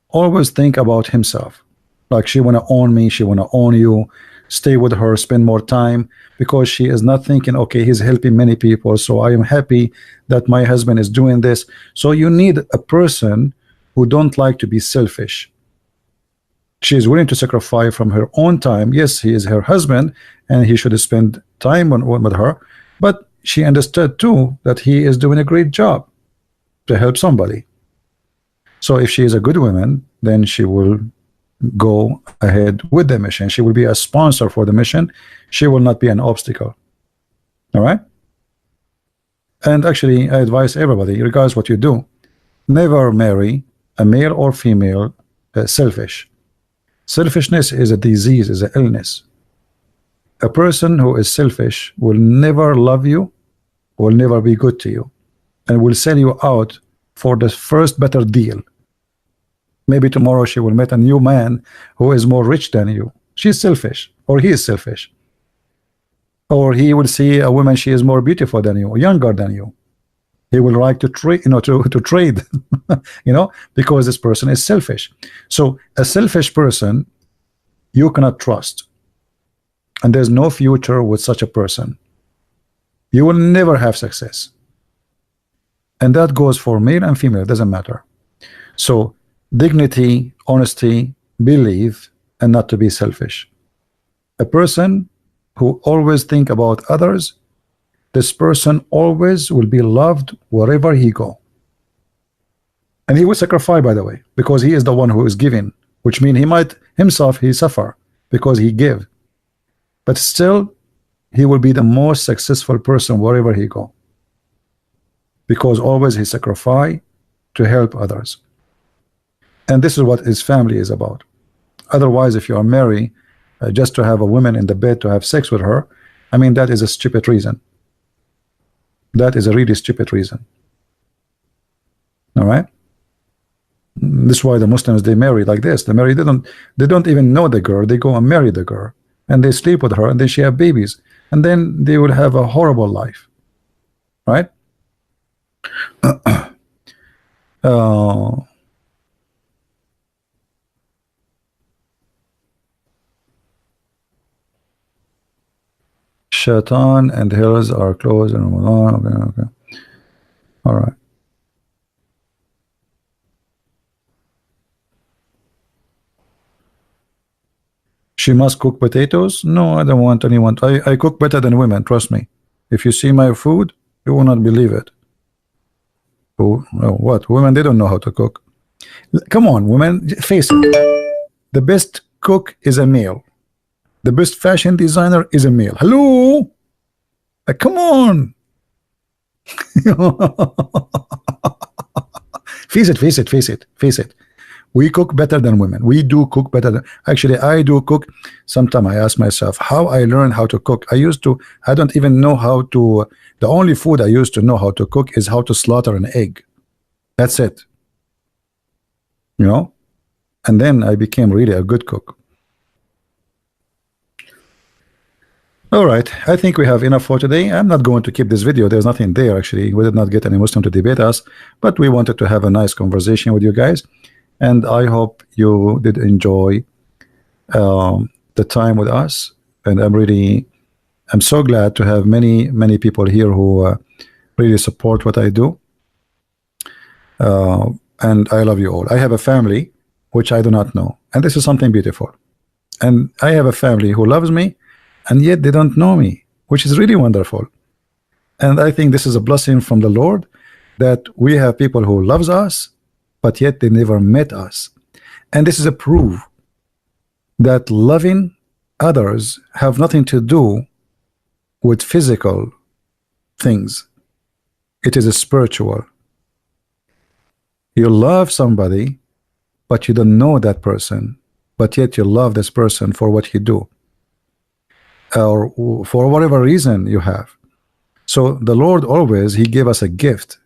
always think about himself, like she want to own me, she want to own you, stay with her, spend more time, because she is not thinking, okay, he's helping many people, so I am happy that my husband is doing this. So you need a person who don't like to be selfish. She is willing to sacrifice from her own time. Yes, he is her husband and he should spend time with her, but she understood too that he is doing a great job to help somebody. So if she is a good woman, then she will go ahead with the mission. She will be a sponsor for the mission. She will not be an obstacle. All right? And actually, I advise everybody, regardless what you do, never marry a male or female selfish. Selfishness is a disease, is an illness. A person who is selfish will never love you, will never be good to you, and will sell you out for the first better deal. Maybe tomorrow she will meet a new man who is more rich than you. She's selfish, or he is selfish. Or he will see a woman, she is more beautiful than you, younger than you. He will like to trade, you know, to trade, you know, because this person is selfish. So a selfish person you cannot trust, and there's no future with such a person. You will never have success, and that goes for male and female, it doesn't matter. So dignity, honesty, believe, and not to be selfish. A person who always think about others, this person always will be loved wherever he go, and he will sacrifice, by the way, because he is the one who is giving, which means himself he suffer because he give, but still he will be the most successful person wherever he go, because always he sacrifice to help others. And this is what his family is about. Otherwise, if you are married just to have a woman in the bed to have sex with her, I mean, that is a stupid reason. That is a really stupid reason. All right. This is why the Muslims, they marry like this. They marry, they don't even know the girl. They go and marry the girl, and they sleep with her, and then she have babies, and then they will have a horrible life, right? Shaitan and hills are closed in Ramadan. Okay. All right. She must cook potatoes? No, I don't want anyone. I cook better than women, trust me. If you see my food, you will not believe it. Oh, what? Women, they don't know how to cook. Come on, women, face it. The best cook is a male. The best fashion designer is a male. Hello? Come on. Face it. We cook better than women. We do cook better than, actually I do cook. Sometimes I ask myself how I learned how to cook. I don't even know how to, the only food I used to know how to cook is how to slaughter an egg. That's it. You know? And then I became really a good cook. All right, I think we have enough for today. I'm not going to keep this video. There's nothing there actually. We did not get any Muslim to debate us, but we wanted to have a nice conversation with you guys. And I hope you did enjoy the time with us. And I'm so glad to have many people here who really support what I do. And I love you all. I have a family which I do not know, and this is something beautiful. And I have a family who loves me, and yet they don't know me, which is really wonderful. And I think this is a blessing from the Lord, that we have people who loves us, but yet they never met us. And this is a proof that loving others have nothing to do with physical things. It is a spiritual. You love somebody, but you don't know that person, but yet you love this person for what he do, or for whatever reason you have. So the Lord always, he gave us a gift,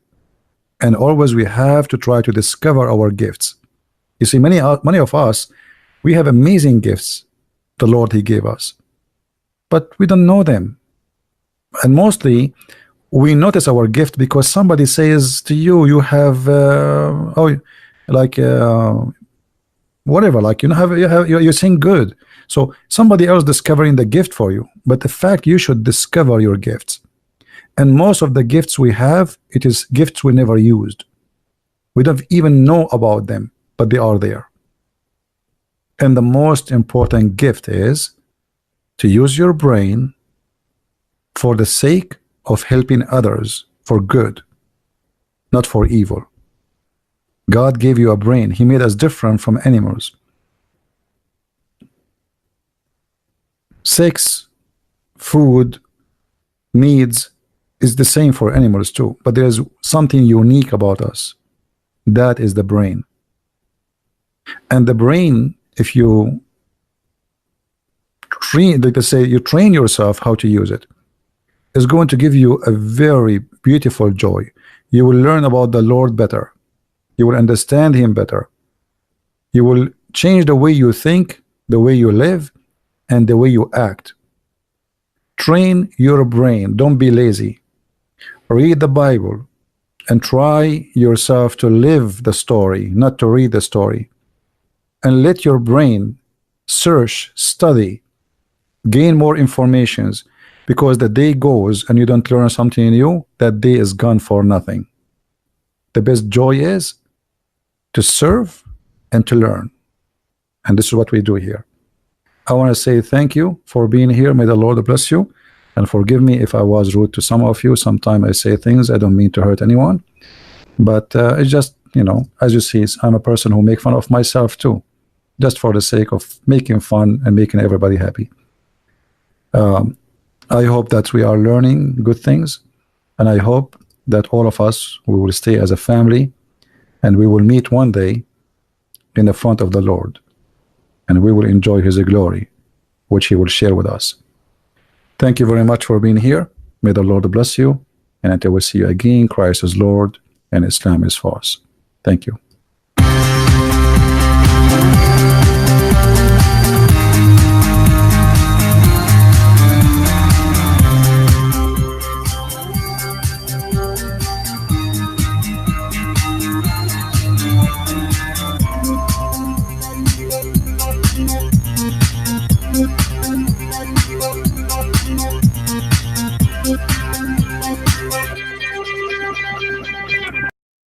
and always we have to try to discover our gifts. You see, many of us, we have amazing gifts the Lord he gave us, but we don't know them. And mostly we notice our gift because somebody says to you, you have whatever, like you sing good, so somebody else discovering the gift for you. But the fact, you should discover your gifts. And most of the gifts we have, it is gifts we never used. We don't even know about them, but they are there. And the most important gift is to use your brain for the sake of helping others for good, not for evil. God gave you a brain. He made us different from animals. Sex, food, needs is the same for animals too, but there's something unique about us. That is the brain. And the brain, if you train, like I say, you train yourself how to use it, is going to give you a very beautiful joy. You will learn about the Lord better. You will understand him better. You will change the way you think, the way you live, and the way you act. Train your brain. Don't be lazy. Read the Bible and try yourself to live the story, not to read the story. And let your brain search, study, gain more informations, because the day goes and you don't learn something new, that day is gone for nothing. The best joy is to serve and to learn. And this is what we do here. I want to say thank you for being here. May the Lord bless you, and forgive me if I was rude to some of you. Sometimes I say things, I don't mean to hurt anyone, but it's just, you know, as you see, I'm a person who make fun of myself too. just for the sake of making fun and making everybody happy. I hope that we are learning good things, and I hope that all of us, we will stay as a family, and we will meet one day in the front of the Lord, and we will enjoy his glory, which he will share with us. Thank you very much for being here. May the Lord bless you, and until we see you again, Christ is Lord and Islam is false. Thank you.